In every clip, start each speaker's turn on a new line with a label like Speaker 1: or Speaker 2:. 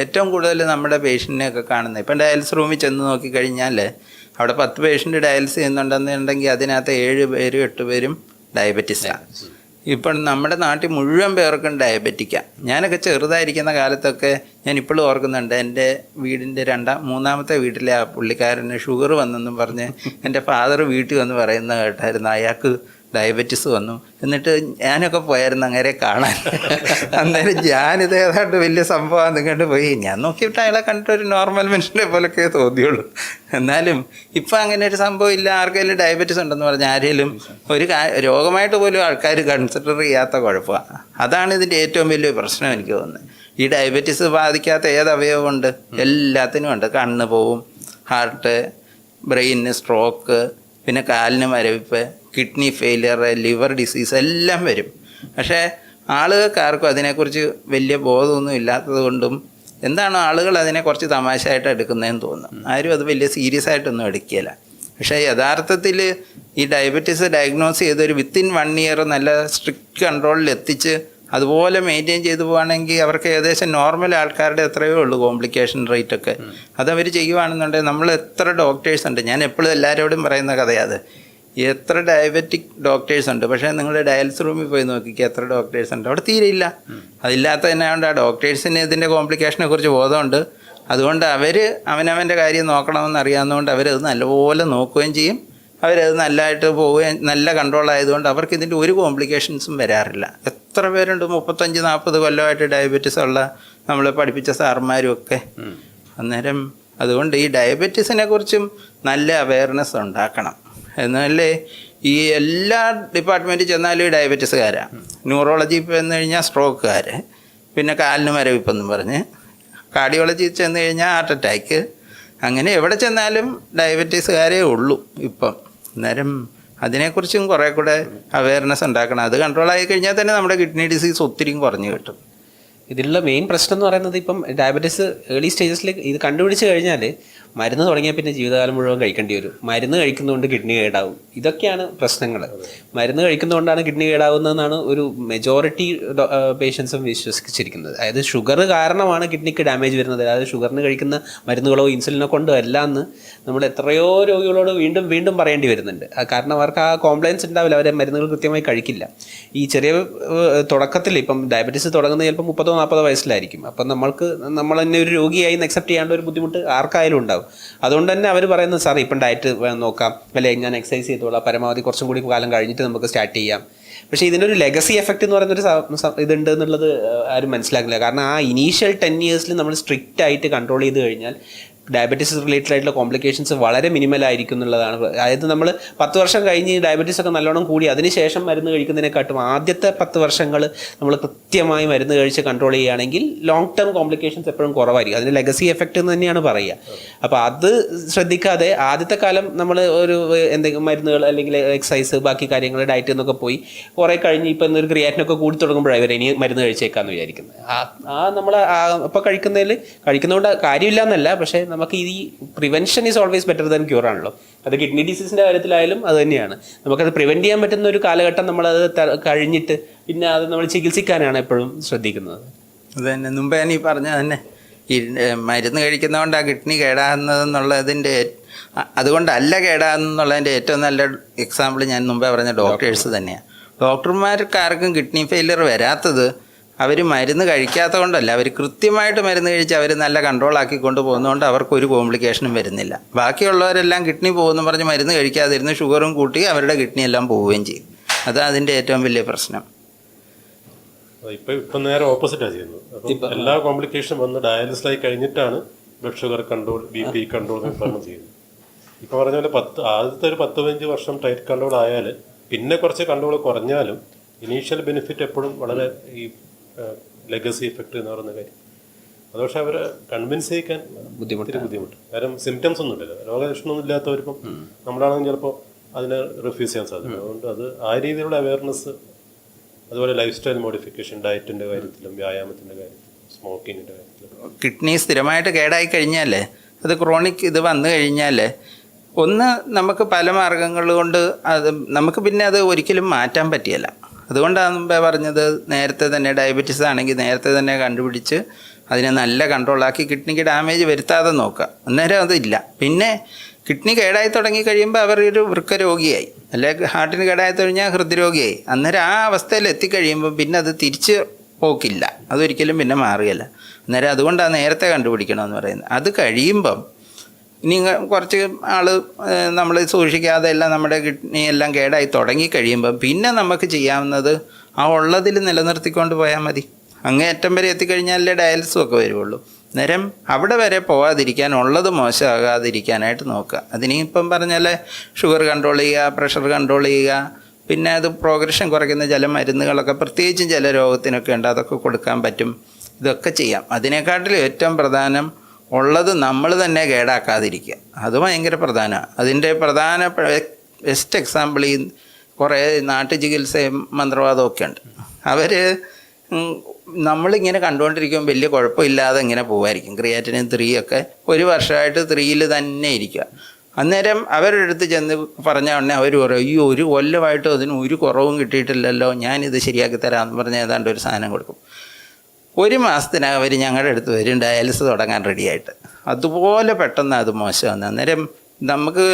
Speaker 1: ഏറ്റവും കൂടുതൽ നമ്മുടെ പേഷ്യൻറ്റിനെയൊക്കെ കാണുന്നത്. ഇപ്പം ഡയാലിസിസ് റൂമിൽ ചെന്ന് നോക്കിക്കഴിഞ്ഞാൽ അവിടെ 10 പേഷ്യൻ്റ് ഡയാലിസിസ് ചെയ്യുന്നുണ്ടെന്നുണ്ടെങ്കിൽ അതിനകത്ത് 7 പേരും 8 പേരും ഡയബറ്റീസാണ്. ഇപ്പം നമ്മുടെ നാട്ടിൽ മുഴുവൻ പേർക്കും ഡയബറ്റിക്കാണ്. ഞാനൊക്കെ ചെറുതായിരിക്കുന്ന കാലത്തൊക്കെ ഞാൻ ഇപ്പോഴും ഓർക്കുന്നുണ്ട്, എൻ്റെ വീടിൻ്റെ മൂന്നാമത്തെ വീട്ടിലെ ആ പുള്ളിക്കാരന് ഷുഗർ വന്നെന്നും പറഞ്ഞ് എൻ്റെ ഫാദർ വീട്ടിൽ വന്ന് പറയുന്നത് കേട്ടായിരുന്നു. അയാൾക്ക് ഡയബറ്റീസ് വന്നു. എന്നിട്ട് ഞാനൊക്കെ പോയായിരുന്നു അങ്ങനെ കാണാൻ. അന്നേരം ഞാനിത് ഏതാണ്ട് വലിയ സംഭവമാണ് നിങ്ങോട്ട് പോയി. ഞാൻ നോക്കിയിട്ട് അയാളെ കണ്ടിട്ട് ഒരു നോർമൽ മനുഷ്യനെ പോലൊക്കെ തോന്നിയുള്ളൂ. എന്നാലും ഇപ്പം അങ്ങനെ ഒരു സംഭവം ഇല്ല. ആർക്കെങ്കിലും ഡയബറ്റീസ് ഉണ്ടെന്ന് പറഞ്ഞാൽ ആരെങ്കിലും ഒരു രോഗമായിട്ട് പോലും ആൾക്കാർ കൺസിഡർ ചെയ്യാത്ത കുഴപ്പമാണ്. അതാണ് ഇതിൻ്റെ ഏറ്റവും വലിയ പ്രശ്നം എനിക്ക് തോന്നുന്നത്. ഈ ഡയബറ്റീസ് ബാധിക്കാത്ത ഏത് അവയവമുണ്ട്? എല്ലാത്തിനും ഉണ്ട്. കണ്ണ് പോവും, ഹാർട്ട്, ബ്രെയിനിന് സ്ട്രോക്ക്, പിന്നെ കാലിന് മരവിപ്പ്, കിഡ്നി ഫെയിലിയർ, ലിവർ ഡിസീസ് എല്ലാം വരും. പക്ഷേ ആളുകൾക്കാർക്കും അതിനെക്കുറിച്ച് വലിയ ബോധമൊന്നും ഇല്ലാത്തത് കൊണ്ടും എന്താണ് ആളുകൾ അതിനെ കുറച്ച് തമാശയായിട്ട് എടുക്കുന്നതെന്ന് തോന്നുന്നു. ആരും അത് വലിയ സീരിയസ് ആയിട്ടൊന്നും എടുക്കില്ല. പക്ഷേ യഥാർത്ഥത്തിൽ ഈ ഡയബറ്റീസ് ഡയഗ്നോസ് ചെയ്തൊരു വിത്തിൻ 1 ഇയർ നല്ല സ്ട്രിക്റ്റ് കൺട്രോളിൽ എത്തിച്ച് അതുപോലെ മെയിൻറ്റെയിൻ ചെയ്തു പോകുകയാണെങ്കിൽ അവർക്ക് ഏകദേശം നോർമൽ ആൾക്കാരുടെ എത്രയേ ഉള്ളൂ കോംപ്ലിക്കേഷൻ റേറ്റൊക്കെ. അതവർ ചെയ്യുകയാണെന്നുണ്ടെങ്കിൽ നമ്മൾ എത്ര ഡോക്ടേഴ്സ് ഉണ്ട്. ഞാൻ എപ്പോഴും എല്ലാവരോടും പറയുന്ന കഥയാണ്, എത്ര ഡയബറ്റിക് ഡോക്ടേഴ്സ് ഉണ്ട്. പക്ഷേ നിങ്ങൾ ഡയാലിസിസ് റൂമിൽ പോയി നോക്കിക്കുക, എത്ര ഡോക്ടേഴ്സ് ഉണ്ട്. അവിടെ തീരെയില്ല. അതില്ലാത്ത തന്നെ കൊണ്ട് ആ ഡോക്ടേഴ്സിന് ഇതിൻ്റെ കോംപ്ലിക്കേഷനെ കുറിച്ച് ബോധമുണ്ട്. അതുകൊണ്ട് അവർ അവനവൻ്റെ കാര്യം നോക്കണമെന്ന് അറിയാവുന്നതുകൊണ്ട് അവരത് നല്ലപോലെ നോക്കുകയും ചെയ്യും. അവരത് നല്ലതായിട്ട് പോവുകയും നല്ല കൺട്രോൾ ആയതുകൊണ്ട് അവർക്ക് ഇതിൻ്റെ ഒരു കോംപ്ലിക്കേഷൻസും വരാറില്ല. എത്ര പേരുണ്ട് 35-40 കൊല്ലമായിട്ട് ഡയബറ്റീസ് ഉള്ള നമ്മളെ പഠിപ്പിച്ച സാർമാരും ഒക്കെ. അന്നേരം അതുകൊണ്ട് ഈ ഡയബറ്റീസിനെ കുറിച്ചും നല്ല അവയർനെസ് ഉണ്ടാക്കണം. എന്നാലേ ഈ എല്ലാ ഡിപ്പാർട്ട്മെൻറ്റിൽ ചെന്നാലും ഈ ഡയബറ്റീസുകാരാണ്. ന്യൂറോളജി ചെന്ന് കഴിഞ്ഞാൽ സ്ട്രോക്കുകാർ, പിന്നെ കാലിന് മരവിപ്പെന്നും പറഞ്ഞ്, കാർഡിയോളജി ചെന്ന് കഴിഞ്ഞാൽ ഹാർട്ട് അറ്റാക്ക്, അങ്ങനെ എവിടെ ചെന്നാലും ഡയബറ്റീസുകാരേ ഉള്ളൂ ഇപ്പം. അന്നേരം അതിനെക്കുറിച്ചും കുറേ കൂടെ അവയർനെസ് ഉണ്ടാക്കണം. അത് കൺട്രോൾ ആയി കഴിഞ്ഞാൽ തന്നെ നമ്മുടെ കിഡ്നി ഡിസീസ് ഒത്തിരിയും കുറഞ്ഞു കിട്ടും.
Speaker 2: ഇതിലുള്ള മെയിൻ പ്രശ്നം എന്ന് പറയുന്നത് ഇപ്പം ഡയബറ്റീസ് ഏർലി സ്റ്റേജസിൽ ഇത് കണ്ടുപിടിച്ച് കഴിഞ്ഞാൽ മരുന്ന് തുടങ്ങിയാൽ പിന്നെ ജീവിതകാലം മുഴുവൻ കഴിക്കേണ്ടി വരും. മരുന്ന് കഴിക്കുന്നതുകൊണ്ട് കിഡ്നി കേടാവും. ഇതൊക്കെയാണ് പ്രശ്നങ്ങൾ. മരുന്ന് കഴിക്കുന്നതുകൊണ്ടാണ് കിഡ്നി കേടാവുന്നതെന്നാണ് ഒരു മെജോറിറ്റി പേഷ്യൻസും വിശ്വസിച്ചിരിക്കുന്നത്. അതായത് ഷുഗർ കാരണമാണ് കിഡ്നിക്ക് ഡാമേജ് വരുന്നത്. അതായത് ഷുഗറിന് കഴിക്കുന്ന മരുന്നുകളോ ഇൻസുലിനോ കൊണ്ടോ അല്ല എന്ന് നമ്മൾ എത്രയോ രോഗികളോട് വീണ്ടും വീണ്ടും പറയേണ്ടി വരുന്നുണ്ട്. കാരണം അവർക്ക് ആ കോംപ്ലയൻസ് ഉണ്ടാവില്ല, അവരെ മരുന്നുകൾ കൃത്യമായി കഴിക്കില്ല. ഈ ചെറിയ തുടക്കത്തിൽ ഇപ്പം ഡയബറ്റീസ് തുടങ്ങുന്നത് ചിലപ്പോൾ 30-40 വയസ്സിലായിരിക്കും. അപ്പം നമ്മൾ തന്നെ ഒരു രോഗിയായി അക്സെപ്റ്റ് ചെയ്യാനുള്ള ഒരു ബുദ്ധിമുട്ട് ആർക്കായാലും ഉണ്ടാവും. അതുകൊണ്ട് തന്നെ അവർ പറയുന്നത്, സാർ ഇപ്പം ഡയറ്റ് നോക്കാം, അല്ലെ ഞാൻ എക്സസൈസ് ചെയ്തോളാം, പരമാവധി കുറച്ചും കൂടി കാലം കഴിഞ്ഞിട്ട് നമുക്ക് സ്റ്റാർട്ട് ചെയ്യാം. പക്ഷേ ഇതിൻ്റെ ഒരു ലെഗസി എഫക്റ്റ് എന്ന് പറയുന്നൊരു ഇതുണ്ട് എന്നുള്ളത് ആരും മനസ്സിലാക്കില്ല. കാരണം ആ ഇനീഷ്യൽ 10 ഇയേഴ്സിൽ നമ്മൾ സ്ട്രിക്റ്റ് ആയിട്ട് കൺട്രോൾ ചെയ്ത് കഴിഞ്ഞാൽ ഡയബറ്റീസ് റിലേറ്റഡ് ആയിട്ടുള്ള കോംപ്ലിക്കേഷൻസ് വളരെ മിനിമലായിരിക്കും എന്നുള്ളതാണ്. അതായത് നമ്മൾ 10 വർഷം കഴിഞ്ഞ് ഡയബറ്റീസ് ഒക്കെ നല്ലോണം കൂടി അതിനുശേഷം മരുന്ന് കഴിക്കുന്നതിനെക്കാട്ടും ആദ്യത്തെ 10 വർഷങ്ങൾ നമ്മൾ കൃത്യമായി മരുന്ന് കഴിച്ച് കൺട്രോൾ ചെയ്യുകയാണെങ്കിൽ ലോങ് ടേം കോംപ്ലിക്കേഷൻസ് എപ്പോഴും കുറവായിരിക്കും. അതിന് ലെഗസി എഫക്റ്റ് എന്ന് തന്നെയാണ് പറയുക. അപ്പോൾ അത് ശ്രദ്ധിക്കാതെ ആദ്യത്തെ കാലം നമ്മൾ ഒരു എന്തെങ്കിലും മരുന്നുകൾ അല്ലെങ്കിൽ എക്സസൈസ് ബാക്കി കാര്യങ്ങൾ ഡയറ്റ് എന്നൊക്കെ പോയി കുറേ കഴിഞ്ഞ് ഇപ്പം ഒരു ക്രിയാറ്റിനൊക്കെ കൂടി തുടങ്ങുമ്പോഴാണ് ഇവർ ഇനി മരുന്ന് കഴിച്ചേക്കാമെന്ന് വിചാരിക്കുന്നത്. നമ്മൾ അപ്പോൾ കഴിക്കുന്നതുകൊണ്ട് കാര്യമില്ല എന്നല്ല, പക്ഷേ നമുക്ക് ഈ prevention is always better than cure ആണല്ലോ. അത് കിഡ്നി ഡിസീസിൻ്റെ കാര്യത്തിലായാലും അത് തന്നെയാണ്. നമുക്കത് പ്രിവെൻറ്റ് ചെയ്യാൻ പറ്റുന്ന ഒരു കാലഘട്ടം നമ്മളത് കഴിഞ്ഞിട്ട് പിന്നെ അത് നമ്മൾ ചികിത്സിക്കാനാണ് എപ്പോഴും ശ്രദ്ധിക്കുന്നത്.
Speaker 1: അത് തന്നെ മുമ്പേ ഞാൻ ഈ പറഞ്ഞ തന്നെ ഈ മരുന്ന് കഴിക്കുന്നതുകൊണ്ടാണ് കിഡ്നി കേടാകുന്നതെന്നുള്ളതിൻ്റെ അതുകൊണ്ടല്ല കേടാകുന്നുള്ളതിൻ്റെ ഏറ്റവും നല്ല എക്സാമ്പിൾ ഞാൻ മുമ്പേ പറഞ്ഞ ഡോക്ടേഴ്സ് തന്നെയാണ്. ഡോക്ടർമാർക്കാർക്കും കിഡ്നി ഫെയിലിയർ വരാത്തത് അവർ മരുന്ന് കഴിക്കാത്ത കൊണ്ടല്ല, അവർ കൃത്യമായിട്ട് മരുന്ന് കഴിച്ച് അവർ നല്ല കൺട്രോളാക്കി കൊണ്ട് പോകുന്നതുകൊണ്ട് അവർക്കൊരു കോംപ്ലിക്കേഷനും വരുന്നില്ല. ബാക്കിയുള്ളവരെല്ലാം കിഡ്നി പോകുമെന്ന് പറഞ്ഞ് മരുന്ന് കഴിക്കാതിരുന്ന് ഷുഗറും കൂട്ടി അവരുടെ കിഡ്നി എല്ലാം പോവുകയും ചെയ്യും. അതാണ് അതിൻ്റെ ഏറ്റവും വലിയ പ്രശ്നം.
Speaker 3: ഇപ്പം നേരെ ഓപ്പോസിറ്റാണ് ചെയ്യുന്നത്. അപ്പം എല്ലാ കോംപ്ലിക്കേഷനും വന്ന് ഡയാലിസിസായി കഴിഞ്ഞിട്ടാണ് blood sugar control, BP control നമ്മൾ ചെയ്യുന്നത്. ഇപ്പോൾ പറഞ്ഞ പോലെ ആദ്യത്തെ ഒരു 10-15 വർഷം ടൈറ്റ് കൺട്രോൾ ആയാൽ പിന്നെ കുറച്ച് കൺട്രോൾ കുറഞ്ഞാലും ഇനീഷ്യൽ ബെനിഫിറ്റ് എപ്പോഴും വളരെ ഈ ലെഗസി എഫക്റ്റ് എന്ന് പറയുന്ന കാര്യം അത് പക്ഷെ അവരെ കൺവിൻസ് ചെയ്യിക്കാൻ ബുദ്ധിമുട്ട്. കാരണം സിംറ്റംസ് ഒന്നും ഇല്ലല്ലോ, രോഗലക്ഷണമൊന്നും ഇല്ലാത്തവർക്കും നമ്മളാണെങ്കിൽ ചിലപ്പോൾ അതിനെ റിഫ്യൂസ് ചെയ്യാൻ സാധിക്കും. അതുകൊണ്ട് അത് ആ രീതിയിലുള്ള അവയർനെസ്, അതുപോലെ ലൈഫ് സ്റ്റൈൽ മോഡിഫിക്കേഷൻ, ഡയറ്റിൻ്റെ കാര്യത്തിലും വ്യായാമത്തിൻ്റെ കാര്യത്തിലും സ്മോക്കിങ്ങിൻ്റെ കാര്യത്തിലും.
Speaker 1: കിഡ്നി സ്ഥിരമായിട്ട് കേടായി കഴിഞ്ഞാൽ, അത് ക്രോണിക് ഇത് വന്നു കഴിഞ്ഞാൽ നമുക്ക് പല മാർഗങ്ങൾ കൊണ്ട് അത് നമുക്ക് പിന്നെ അത് ഒരിക്കലും മാറ്റാൻ പറ്റിയല്ല. അതുകൊണ്ടാണ് മുമ്പേ പറഞ്ഞത്, നേരത്തെ തന്നെ ഡയബറ്റീസ് ആണെങ്കിൽ നേരത്തെ തന്നെ കണ്ടുപിടിച്ച് അതിനെ നല്ല കൺട്രോളാക്കി കിഡ്നിക്ക് ഡാമേജ് വരുത്താതെ നോക്കുക. അന്നേരം അതില്ല. പിന്നെ കിഡ്നി കേടായി തുടങ്ങി കഴിയുമ്പോൾ അവർ ഒരു വൃക്കരോഗിയായി, അല്ലെങ്കിൽ ഹാർട്ടിന് കേടായി കഴിഞ്ഞാൽ ഹൃദ്രോഗിയായി. അന്നേരം ആ അവസ്ഥയിൽ എത്തിക്കഴിയുമ്പോൾ പിന്നെ അത് തിരിച്ച് പോക്കില്ല, അതൊരിക്കലും പിന്നെ മാറുകയില്ല. അന്നേരം അതുകൊണ്ടാണ് നേരത്തെ കണ്ടുപിടിക്കണമെന്ന് പറയുന്നത്. അത് കഴിയുമ്പം ഇനി കുറച്ച് ആൾ നമ്മൾ സൂക്ഷിക്കാതെ എല്ലാം നമ്മുടെ കിഡ്നി എല്ലാം കേടായി തുടങ്ങി കഴിയുമ്പം പിന്നെ നമുക്ക് ചെയ്യാവുന്നത് ആ ഉള്ളതിൽ നിലനിർത്തിക്കൊണ്ട് പോയാൽ മതി. അങ്ങേയറ്റം വരെ എത്തിക്കഴിഞ്ഞാലേ ഡയാലിസും ഒക്കെ വരുള്ളൂ. നേരം അവിടെ വരെ പോകാതിരിക്കാൻ, ഉള്ളത് മോശമാകാതിരിക്കാനായിട്ട് നോക്കുക. അതിനിപ്പം പറഞ്ഞാൽ ഷുഗർ കൺട്രോൾ ചെയ്യുക, പ്രഷർ കൺട്രോൾ ചെയ്യുക, പിന്നെ അത് പ്രോഗ്രഷൻ കുറയ്ക്കുന്ന ചില മരുന്നുകളൊക്കെ പ്രത്യേകിച്ചും ചില രോഗത്തിനൊക്കെ ഉണ്ട്, അതൊക്കെ കൊടുക്കാൻ പറ്റും. ഇതൊക്കെ ചെയ്യാം. അതിനെക്കാട്ടിലും ഏറ്റവും പ്രധാനം ഉള്ളത് നമ്മൾ തന്നെ കേടാക്കാതിരിക്കുക. അത് ഭയങ്കര പ്രധാനമാണ്. അതിൻ്റെ പ്രധാന ബെസ്റ്റ് എക്സാമ്പിൾ ഈ കുറേ നാട്ടു ചികിത്സയും മന്ത്രവാദമൊക്കെ ഉണ്ട്. അവർ നമ്മളിങ്ങനെ കണ്ടുകൊണ്ടിരിക്കുമ്പോൾ വലിയ കുഴപ്പമില്ലാതെ ഇങ്ങനെ പോകുമായിരിക്കും. ക്രിയാറ്റിനിൻ 3 ഒക്കെ 1 വർഷമായിട്ട് 3 തന്നെ ഇരിക്കുക. അന്നേരം അവരുടെ അടുത്ത് ചെന്ന് പറഞ്ഞ ഉടനെ അവർ പറയും, ഈ 1 കൊല്ലമായിട്ടും അതിന് ഒരു കുറവും കിട്ടിയിട്ടില്ലല്ലോ, ഞാനിത് ശരിയാക്കി തരാമെന്ന് പറഞ്ഞ് ഏതാണ്ട് ഒരു സാധനം കൊടുക്കും. 1 മാസത്തിനകം അവർ ഞങ്ങളുടെ അടുത്ത് വരും ഡയാലിസിസ് തുടങ്ങാൻ റെഡിയായിട്ട്. അതുപോലെ പെട്ടെന്ന് അത് മോശമാണ്. അന്നേരം നമുക്ക്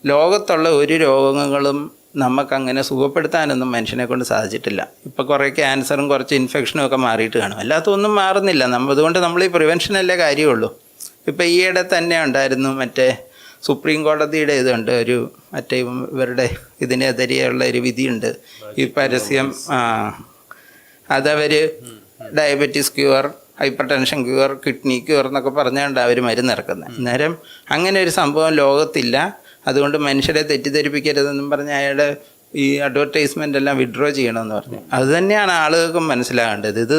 Speaker 1: ലോകത്തുള്ള ഒരു രോഗങ്ങളും നമുക്കങ്ങനെ സുഖപ്പെടുത്താനൊന്നും മനുഷ്യനെ കൊണ്ട് സാധിച്ചിട്ടില്ല. ഇപ്പോൾ കുറേ ക്യാൻസറും കുറച്ച് ഇൻഫെക്ഷനും ഒക്കെ മാറിയിട്ട് കാണും, അല്ലാത്തൊന്നും മാറുന്നില്ല. അതുകൊണ്ട് നമ്മൾ ഈ പ്രിവെൻഷനല്ലേ കാര്യമുള്ളൂ. ഇപ്പോൾ ഈയിടെ തന്നെ ഉണ്ടായിരുന്നു മറ്റേ സുപ്രീം കോടതിയുടെ ഇതുണ്ട്, ഒരു മറ്റേ ഇവരുടെ ഇതിനെതിരെയുള്ള ഒരു വിധിയുണ്ട്. ഈ പരസ്യം അതവർ diabetes cure, hypertension cure, kidney cure എന്നൊക്കെ പറഞ്ഞുകൊണ്ട് അവർ മരുന്നിറക്കുന്നത്. അന്നേരം അങ്ങനെ ഒരു സംഭവം ലോകത്തില്ല. അതുകൊണ്ട് മനുഷ്യരെ തെറ്റിദ്ധരിപ്പിക്കരുതെന്നും പറഞ്ഞ് അയാളുടെ ഈ അഡ്വർടൈസ്മെൻ്റ് എല്ലാം വിഡ്രോ ചെയ്യണമെന്ന് പറഞ്ഞു. അതുതന്നെയാണ് ആളുകൾക്കും മനസ്സിലാകേണ്ടത്. ഇത്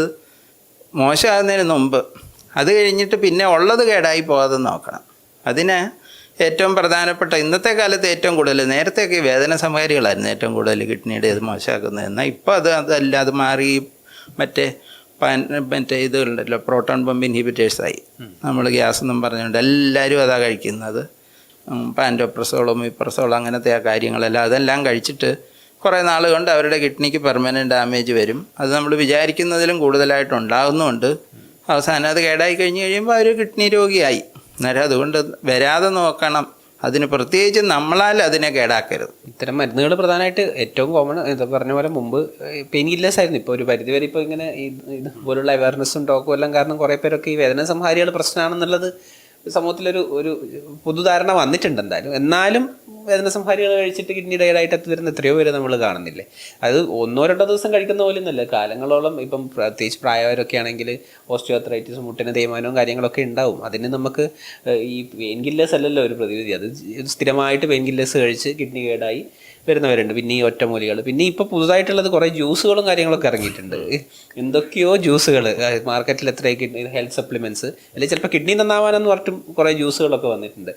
Speaker 1: മോശമാകുന്നതിന് മുമ്പ്, അത് കഴിഞ്ഞിട്ട് പിന്നെ ഉള്ളത് കേടായി പോകാതെ നോക്കണം. അതിന് ഏറ്റവും പ്രധാനപ്പെട്ട ഇന്നത്തെ കാലത്ത് ഏറ്റവും കൂടുതൽ, നേരത്തെയൊക്കെ വേദന സംഹാരികളായിരുന്നു ഏറ്റവും കൂടുതൽ കിഡ്നിയുടെ ഇത് മോശമാക്കുന്നത്. എന്നാൽ ഇപ്പോൾ അതല്ല, അത് മാറി മറ്റേ ഇതുണ്ടല്ലോ പ്രോട്ടോൺ പമ്പ് ഇൻഹിബിറ്റേഴ്സായി. നമ്മൾ ഗ്യാസ് എന്നും പറഞ്ഞുകൊണ്ട് എല്ലാവരും അതാണ് കഴിക്കുന്നത്. പാൻറ്റോപ്രസോളും ഇപ്രസോളും അങ്ങനത്തെ ആ കാര്യങ്ങളെല്ലാം അതെല്ലാം കഴിച്ചിട്ട് കുറേ നാൾ കൊണ്ട് അവരുടെ കിഡ്നിക്ക് പെർമനൻറ്റ് ഡാമേജ് വരും. അത് നമ്മൾ വിചാരിക്കുന്നതിലും കൂടുതലായിട്ടുണ്ടാകുന്നുണ്ട്. അവസാനം അത് കേടായി കഴിഞ്ഞ് കഴിയുമ്പോൾ അവർ കിഡ്നി രോഗിയായി. അന്നേരം അതുകൊണ്ട് വരാതെ നോക്കണം. അതിന് പ്രത്യേകിച്ച് നമ്മളാൽ അതിനെ കേടാക്കരുത്.
Speaker 2: ഇത്തരം മരുന്നുകൾ പ്രധാനമായിട്ട് ഏറ്റവും കോമൺ ഇത് പറഞ്ഞ പോലെ മുമ്പ് പെയിൻ കില്ലേഴ്സ് ആയിരുന്നു. ഇപ്പോൾ ഒരു പരിധിവരെ ഇപ്പോൾ ഇങ്ങനെ ഇതുപോലുള്ള അവയർനെസ്സും ടോക്കും എല്ലാം കാരണം കുറേ പേരൊക്കെ ഈ വേദന സംഹാരികൾ പ്രശ്നമാണെന്നുള്ളത് സമൂഹത്തിലൊരു ഒരു പൊതുധാരണ വന്നിട്ടുണ്ട് എന്തായാലും. എന്നാലും വേദന സംഹാരികൾ കഴിച്ചിട്ട് കിഡ്നി ഡയറായിട്ട് എത്തിവരുന്ന എത്രയോ പേര് നമ്മൾ കാണുന്നില്ലേ. അത് 1-2 ദിവസം കഴിക്കുന്ന പോലെ ഒന്നുമല്ല, കാലങ്ങളോളം. ഇപ്പം പ്രത്യേകിച്ച് പ്രായവരൊക്കെ ആണെങ്കിൽ ഓസ്റ്റിയോആർത്രൈറ്റിസും മുട്ടിന് തേയ്മാനവും കാര്യങ്ങളൊക്കെ ഉണ്ടാവും. അതിന് നമുക്ക് ഈ പെയിൻ കില്ലേഴ്സ് അല്ലല്ലോ ഒരു പ്രതിവിധി. അത് സ്ഥിരമായിട്ട് പെയിൻ കില്ലേഴ്സ് കഴിച്ച് കിഡ്നി കേടായി വരുന്നവരുണ്ട്. പിന്നെ ഈ ഒറ്റമൂലികൾ, പിന്നെ ഇപ്പോൾ പുതുതായിട്ടുള്ളത് കുറേ ജ്യൂസുകളും കാര്യങ്ങളൊക്കെ ഇറങ്ങിയിട്ടുണ്ട്. എന്തൊക്കെയോ ജ്യൂസുകൾ മാർക്കറ്റിൽ എത്രയൊക്കെ ഹെൽത്ത് സപ്ലിമെൻറ്റ്സ്, അല്ലെങ്കിൽ ചിലപ്പോൾ കിഡ്നി നന്നാവാനെന്ന് പറഞ്ഞിട്ടും കുറേ ജ്യൂസുകളൊക്കെ വന്നിട്ടുണ്ട്.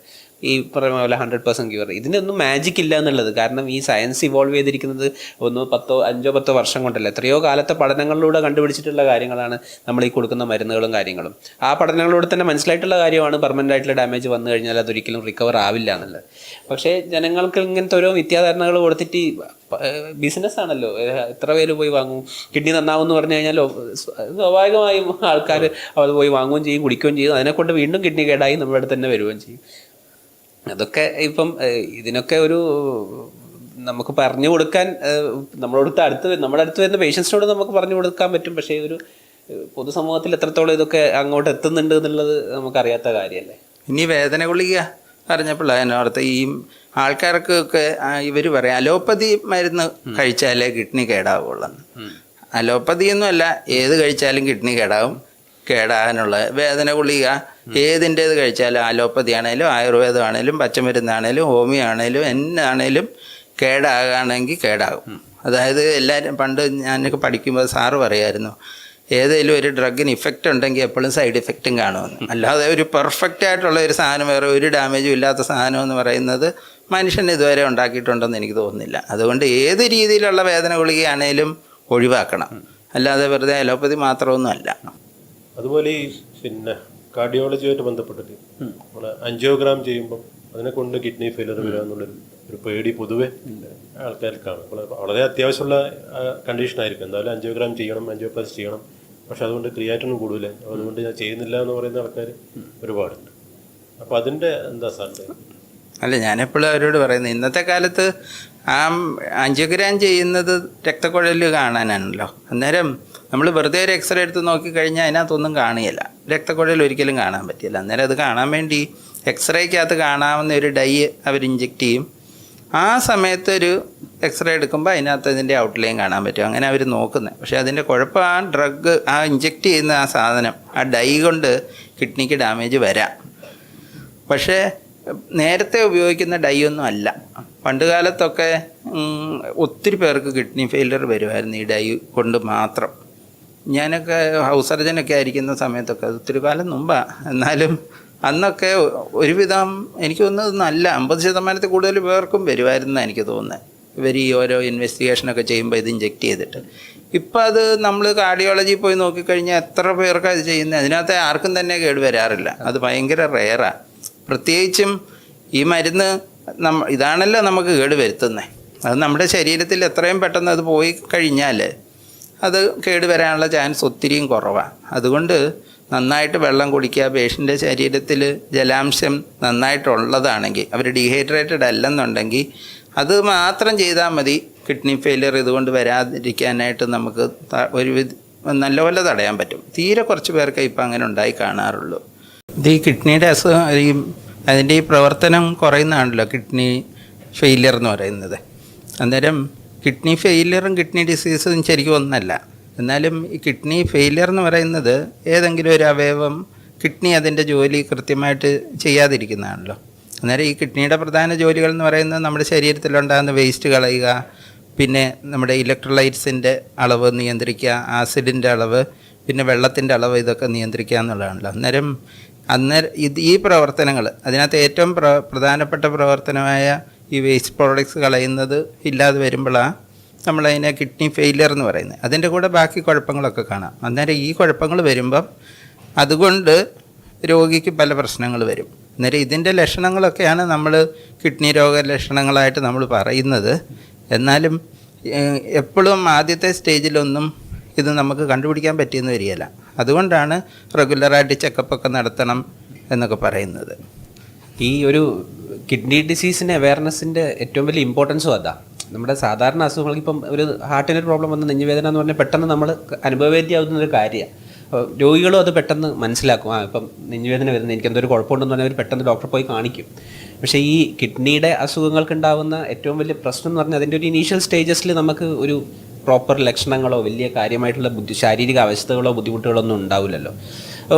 Speaker 2: ഈ പറയുന്ന പോലെ 100% ക്യൂർ. ഇതിനൊന്നും മാജിക് ഇല്ല എന്നുള്ളത്. കാരണം ഈ സയൻസ് ഇവോൾവ് ചെയ്തിരിക്കുന്നത് 5-10 വർഷം കൊണ്ടല്ല, എത്രയോ കാലത്തെ പഠനങ്ങളിലൂടെ കണ്ടുപിടിച്ചിട്ടുള്ള കാര്യങ്ങളാണ് നമ്മൾ ഈ കൊടുക്കുന്ന മരുന്നുകളും കാര്യങ്ങളും. ആ പഠനങ്ങളിലൂടെ തന്നെ മനസ്സിലായിട്ടുള്ള കാര്യമാണ് പെർമനൻ്റ് ആയിട്ടുള്ള ഡാമേജ് വന്നു കഴിഞ്ഞാൽ അതൊരിക്കലും റിക്കവർ ആവില്ല എന്നുള്ളത്. പക്ഷേ ജനങ്ങൾക്ക് ഇങ്ങനത്തെ ഓരോ മിഥ്യാധാരണകൾ കൊടുത്തിട്ട് ബിസിനസ്സാണല്ലോ. എത്ര പേര് പോയി വാങ്ങും? കിഡ്നി നന്നാവുമെന്ന് പറഞ്ഞു കഴിഞ്ഞാൽ സ്വാഭാവികമായും ആൾക്കാർ അത് പോയി വാങ്ങുകയും ചെയ്യും, കുടിക്കുകയും ചെയ്യും. അതിനെക്കൊണ്ട് വീണ്ടും കിഡ്നി കേടായി നമ്മുടെ അടുത്ത് തന്നെ വരികയും ചെയ്യും. അതൊക്കെ ഇപ്പം ഇതിനൊക്കെ ഒരു നമുക്ക് പറഞ്ഞു കൊടുക്കാൻ നമ്മുടെ അടുത്ത് വരുന്ന പേഷ്യൻസിനോട് നമുക്ക് പറഞ്ഞു കൊടുക്കാൻ പറ്റും. പക്ഷേ ഒരു പൊതുസമൂഹത്തിൽ എത്രത്തോളം ഇതൊക്കെ അങ്ങോട്ട് എത്തുന്നുണ്ട് എന്നുള്ളത് നമുക്കറിയാത്ത കാര്യമല്ലേ.
Speaker 1: ഇനി വേദന ഗുളിക പറഞ്ഞപ്പോഴാണ് അതിനോർത്ത് ഈ ആൾക്കാർക്കൊക്കെ ഇവർ പറയാം അലോപ്പതി മരുന്ന് കഴിച്ചാലേ കിഡ്നി കേടാവുള്ളൂ. അലോപ്പതി ഒന്നുമല്ല, ഏത് കഴിച്ചാലും കിഡ്നി കേടാകാനുള്ള വേദന ഗുളിക ഏതിൻ്റേത് കഴിച്ചാലും, അലോപ്പതി ആണേലും ആയുർവേദം ആണേലും പച്ചമരുന്നാണേലും ഹോമിയോ ആണേലും എന്നാണേലും കേടാകുകയാണെങ്കിൽ കേടാകും. അതായത് എല്ലാവരും പണ്ട് ഞാനൊക്കെ പഠിക്കുമ്പോൾ സാറ് പറയായിരുന്നു, ഏതെങ്കിലും ഒരു ഡ്രഗിന് ഇഫക്റ്റ് ഉണ്ടെങ്കിൽ എപ്പോഴും സൈഡ് ഇഫക്റ്റും കാണുമെന്ന്. അല്ലാതെ ഒരു പെർഫെക്റ്റ് ആയിട്ടുള്ള ഒരു സാധനം, വേറെ ഒരു ഡാമേജും ഇല്ലാത്ത സാധനം എന്ന് പറയുന്നത് മനുഷ്യൻ ഇതുവരെ ഉണ്ടാക്കിയിട്ടുണ്ടെന്ന് എനിക്ക് തോന്നുന്നില്ല. അതുകൊണ്ട് ഏത് രീതിയിലുള്ള വേദന ഗുളികയാണേലും ഒഴിവാക്കണം, അല്ലാതെ വെറുതെ അലോപ്പതി മാത്രമൊന്നും അല്ല.
Speaker 3: അതുപോലെ ഈ പിന്നെ കാർഡിയോളജിയുമായിട്ട് ബന്ധപ്പെട്ടിട്ട് നമ്മൾ ആൻജിയോഗ്രാം ചെയ്യുമ്പം അതിനെ കൊണ്ട് കിഡ്നി ഫെയിലർ വരിക എന്നുള്ളൊരു പേടി പൊതുവെ ആൾക്കാർക്കാണ്. വളരെ അത്യാവശ്യമുള്ള കണ്ടീഷനായിരിക്കും, എന്തായാലും ആൻജിയോഗ്രാം ചെയ്യണം, ആൻജിയോപ്ലാസ്റ്റി ചെയ്യണം, പക്ഷെ അതുകൊണ്ട് ക്രിയാറ്റിനും കൂടുതൽ, അതുകൊണ്ട് ഞാൻ ചെയ്യുന്നില്ല എന്ന് പറയുന്ന ആൾക്കാർ ഒരുപാടുണ്ട്. അപ്പോൾ അതിൻ്റെ എന്താ സാറിൻ്റെ?
Speaker 1: അല്ല, ഞാനെപ്പോഴും അവരോട് പറയുന്നത്, ഇന്നത്തെ കാലത്ത് ആ ആൻജിയോഗ്രാം ചെയ്യുന്നത് രക്തക്കുഴൽ കാണാനാണല്ലോ. അന്നേരം നമ്മൾ വെറുതെ ഒരു എക്സ്റേ എടുത്ത് നോക്കിക്കഴിഞ്ഞാൽ അതിനകത്തൊന്നും കാണുകയില്ല, രക്തക്കുഴൽ ഒരിക്കലും കാണാൻ പറ്റില്ല. അന്നേരം അത് കാണാൻ വേണ്ടി എക്സ്റേക്കകത്ത് കാണാവുന്ന ഒരു ഡൈ അവർ ഇഞ്ചെക്റ്റ് ചെയ്യും. ആ സമയത്ത് ഒരു എക്സ്റേ എടുക്കുമ്പോൾ അതിനകത്ത് അതിൻ്റെ ഔട്ട്ലൈൻ കാണാൻ പറ്റും. അങ്ങനെ അവർ നോക്കുന്നത്. പക്ഷേ അതിൻ്റെ കുഴപ്പം ആ ഡ്രഗ്, ആ ഇഞ്ചെക്റ്റ് ചെയ്യുന്ന ആ സാധനം, ആ ഡൈ കൊണ്ട് കിഡ്നിക്ക് ഡാമേജ് വരാം. പക്ഷേ നേരത്തെ ഉപയോഗിക്കുന്ന ഡൈ ഒന്നും അല്ല. പണ്ട് കാലത്തൊക്കെ ഒത്തിരി പേർക്ക് കിഡ്നി ഫെയിലിയർ വരുമായിരുന്നു ഈ ഡൈ കൊണ്ട് മാത്രം. ഞാനൊക്കെ ഹൗസ് സർജനൊക്കെ ആയിരിക്കുന്ന സമയത്തൊക്കെ, അത് ഒത്തിരി കാലം മുമ്പാണ്, എന്നാലും അന്നൊക്കെ ഒരുവിധം എനിക്ക് തോന്നുന്നത് നല്ല 50% കൂടുതൽ പേർക്കും വരുമായിരുന്നാണ് എനിക്ക് തോന്നുന്നത്. ഇവർ ഈ ഓരോ ഇൻവെസ്റ്റിഗേഷനൊക്കെ ചെയ്യുമ്പോൾ ഇത് ഇഞ്ചെക്റ്റ് ചെയ്തിട്ട്. ഇപ്പം അത് നമ്മൾ കാർഡിയോളജിയിൽ പോയി നോക്കിക്കഴിഞ്ഞാൽ എത്ര പേർക്കാണ് ഇത് ചെയ്യുന്നത്. അതിനകത്ത് ആർക്കും തന്നെ കേട് വരാറില്ല. അത് ഭയങ്കര റെയറാണ്. പ്രത്യേകിച്ചും ഈ മരുന്ന് ഇതാണല്ലോ നമുക്ക് കേട് വരുത്തുന്നത്. അത് നമ്മുടെ ശരീരത്തിൽ എത്രയും പെട്ടെന്ന് അത് പോയി കഴിഞ്ഞാൽ അത് കേട് വരാനുള്ള ചാൻസ് ഒത്തിരിയും കുറവാണ്. അതുകൊണ്ട് നന്നായിട്ട് വെള്ളം കുടിക്കുക. പേഷ്യൻ്റെ ശരീരത്തിൽ ജലാംശം നന്നായിട്ടുള്ളതാണെങ്കിൽ, അവർ ഡീഹൈഡ്രേറ്റഡ് അല്ലെന്നുണ്ടെങ്കിൽ അത് മാത്രം ചെയ്താൽ മതി. കിഡ്നി ഫെയിലിയർ ഇതുകൊണ്ട് വരാതിരിക്കാനായിട്ട് നമുക്ക് നല്ലപോലെ തടയാൻ പറ്റും. തീരെ കുറച്ച് പേർക്ക് ഇപ്പം അങ്ങനെ ഉണ്ടായി കാണാറുള്ളൂ. ഇത് ഈ കിഡ്നിയുടെ അസുഖം, അതിൻ്റെ ഈ പ്രവർത്തനം കുറയുന്നതാണല്ലോ കിഡ്നി ഫെയിലിയർ എന്ന് പറയുന്നത്. അന്നേരം കിഡ്നി ഫെയിലിയറും കിഡ്നി ഡിസീസും ശരിക്കും ഒന്നല്ല. എന്നാലും ഈ കിഡ്നി ഫെയിലിയർ എന്ന് പറയുന്നത് ഏതെങ്കിലും ഒരു അവയവം, കിഡ്നി അതിൻ്റെ ജോലി കൃത്യമായിട്ട് ചെയ്യാതിരിക്കുന്നതാണല്ലോ. അന്നേരം ഈ കിഡ്നിയുടെ പ്രധാന ജോലികൾ എന്ന് പറയുന്നത് നമ്മുടെ ശരീരത്തിലുണ്ടാകുന്ന വേസ്റ്റ് കളയുക, പിന്നെ നമ്മുടെ ഇലക്ട്രോലൈറ്റ്സിൻ്റെ അളവ് നിയന്ത്രിക്കുക, ആസിഡിൻ്റെ അളവ്, പിന്നെ വെള്ളത്തിൻ്റെ അളവ്, ഇതൊക്കെ നിയന്ത്രിക്കുക എന്നുള്ളതാണല്ലോ. അന്നേരം ഈ പ്രവർത്തനങ്ങൾ, അതിനകത്ത് ഏറ്റവും പ്രധാനപ്പെട്ട പ്രവർത്തനമായ ഈ വേസ്റ്റ് പ്രോഡക്ട്സ് കളയുന്നത് ഇല്ലാതെ വരുമ്പോഴാണ് നമ്മളതിനെ കിഡ്നി ഫെയിലിയർ എന്ന് പറയുന്നത്. അതിൻ്റെ കൂടെ ബാക്കി കുഴപ്പങ്ങളൊക്കെ കാണാം. അന്നേരം ഈ കുഴപ്പങ്ങൾ വരുമ്പം അതുകൊണ്ട് രോഗിക്ക് പല പ്രശ്നങ്ങൾ വരും. അന്നേരം ഇതിൻ്റെ ലക്ഷണങ്ങളൊക്കെയാണ് നമ്മൾ കിഡ്നി രോഗ ലക്ഷണങ്ങളായിട്ട് നമ്മൾ പറയുന്നത്. എന്നാലും എപ്പോഴും ആദ്യത്തെ സ്റ്റേജിലൊന്നും ഇത് നമുക്ക് കണ്ടുപിടിക്കാൻ പറ്റിയെന്ന് വരികയില്ല. അതുകൊണ്ടാണ് റെഗുലറായിട്ട് ചെക്കപ്പൊക്കെ നടത്തണം എന്നൊക്കെ പറയുന്നത്.
Speaker 2: ഈ ഒരു കിഡ്നി ഡിസീസിൻ്റെ അവയർനെസ്സിൻ്റെ ഏറ്റവും വലിയ ഇമ്പോർട്ടൻസും അതാണ്. നമ്മുടെ സാധാരണ അസുഖങ്ങൾക്ക് ഇപ്പം ഒരു ഹാർട്ടിനൊരു പ്രോബ്ലം വന്ന് നെഞ്ചുവേദന എന്ന് പറഞ്ഞാൽ പെട്ടെന്ന് നമ്മൾ അനുഭവവേദ്യമാവുന്നൊരു കാര്യമാണ്. രോഗികളും അത് പെട്ടെന്ന് മനസ്സിലാക്കും. ഇപ്പം നെഞ്ചുവേദന വരുന്നത്, എനിക്ക് എന്തൊരു കുഴപ്പമുണ്ടെന്ന് പറഞ്ഞാൽ അവർ പെട്ടെന്ന് ഡോക്ടറെ പോയി കാണിക്കും. പക്ഷേ ഈ കിഡ്നിയുടെ അസുഖങ്ങൾക്കുണ്ടാവുന്ന ഏറ്റവും വലിയ പ്രശ്നം എന്ന് പറഞ്ഞാൽ അതിൻ്റെ ഒരു ഇനീഷ്യൽ സ്റ്റേജസിൽ നമുക്ക് ഒരു പ്രോപ്പർ ലക്ഷണങ്ങളോ വലിയ കാര്യമായിട്ടുള്ള ശാരീരിക അവസ്ഥകളോ ബുദ്ധിമുട്ടുകളോ ഒന്നും ഉണ്ടാവില്ലല്ലോ.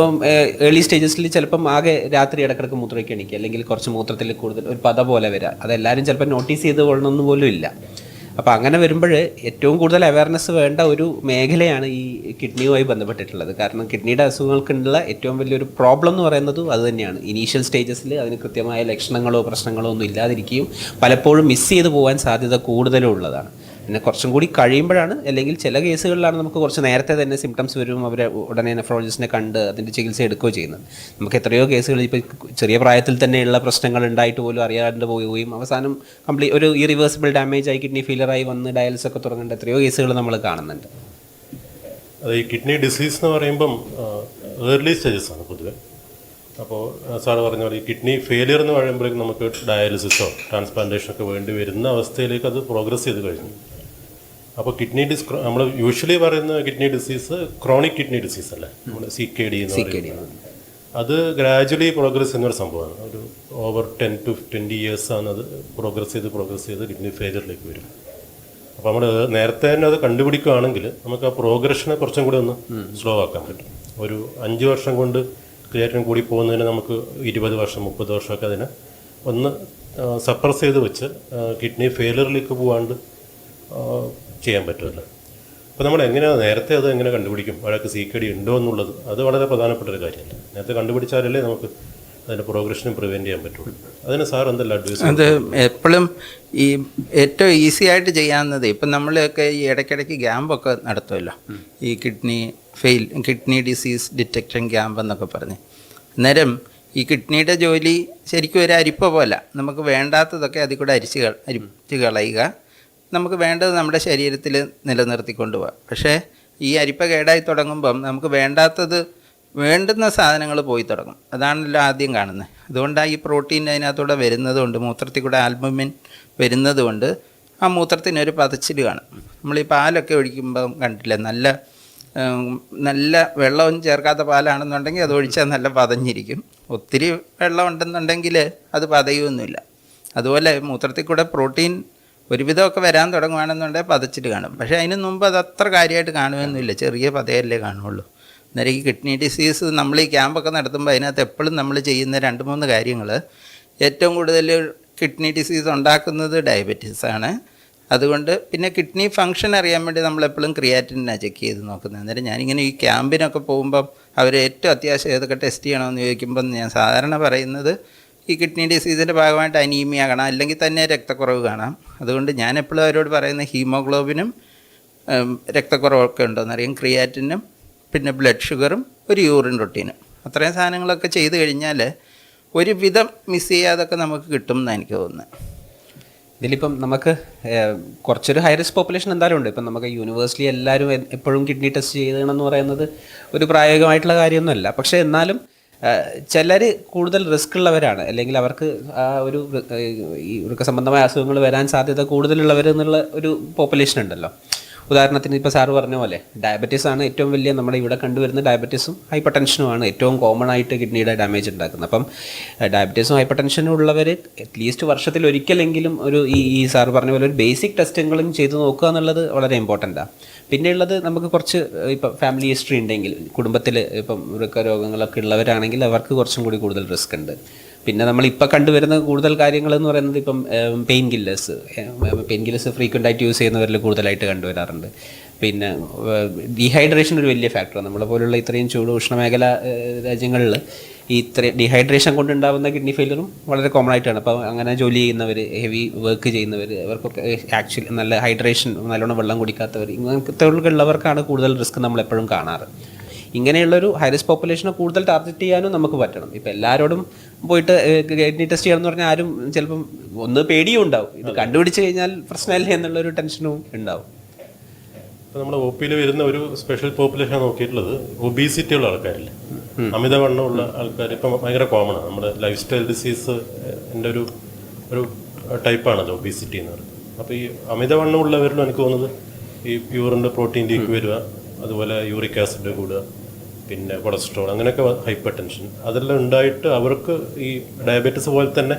Speaker 2: ഏർലി സ്റ്റേജസിൽ ചിലപ്പം ആകെ രാത്രി ഇടക്കിടക്ക് മൂത്രമൊക്കെ എണിക്കുക, അല്ലെങ്കിൽ കുറച്ച് മൂത്രത്തിൽ കൂടുതൽ ഒരു പത പോലെ വരിക, അതെല്ലാവരും ചിലപ്പോൾ നോട്ടീസ് ചെയ്ത് കൊള്ളണമെന്ന് പോലും ഇല്ല. അപ്പോൾ അങ്ങനെ വരുമ്പോൾ ഏറ്റവും കൂടുതൽ അവയർനെസ് വേണ്ട ഒരു മേഖലയാണ് ഈ കിഡ്നിയുമായി ബന്ധപ്പെട്ടിട്ടുള്ളത്. കാരണം കിഡ്നിയുടെ അസുഖങ്ങൾക്കുള്ള ഏറ്റവും വലിയൊരു പ്രോബ്ലം എന്ന് പറയുന്നത് അത് തന്നെയാണ്. ഇനീഷ്യൽ സ്റ്റേജസിൽ അതിന് കൃത്യമായ ലക്ഷണങ്ങളോ പ്രശ്നങ്ങളോ ഒന്നും ഇല്ലാതിരിക്കുകയും പലപ്പോഴും മിസ് ചെയ്ത് പോകാൻ സാധ്യത കൂടുതലും ഉള്ളതാണ്. പിന്നെ കുറച്ചും കൂടി കഴിയുമ്പോഴാണ്, അല്ലെങ്കിൽ ചില കേസുകളിലാണ് നമുക്ക് കുറച്ച് നേരത്തെ തന്നെ സിംറ്റംസ് വരും, അവരെ ഉടനെ നെഫ്രോളജിസ്റ്റിനെ കണ്ട് അതിൻ്റെ ചികിത്സ എടുക്കുകയോ ചെയ്യുന്നത്. നമുക്ക് എത്രയോ കേസുകൾ ഇപ്പോൾ ചെറിയ പ്രായത്തിൽ തന്നെയുള്ള പ്രശ്നങ്ങൾ ഉണ്ടായിട്ട് പോലും അറിയാണ്ട് പോവുകയും അവസാനം ഒരു ഇറിവേഴ്സിബിൾ ഡാമേജ് ആയി കിഡ്നി ഫെയിലിയറായി വന്ന് ഡയാലിസിസ് ഒക്കെ തുടങ്ങേണ്ട എത്രയോ കേസുകൾ നമ്മൾ കാണുന്നുണ്ട്.
Speaker 3: അത് ഈ കിഡ്നി ഡിസീസ് എന്ന് പറയുമ്പം ഏർലി സ്റ്റേജസ് ആണ് പൊതുവെ. അപ്പോൾ സാറ് പറഞ്ഞ പോലെ ഈ കിഡ്നി ഫെയിലിയർ എന്ന് പറയുമ്പോഴേക്കും നമുക്ക് ഡയാലിസിസോ ട്രാൻസ്പ്ലാന്റേഷനൊക്കെ വേണ്ടി വരുന്ന അവസ്ഥയിലേക്ക് അത് പ്രോഗ്രസ് ചെയ്ത് കഴിഞ്ഞു. അപ്പോൾ കിഡ്നി നമ്മൾ യൂഷ്വലി പറയുന്ന kidney disease chronic kidney disease അല്ലേ, നമ്മൾ CKD എന്ന് പറയുന്നത്. അത് ഗ്രാജുവലി പ്രോഗ്രസ് ചെയ്യുന്നൊരു സംഭവമാണ്. ഒരു ഓവർ 10 to 20 years ആണ് അത് പ്രോഗ്രസ് ചെയ്ത് കിഡ്നി ഫെയിലിയറിലേക്ക് വരും. അപ്പോൾ നമ്മൾ നേരത്തെ തന്നെ അത് കണ്ടുപിടിക്കുകയാണെങ്കിൽ നമുക്ക് ആ പ്രോഗ്രഷനെ കുറച്ചും കൂടി ഒന്ന് സ്ലോ ആക്കാൻ പറ്റും. ഒരു 5 വർഷം കൊണ്ട് ക്രിയാറ്റിൻ കൂടി പോകുന്നതിന് നമുക്ക് 20 വർഷം 30 വർഷമൊക്കെ അതിനെ ഒന്ന് സപ്രസ് ചെയ്ത് വെച്ച് കിഡ്നി ഫെയിലിയറിലേക്ക് പോകാണ്ട് ചെയ്യാൻ പറ്റുമല്ലോ. അപ്പോൾ നമ്മൾ എങ്ങനെയാണ് നേരത്തെ അത് എങ്ങനെ കണ്ടുപിടിക്കും, ഒരാൾക്ക് CKD ഉണ്ടോ എന്നുള്ളത്? അത് വളരെ പ്രധാനപ്പെട്ട ഒരു കാര്യമല്ല. നേരത്തെ കണ്ടുപിടിച്ചാലല്ലേ നമുക്ക് അതിൻ്റെ പ്രോഗ്രഷനും പ്രിവെൻറ്റ് ചെയ്യാൻ പറ്റുള്ളൂ. അതിന് സാർ എന്തെല്ലാം അഡ്വൈസ്?
Speaker 1: അത് എപ്പോഴും ഈ ഏറ്റവും ഈസി ആയിട്ട് ചെയ്യാവുന്നത്, ഇപ്പം നമ്മളൊക്കെ ഈ ഇടയ്ക്കിടയ്ക്ക് ക്യാമ്പൊക്കെ നടത്തുമല്ലോ, ഈ കിഡ്നി ഡിസീസ് ഡിറ്റക്ഷൻ ക്യാമ്പ് എന്നൊക്കെ പറഞ്ഞ്. അന്നേരം ഈ കിഡ്നിയുടെ ജോലി ശരിക്കും ഒരു അരിപ്പ പോലെ, നമുക്ക് വേണ്ടാത്തതൊക്കെ അതിൽ കൂടെ അരിച്ച് കളയുക, നമുക്ക് വേണ്ടത് നമ്മുടെ ശരീരത്തിൽ നിലനിർത്തിക്കൊണ്ട് പോകാം. പക്ഷേ ഈ അരിപ്പ കേടായി തുടങ്ങുമ്പം നമുക്ക് വേണ്ടുന്ന സാധനങ്ങൾ പോയി തുടങ്ങും. അതാണല്ലോ ആദ്യം കാണുന്നത്. അതുകൊണ്ടാണ് ഈ പ്രോട്ടീൻ അതിനകത്തൂടെ വരുന്നത് കൊണ്ട്, മൂത്രത്തിൽ കൂടെ ആൽബുമിൻ വരുന്നത് കൊണ്ട് ആ മൂത്രത്തിനൊരു പതച്ചിൽ കാണും. നമ്മൾ ഈ പാലൊക്കെ ഒഴിക്കുമ്പം കണ്ടില്ലേ, നല്ല വെള്ളവും ചേർക്കാത്ത പാലാണെന്നുണ്ടെങ്കിൽ അത് ഒഴിച്ചാൽ നല്ല പതഞ്ഞിരിക്കും. ഒത്തിരി വെള്ളം ഉണ്ടെന്നുണ്ടെങ്കിൽ അത് പതയൊന്നുമില്ല. അതുപോലെ മൂത്രത്തിൽ കൂടെ പ്രോട്ടീൻ ഒരുവിധമൊക്കെ വരാൻ തുടങ്ങുകയാണെന്നുണ്ടെങ്കിൽ പതച്ചിട്ട് കാണും. പക്ഷേ അതിന് മുമ്പ് അത് അത്ര കാര്യമായിട്ട് കാണുമൊന്നുമില്ല, ചെറിയ പതയല്ലേ കാണുള്ളൂ. അന്നേരം ഈ കിഡ്നി ഡിസീസ് നമ്മൾ ഈ ക്യാമ്പൊക്കെ നടത്തുമ്പോൾ അതിനകത്ത് എപ്പോഴും നമ്മൾ ചെയ്യുന്ന 2-3 കാര്യങ്ങൾ, ഏറ്റവും കൂടുതൽ കിഡ്നി ഡിസീസ് ഉണ്ടാക്കുന്നത് ഡയബറ്റീസാണ്. അതുകൊണ്ട് പിന്നെ കിഡ്നി ഫങ്ഷൻ അറിയാൻ വേണ്ടി നമ്മളെപ്പോഴും ക്രിയാറ്റിനാണ് ചെക്ക് ചെയ്ത് നോക്കുന്നത്. അന്നേരം ഞാനിങ്ങനെ ഈ ക്യാമ്പിനൊക്കെ പോകുമ്പം അവർ ഏറ്റവും അത്യാവശ്യം ഏതൊക്കെ ടെസ്റ്റ് ചെയ്യണമെന്ന് ചോദിക്കുമ്പം ഞാൻ സാധാരണ പറയുന്നത് ഈ കിഡ്നി ഡിസീസിൻ്റെ ഭാഗമായിട്ട് അനീമിയ കാണാം, അല്ലെങ്കിൽ തന്നെ രക്തക്കുറവ് കാണാം. അതുകൊണ്ട് ഞാൻ എപ്പോഴും അവരോട് പറയുന്ന ഹീമോഗ്ലോബിനും രക്തക്കുറവൊക്കെ ഉണ്ടോയെന്നറിയാം, ക്രിയാറ്റിനും പിന്നെ ബ്ലഡ് ഷുഗറും ഒരു യൂറിൻ റൊട്ടീനും. അത്രയും സാധനങ്ങളൊക്കെ ചെയ്ത് കഴിഞ്ഞാൽ ഒരുവിധം മിസ് ചെയ്യാതൊക്കെ നമുക്ക് കിട്ടും എന്നാണ് എനിക്ക് തോന്നുന്നത്.
Speaker 2: ഇതിലിപ്പം നമുക്ക് കുറച്ചൊരു ഹൈ റിസ്ക് പോപ്പുലേഷൻ എന്തായാലും ഉണ്ട്. ഇപ്പം നമുക്ക് യൂണിവേഴ്സിറ്റി എല്ലാവരും എപ്പോഴും കിഡ്നി ടെസ്റ്റ് ചെയ്യണമെന്ന് പറയുന്നത് ഒരു പ്രായോഗികമായിട്ടുള്ള കാര്യമൊന്നുമല്ല. പക്ഷേ എന്നാലും ചിലർ കൂടുതൽ റിസ്ക് ഉള്ളവരാണ്, അല്ലെങ്കിൽ അവർക്ക് ആ ഒരു ഈ വൃക്ക സംബന്ധമായ അസുഖങ്ങൾ വരാൻ സാധ്യത കൂടുതലുള്ളവർ എന്നുള്ള ഒരു പോപ്പുലേഷൻ ഉണ്ടല്ലോ. ഉദാഹരണത്തിന് ഇപ്പോൾ സാറ് പറഞ്ഞ പോലെ ഡയബറ്റീസ് ആണ് ഏറ്റവും വലിയ, നമ്മുടെ ഇവിടെ കണ്ടുവരുന്ന ഡയബറ്റീസും ഹൈപ്പർ ടെൻഷനുമാണ് ഏറ്റവും കോമൺ ആയിട്ട് കിഡ്നിയുടെ ഡാമേജ് ഉണ്ടാക്കുന്നത്. അപ്പം ഡയബറ്റീസും ഹൈപ്പർ ടെൻഷനും ഉള്ളവർ അറ്റ്ലീസ്റ്റ് വർഷത്തിൽ ഒരിക്കലെങ്കിലും ഒരു ഈ സാറ് പറഞ്ഞ പോലെ ഒരു ബേസിക് ടെസ്റ്റുകളും ചെയ്ത് നോക്കുക എന്നുള്ളത് വളരെ ഇമ്പോർട്ടൻ്റാണ്. പിന്നെയുള്ളത് നമുക്ക് കുറച്ച് ഇപ്പം ഫാമിലി ഹിസ്റ്ററി ഉണ്ടെങ്കിൽ, കുടുംബത്തിൽ ഇപ്പം വൃക്ക രോഗങ്ങളൊക്കെ ഉള്ളവരാണെങ്കിൽ അവർക്ക് കുറച്ചും കൂടി കൂടുതൽ റിസ്ക് ഉണ്ട്. പിന്നെ നമ്മളിപ്പോൾ കണ്ടുവരുന്ന കൂടുതൽ കാര്യങ്ങളെന്ന് പറയുന്നത് ഇപ്പം പെയിൻ കില്ലേഴ്സ് ഫ്രീക്വൻ്റ് ആയിട്ട് യൂസ് ചെയ്യുന്നവരിൽ കൂടുതലായിട്ട് കണ്ടുവരാറുണ്ട്. പിന്നെ ഡീഹൈഡ്രേഷൻ ഒരു വലിയ ഫാക്ടറാണ്. നമ്മളെ പോലുള്ള ഇത്രയും ചൂട് ഉഷ്ണമേഖല രാജ്യങ്ങളിൽ ഈ ഡീഹൈഡ്രേഷൻ കൊണ്ടുണ്ടാകുന്ന കിഡ്നി ഫെയിലറും വളരെ കോമൺ ആയിട്ടാണ്. അപ്പോൾ അങ്ങനെ ജോലി ചെയ്യുന്നവർ, ഹെവി വർക്ക് ചെയ്യുന്നവർ, അവർക്കൊക്കെ ആക്ച്വലി നല്ല ഹൈഡ്രേഷൻ, നല്ലോണം വെള്ളം കുടിക്കാത്തവർ, ഇങ്ങനത്തെ ഉള്ളവർക്കാണ് കൂടുതൽ റിസ്ക് നമ്മളെപ്പോഴും കാണാറ്. ഇങ്ങനെയുള്ളൊരു ഹൈ റിസ്ക് പോപ്പുലേഷനെ കൂടുതൽ ടാർഗറ്റ് ചെയ്യാനും നമുക്ക് പറ്റണം. ഇപ്പം എല്ലാവരോടും പോയിട്ട് കിഡ്നി ടെസ്റ്റ് ചെയ്യണമെന്ന് പറഞ്ഞാൽ ആരും ചിലപ്പം ഒന്ന് പേടിയും ഉണ്ടാവും, ഇത് കണ്ടുപിടിച്ച് കഴിഞ്ഞാൽ പ്രശ്നമല്ലേ എന്നുള്ളൊരു ടെൻഷനും ഉണ്ടാവും.
Speaker 3: ഇപ്പം നമ്മുടെ ഒ പിയിൽ വരുന്ന ഒരു സ്പെഷ്യൽ പോപ്പുലേഷൻ നോക്കിയിട്ടുള്ളത് ഒബീസിറ്റി ഉള്ള ആൾക്കാരില്ലേ, അമിതവണ്ണമുള്ള ആൾക്കാർ ഇപ്പം ഭയങ്കര കോമണാണ്. നമ്മുടെ ലൈഫ് സ്റ്റൈൽ ഡിസീസിൻ്റെ ഒരു ടൈപ്പാണത് ഒബീസിറ്റി എന്ന് പറയുന്നത്. അപ്പോൾ ഈ അമിതവണ്ണം ഉള്ളവരിലും എനിക്ക് തോന്നുന്നത് ഈ യൂറിൻ്റെ പ്രോട്ടീൻ ലീക്ക് വരിക, അതുപോലെ യൂറിക് ആസിഡ് കൂടുക, പിന്നെ കൊളസ്ട്രോൾ, അങ്ങനെയൊക്കെ ഹൈപ്പർ ടെൻഷൻ, അതെല്ലാം ഉണ്ടായിട്ട് അവർക്ക് ഈ ഡയബറ്റീസ് പോലെ തന്നെ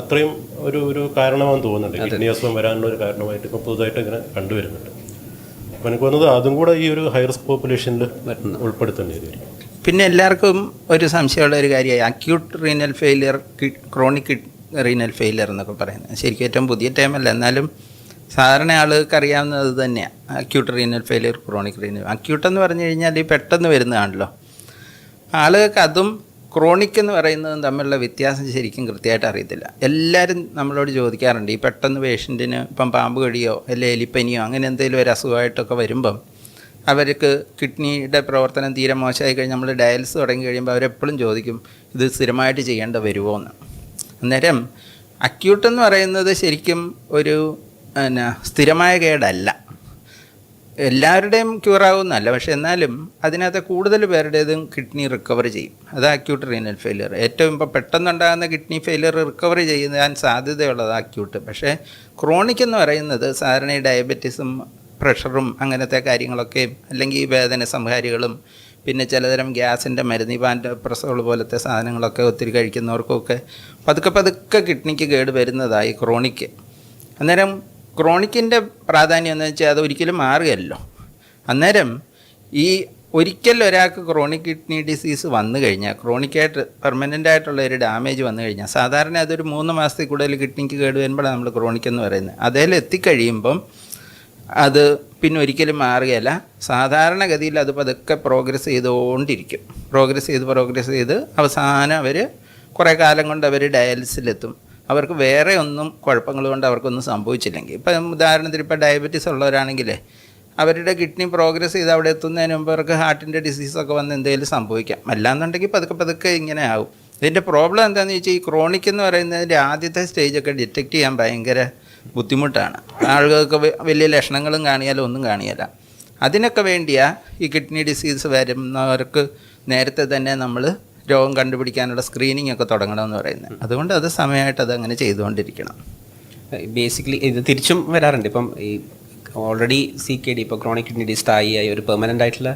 Speaker 3: അത്രയും ഒരു കാരണമാണെന്ന് തോന്നുന്നുണ്ട്. കിഡ്നി അസുഖം വരാനുള്ള ഒരു കാരണമായിട്ട് ഇപ്പോൾ പുതുതായിട്ട് ഇങ്ങനെ കണ്ടുവരുന്നുണ്ട്. അപ്പോൾ എനിക്ക് തോന്നുന്നത് അതും കൂടെ ഈ ഒരു ഹൈ റിസ്ക് പോപ്പുലേഷനിൽ ഉൾപ്പെടുത്തേണ്ടി വരും.
Speaker 1: പിന്നെ എല്ലാവർക്കും ഒരു സംശയമുള്ള ഒരു കാര്യമായി acute renal failure, chronic renal failure എന്നൊക്കെ പറയുന്നത്. ശരിക്കും ഏറ്റവും പുതിയ ടൈമല്ല, എന്നാലും സാധാരണ ആളുകൾക്ക് അറിയാവുന്നത് തന്നെയാണ് acute renal failure, chronic renal. Acute എന്ന് പറഞ്ഞു കഴിഞ്ഞാൽ ഈ പെട്ടെന്ന് വരുന്നതാണല്ലോ. ആളുകൾക്ക് അതും ക്രോണിക് എന്ന് പറയുന്നതും തമ്മിലുള്ള വ്യത്യാസം ശരിക്കും കൃത്യമായിട്ട് അറിയത്തില്ല. എല്ലാവരും നമ്മളോട് ചോദിക്കാറുണ്ട്, ഈ പെട്ടെന്ന് പേഷ്യൻറ്റിന് ഇപ്പം പാമ്പ് കടിയോ അല്ലെങ്കിൽ എലിപ്പനിയോ അങ്ങനെ എന്തെങ്കിലും ഒരു അസുഖമായിട്ടൊക്കെ വരുമ്പം അവർക്ക് കിഡ്നിയുടെ പ്രവർത്തനം തീരെ മോശമായി കഴിഞ്ഞ് നമ്മൾ ഡയാലിസിസ് തുടങ്ങി കഴിയുമ്പോൾ അവരെപ്പോഴും ചോദിക്കും ഇത് സ്ഥിരമായിട്ട് ചെയ്യേണ്ട വരുമോ എന്ന്. അന്നേരം അക്യൂട്ട് എന്ന് പറയുന്നത് ശരിക്കും ഒരു സ്ഥിരമായ കേടല്ല, എല്ലാവരുടെയും ക്യൂറാവുന്നല്ല. പക്ഷെ എന്നാലും അതിനകത്ത് കൂടുതൽ പേരുടേതും കിഡ്നി റിക്കവർ ചെയ്യും. അത് അക്യൂട്ട് റീനൽ ഫെയിലിയർ. ഏറ്റവും ഇപ്പോൾ പെട്ടെന്നുണ്ടാകുന്ന കിഡ്നി ഫെയിലിയർ റിക്കവർ ചെയ്യാൻ സാധ്യതയുള്ളത് അക്യൂട്ട്. പക്ഷേ ക്രോണിക് എന്ന് പറയുന്നത് സാധാരണ ഈ ഡയബറ്റീസും പ്രഷറും അങ്ങനത്തെ കാര്യങ്ങളൊക്കെയും അല്ലെങ്കിൽ വേദന സംഹാരികളും പിന്നെ ചിലതരം ഗ്യാസിൻ്റെ മരുന്ന്, ഈ പാൻറ്റോപ്രസോൾ പോലത്തെ സാധനങ്ങളൊക്കെ ഒത്തിരി കഴിക്കുന്നവർക്കൊക്കെ പതുക്കെ കിഡ്നിക്ക് കേട് വരുന്നതായി ക്രോണിക്ക്. അന്നേരം ക്രോണിക്കിൻ്റെ പ്രാധാന്യം എന്ന് വെച്ചാൽ അത് ഒരിക്കലും മാറുകയല്ലോ. അന്നേരം ഈ ഒരിക്കൽ ഒരാൾക്ക് ക്രോണിക് കിഡ്നി ഡിസീസ് വന്നു കഴിഞ്ഞാൽ, ക്രോണിക്കായിട്ട് പെർമനൻ്റ് ആയിട്ടുള്ള ഒരു ഡാമേജ് വന്നു കഴിഞ്ഞാൽ, സാധാരണ അതൊരു 3 മാസത്തിൽ കൂടുതൽ കിഡ്നിക്ക് കേട് വരുമ്പോഴാണ് നമ്മൾ ക്രോണിക് എന്ന് പറയുന്നത്. അതിൽ എത്തിക്കഴിയുമ്പം അത് പിന്നെ ഒരിക്കലും മാറുകയല്ല. സാധാരണഗതിയിൽ അത് പതുക്കെ പ്രോഗ്രസ് ചെയ്തുകൊണ്ടിരിക്കും. പ്രോഗ്രസ് ചെയ്ത് അവസാനം അവർ കുറേ കാലം കൊണ്ട് അവർ ഡയാലിസിലെത്തും. അവർക്ക് വേറെ ഒന്നും കുഴപ്പങ്ങൾ കൊണ്ട് അവർക്കൊന്നും സംഭവിച്ചില്ലെങ്കിൽ, ഇപ്പം ഉദാഹരണത്തിന് ഇപ്പോൾ ഡയബറ്റീസ് ഉള്ളവരാണെങ്കിൽ അവരുടെ കിഡ്നി പ്രോഗ്രസ് ചെയ്ത് അവിടെ എത്തുന്നതിന് മുമ്പ് അവർക്ക് ഹാർട്ടിൻ്റെ ഡിസീസൊക്കെ വന്ന് എന്തെങ്കിലും സംഭവിക്കാം. അല്ലാന്നുണ്ടെങ്കിൽ പതുക്കെ ഇങ്ങനെ ആകും. ഇതിൻ്റെ പ്രോബ്ലം എന്താണെന്ന് വെച്ചാൽ ഈ ക്രോണിക് എന്ന് പറയുന്നതിൻ്റെ ആദ്യത്തെ സ്റ്റേജൊക്കെ ഡിറ്റക്റ്റ് ചെയ്യാൻ ഭയങ്കര ബുദ്ധിമുട്ടാണ്. ആളുകൾക്ക് വലിയ ലക്ഷണങ്ങളും കാണിയാലും ഒന്നും കാണിയല്ല. അതിനൊക്കെ വേണ്ടിയാണ് ഈ കിഡ്നി ഡിസീസ് വരുന്നവർക്ക് നേരത്തെ തന്നെ നമ്മൾ രോഗം കണ്ടുപിടിക്കാനുള്ള സ്ക്രീനിങ് ഒക്കെ തുടങ്ങണമെന്ന് പറയുന്നത്. അതുകൊണ്ട് അത് സമയമായിട്ട് അത് അങ്ങനെ ചെയ്തുകൊണ്ടിരിക്കണം.
Speaker 2: ബേസിക്കലി ഇത് തിരിച്ചും വരാറുണ്ട്. ഇപ്പം ഈ ഓൾറെഡി CKD ഇപ്പോൾ ക്രോണിക് കിഡ്നി ഡിസീസ് ആയി ഒരു പെർമനൻ്റ് ആയിട്ടുള്ള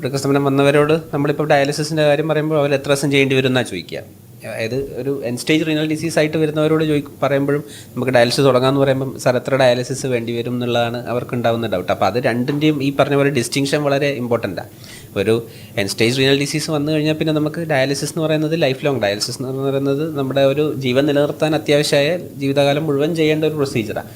Speaker 2: വൃക്കസ്തംഭനം വന്നവരോട് നമ്മളിപ്പോൾ ഡയാലിസിസിൻ്റെ കാര്യം പറയുമ്പോൾ അവർ എത്ര ദിവസം ചെയ്യേണ്ടി വരും എന്നാണ് ചോദിക്കുക. അതായത് ഒരു എൻഡ് സ്റ്റേജ് റീനൽ ഡിസീസ് ആയിട്ട് വരുന്നവരോട് പറയുമ്പോഴും നമുക്ക് ഡയാലിസിസ് തുടങ്ങാമെന്ന് പറയുമ്പം സാർ എത്ര ഡയാലിസിസ് വേണ്ടി വരും എന്നുള്ളതാണ് അവർക്കുണ്ടാകുന്ന ഡൗട്ട്. അപ്പോൾ അത് രണ്ടിൻ്റെയും ഈ പറഞ്ഞ പോലെ ഡിസ്റ്റിങ്ഷൻ വളരെ ഇമ്പോർട്ടൻ്റാണ്. ഒരു എൻഡ് സ്റ്റേജ് റീനൽ ഡിസീസ് വന്നു കഴിഞ്ഞാൽ പിന്നെ നമുക്ക് ഡയാലിസിസ് എന്ന് പറയുന്നത് ലൈഫ് ലോങ് ഡയാലിസിസ് എന്ന് പറയുന്നത് നമ്മുടെ ഒരു ജീവൻ നിലനിർത്താൻ അത്യാവശ്യമായ ജീവിതകാലം മുഴുവൻ ചെയ്യേണ്ട ഒരു പ്രൊസീജിയറാണ്.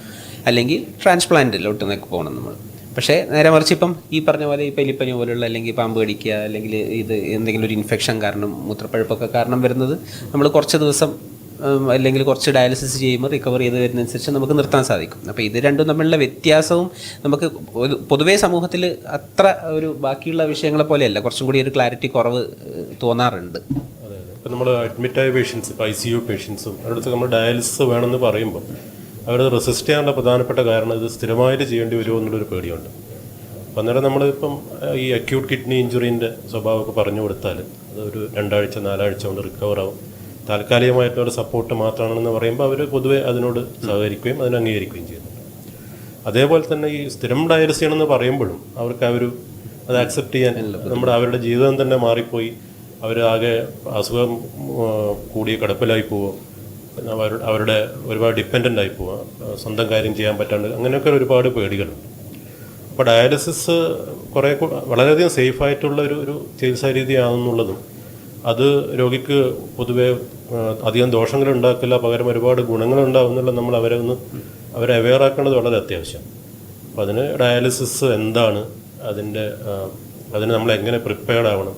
Speaker 2: അല്ലെങ്കിൽ ട്രാൻസ്പ്ലാന്റിലോട്ട് പോകണം നമ്മൾ. പക്ഷേ നേരെ മറിച്ച് ഇപ്പം ഈ പറഞ്ഞ പോലെ ഈ എലിപ്പനി പോലുള്ള അല്ലെങ്കിൽ പാമ്പ് കടിക്കുക അല്ലെങ്കിൽ ഇത് എന്തെങ്കിലും ഒരു ഇൻഫെക്ഷൻ കാരണം മൂത്രപ്പഴുപ്പൊക്കെ കാരണം വരുന്നത് നമ്മൾ കുറച്ച് ദിവസം അല്ലെങ്കിൽ കുറച്ച് ഡയാലിസിസ് ചെയ്യുമ്പോൾ റിക്കവർ ചെയ്ത് വരുന്നതനുസരിച്ച് നമുക്ക് നിർത്താൻ സാധിക്കും. അപ്പോൾ ഇത് രണ്ടും തമ്മിലുള്ള വ്യത്യാസവും നമുക്ക് പൊതുവേ സമൂഹത്തിൽ അത്ര ഒരു ബാക്കിയുള്ള വിഷയങ്ങളെ പോലെയല്ല, കുറച്ചും കൂടി ഒരു ക്ലാരിറ്റി കുറവ് തോന്നാറുണ്ട്.
Speaker 3: അതെ അതെ. ഇപ്പം നമ്മൾ അഡ്മിറ്റായ പേഷ്യൻസ്, ഇപ്പോൾ ICU പേഷ്യൻസും അവരുടെ നമ്മൾ ഡയാലിസിസ് വേണമെന്ന് പറയുമ്പോൾ അവർ റെസിസ്റ്റ് ചെയ്യാനുള്ള പ്രധാനപ്പെട്ട കാരണം ഇത് സ്ഥിരമായിട്ട് ചെയ്യേണ്ടി വരുമോ എന്നുള്ളൊരു പേടിയുണ്ട്. അപ്പം അന്നേരം നമ്മളിപ്പം ഈ അക്യൂട്ട് കിഡ്നി ഇഞ്ചുറീൻ്റെ സ്വഭാവമൊക്കെ പറഞ്ഞു കൊടുത്താൽ അത് ഒരു 2 ആഴ്ച 4 ആഴ്ച കൊണ്ട് റിക്കവർ ആവും, താൽക്കാലികമായിട്ടുള്ള സപ്പോർട്ട് മാത്രമാണെന്ന് പറയുമ്പോൾ അവർ പൊതുവെ അതിനോട് സഹകരിക്കുകയും അതിനെ അംഗീകരിക്കുകയും ചെയ്യുന്നുണ്ട്. അതേപോലെ തന്നെ ഈ സ്ഥിരം ഡയാലിസ് ചെയ്യണമെന്ന് പറയുമ്പോഴും അവർക്ക് അത് ആക്സെപ്റ്റ് ചെയ്യാൻ അവരുടെ ജീവിതം തന്നെ മാറിപ്പോയി, അവർ ആകെ അസുഖം കൂടിയ കിടപ്പിലായി പോവുക, അവരുടെ ഒരുപാട് ഡിപ്പെൻഡൻ്റ് ആയി പോവുക, സ്വന്തം കാര്യം ചെയ്യാൻ പറ്റാണ്ട്, അങ്ങനെയൊക്കെ ഒരുപാട് പേടികളുണ്ട്. അപ്പോൾ ഡയാലിസിസ് വളരെയധികം സേഫായിട്ടുള്ള ഒരു ചികിത്സാ രീതിയാണെന്നുള്ളതും അത് രോഗിക്ക് പൊതുവെ അധികം ദോഷങ്ങൾ ഉണ്ടാക്കില്ല, പകരം ഒരുപാട് ഗുണങ്ങളുണ്ടാവുന്നുള്ള നമ്മൾ അവരെ അവെയർ ആക്കേണ്ടത് വളരെ അത്യാവശ്യം. അപ്പോൾ അതിന് ഡയാലിസിസ് എന്താണ്, അതിന് നമ്മൾ എങ്ങനെ പ്രിപ്പയർഡ് ആവണം,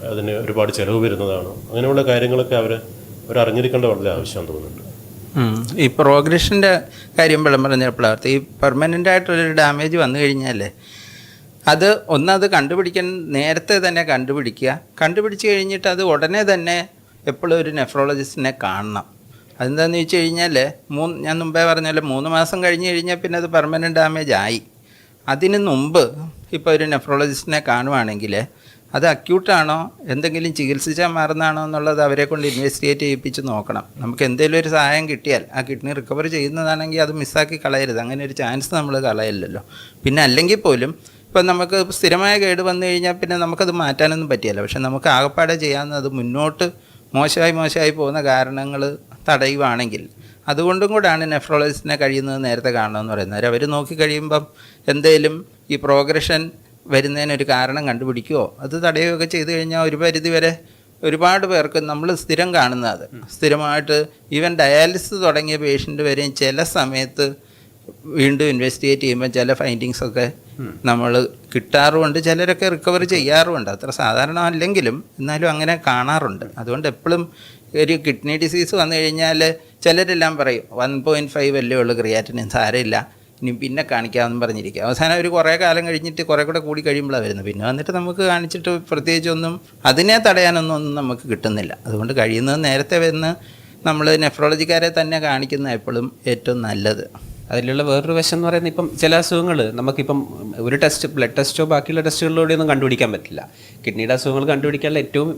Speaker 3: അതിന് ഒരുപാട് ചിലവ് വരുന്നതാണ്, അങ്ങനെയുള്ള കാര്യങ്ങളൊക്കെ അവരറിഞ്ഞിരിക്കേണ്ട വളരെ ആവശ്യം തോന്നുന്നുണ്ട്.
Speaker 1: ഈ പ്രോഗ്രഷൻ്റെ കാര്യം പറഞ്ഞപ്പോഴാണ് ഈ പെർമനൻ്റ് ആയിട്ടുള്ളൊരു ഡാമേജ് വന്നു കഴിഞ്ഞാൽ അത് കണ്ടുപിടിക്കാൻ നേരത്തെ തന്നെ കണ്ടുപിടിച്ച് കഴിഞ്ഞിട്ട് അത് ഉടനെ തന്നെ എപ്പോഴും ഒരു നെഫ്രോളജിസ്റ്റിനെ കാണണം. അതെന്താണെന്ന് വെച്ച് കഴിഞ്ഞാൽ ഞാൻ മുമ്പേ പറഞ്ഞാൽ 3 മാസം കഴിഞ്ഞ് കഴിഞ്ഞാൽ പിന്നെ അത് പെർമനൻ്റ് ഡാമേജ് ആയി. അതിന് മുമ്പ് ഇപ്പോൾ ഒരു നെഫ്രോളജിസ്റ്റിനെ കാണുവാണെങ്കിൽ അത് അക്യൂട്ടാണോ എന്തെങ്കിലും ചികിത്സിച്ചാൽ മാറുന്നതാണോ എന്നുള്ളത് അവരെ കൊണ്ട് ഇൻവെസ്റ്റിഗേറ്റ് ചെയ്യിപ്പിച്ച് നോക്കണം. നമുക്ക് എന്തെങ്കിലും ഒരു സഹായം കിട്ടിയാൽ ആ കിഡ്നി റിക്കവർ ചെയ്യുന്നതാണെങ്കിൽ അത് മിസ്സാക്കി കളയരുത്. അങ്ങനെ ഒരു ചാൻസ് നമ്മൾ കളയില്ലല്ലോ. പിന്നെ അല്ലെങ്കിൽ പോലും ഇപ്പം നമുക്ക് സ്ഥിരമായ കേട് വന്നു കഴിഞ്ഞാൽ പിന്നെ നമുക്കത് മാറ്റാനൊന്നും പറ്റിയല്ല. പക്ഷെ നമുക്ക് ആകപ്പാടെ ചെയ്യാവുന്നത് മുന്നോട്ട് മോശമായി പോകുന്ന കാരണങ്ങൾ തടയുവാണെങ്കിൽ അതുകൊണ്ടും കൂടാണ് നെഫ്രോളജിസ്റ്റിനെ കഴിയുന്നത് നേരത്തെ കാണണമെന്ന് പറയുന്നത്. അവർ നോക്കി കഴിയുമ്പം എന്തെങ്കിലും ഈ പ്രോഗ്രഷൻ വരുന്നതിനൊരു കാരണം കണ്ടുപിടിക്കുകയോ അത് തടയുകയൊക്കെ ചെയ്തു കഴിഞ്ഞാൽ ഒരു പരിധി വരെ ഒരുപാട് പേർക്ക് നമ്മൾ സ്ഥിരം കാണുന്നത് സ്ഥിരമായിട്ട് ഈവൻ ഡയാലിസിസ് തുടങ്ങിയ പേഷ്യൻ്റ് വരെയും ചില സമയത്ത് വീണ്ടും ഇൻവെസ്റ്റിഗേറ്റ് ചെയ്യുമ്പോൾ ചില ഫൈൻഡിങ്സൊക്കെ നമ്മൾ കിട്ടാറുമുണ്ട്. ചിലരൊക്കെ റിക്കവർ ചെയ്യാറുമുണ്ട്. അത്ര സാധാരണ അല്ലെങ്കിലും എന്നാലും അങ്ങനെ കാണാറുണ്ട്. അതുകൊണ്ട് എപ്പോഴും ഒരു കിഡ്നി ഡിസീസ് വന്നു കഴിഞ്ഞാൽ ചിലരെല്ലാം പറയും 1.5 അല്ലേ ഉള്ളൂ ക്രിയാറ്റിനിൻ, സാരമില്ല ഇനി പിന്നെ കാണിക്കാമെന്ന് പറഞ്ഞിരിക്കുക. അവസാനം ഒരു കുറേ കാലം കഴിഞ്ഞിട്ട് കുറേ കൂടെ കൂടി കഴിയുമ്പോഴാണ് വരുന്നത്. പിന്നെ വന്നിട്ട് നമുക്ക് കാണിച്ചിട്ട് പ്രത്യേകിച്ചൊന്നും അതിനെ തടയാനൊന്നും നമുക്ക് കിട്ടുന്നില്ല. അതുകൊണ്ട് കഴിയുന്നത് നേരത്തെ വന്ന് നമ്മൾ നെഫ്രോളജിക്കാരെ തന്നെ കാണിക്കുന്ന എപ്പോഴും ഏറ്റവും നല്ലത്.
Speaker 2: അതിലുള്ള വേറൊരു വശം എന്ന് പറയുന്നത് ഇപ്പം ചില അസുഖങ്ങൾ നമുക്കിപ്പം ഒരു ബ്ലഡ് ടെസ്റ്റോ ബാക്കിയുള്ള ടെസ്റ്റുകളിലൂടെയൊന്നും കണ്ടുപിടിക്കാൻ പറ്റില്ല. കിഡ്നിയുടെ അസുഖങ്ങൾ കണ്ടുപിടിക്കാനുള്ള ഏറ്റവും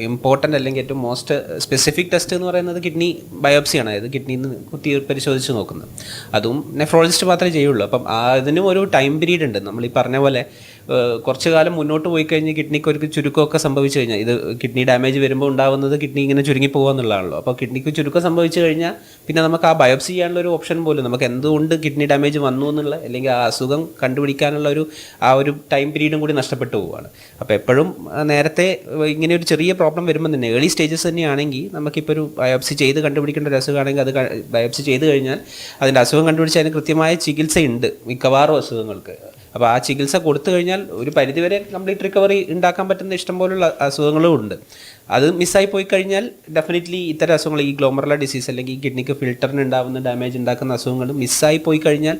Speaker 2: ഇമ്പോർട്ടൻ്റ് അല്ലെങ്കിൽ ഏറ്റവും മോസ്റ്റ് സ്പെസിഫിക് ടെസ്റ്റ് എന്ന് പറയുന്നത് കിഡ്നി ബയോപ്സിയാണ്. അതായത് കിഡ്നിയിൽ നിന്ന് കുത്തി പരിശോധിച്ച് നോക്കുന്നത്. അതും നെഫ്രോളജിസ്റ്റ് മാത്രമേ ചെയ്യുള്ളൂ. അപ്പം അതിനും ഒരു ടൈം പീരീഡ് ഉണ്ട്. നമ്മൾ ഈ പറഞ്ഞ പോലെ കുറച്ച് കാലം മുന്നോട്ട് പോയി കഴിഞ്ഞ് കിഡ്നിക്ക് ഒരു ചുരുക്കമൊക്കെ സംഭവിച്ചു കഴിഞ്ഞാൽ, ഇത് കിഡ്നി ഡാമേജ് വരുമ്പോൾ ഉണ്ടാകുന്നത് കിഡ്നി ഇങ്ങനെ ചുരുങ്ങി പോകുക എന്നുള്ളതാണല്ലോ. അപ്പോൾ കിഡ്നിക്ക് ചുരുക്കം സംഭവിച്ചു കഴിഞ്ഞാൽ പിന്നെ നമുക്ക് ആ ബയോപ്സി ചെയ്യാനുള്ള ഒരു ഓപ്ഷൻ പോലും, നമുക്ക് എന്തുകൊണ്ട് കിഡ്നി ഡാമേജ് വന്നു എന്നുള്ള അല്ലെങ്കിൽ ആ അസുഖം കണ്ടുപിടിക്കാനുള്ള ആ ഒരു ടൈം പീരീഡും കൂടി നഷ്ടപ്പെട്ടു പോവുകയാണ്. അപ്പോൾ എപ്പോഴും നേരത്തെ ഇങ്ങനെ ഒരു ചെറിയ പ്രോബ്ലം വരുമ്പോൾ തന്നെ ഏർലി സ്റ്റേജസ് തന്നെയാണെങ്കിൽ നമുക്കിപ്പോൾ ഒരു ബയോപ്സി ചെയ്ത് കണ്ടുപിടിക്കേണ്ട ഒരു അസുഖമാണെങ്കിൽ അത് ബയോപ്സി ചെയ്ത് കഴിഞ്ഞാൽ അതിൻ്റെ അസുഖം കണ്ടുപിടിച്ച് അതിന് കൃത്യമായ ചികിത്സയുണ്ട് മിക്കവാറും അസുഖങ്ങൾക്ക്. അപ്പോൾ ആ ചികിത്സ കൊടുത്തു കഴിഞ്ഞാൽ ഒരു പരിധിവരെ കംപ്ലീറ്റ് റിക്കവറി ഉണ്ടാക്കാൻ പറ്റുന്ന ഇഷ്ടംപോലുള്ള അസുഖങ്ങളും ഉണ്ട്. അത് മിസ്സായി പോയി കഴിഞ്ഞാൽ ഡെഫിനറ്റ്ലി ഇത്തരം അസുഖങ്ങൾ, ഈ ഗ്ലോമറുല ഡിസീസ് അല്ലെങ്കിൽ ഈ കിഡ്നിക്ക് ഫിൽറ്ററിന് ഉണ്ടാകുന്ന ഡാമേജ് ഉണ്ടാക്കുന്ന അസുഖങ്ങൾ മിസ്സായി പോയി കഴിഞ്ഞാൽ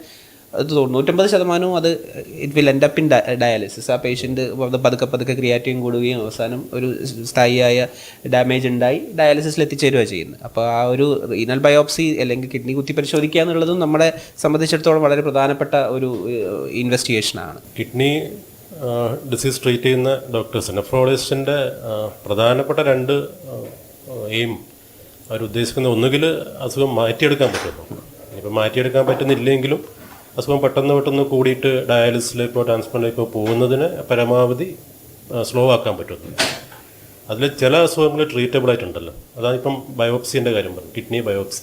Speaker 2: അത് 99% അത് it will end up in dialysis. ആ പേഷ്യൻ്റ് പതുക്കെ പതുക്കെ ക്രിയാറ്റിൻ കൂടുകയും അവസാനം ഒരു സ്ഥായിയായ ഡാമേജ് ഉണ്ടായി ഡയാലിസിസിൽ എത്തിച്ചേരുക ചെയ്യുന്നത്. അപ്പോൾ ആ ഒരു റീനൽ ബയോപ്സി അല്ലെങ്കിൽ കിഡ്നി കുത്തി പരിശോധിക്കുക എന്നുള്ളതും നമ്മളെ സംബന്ധിച്ചിടത്തോളം വളരെ പ്രധാനപ്പെട്ട ഒരു ഇൻവെസ്റ്റിഗേഷനാണ്.
Speaker 3: കിഡ്നി ഡിസീസ് ട്രീറ്റ് ചെയ്യുന്ന ഡോക്ടേഴ്സ്, നെഫ്രോളജിസ്റ്റിൻ്റെ പ്രധാനപ്പെട്ട 2 എയിം അവരുദ്ദേശിക്കുന്ന, ഒന്നുകിൽ അസുഖം മാറ്റിയെടുക്കാൻ പറ്റുമോ. ഇനിയിപ്പോൾ മാറ്റിയെടുക്കാൻ പറ്റുന്നില്ലെങ്കിലും അസുഖം പെട്ടെന്ന് കൂടിയിട്ട് ഡയാലിസിലേക്കോ ട്രാൻസ്പ്ലാന്റിലേക്കോ പോകുന്നതിന് പരമാവധി സ്ലോ ആക്കാൻ പറ്റുന്നു. അതിൽ ചില അസുഖങ്ങൾ ട്രീറ്റബിൾ ആയിട്ടുണ്ടല്ലോ. അതാണ് ഇപ്പം ബയോപ്സിൻ്റെ കാര്യം പറഞ്ഞു, കിഡ്നി ബയോപ്സി.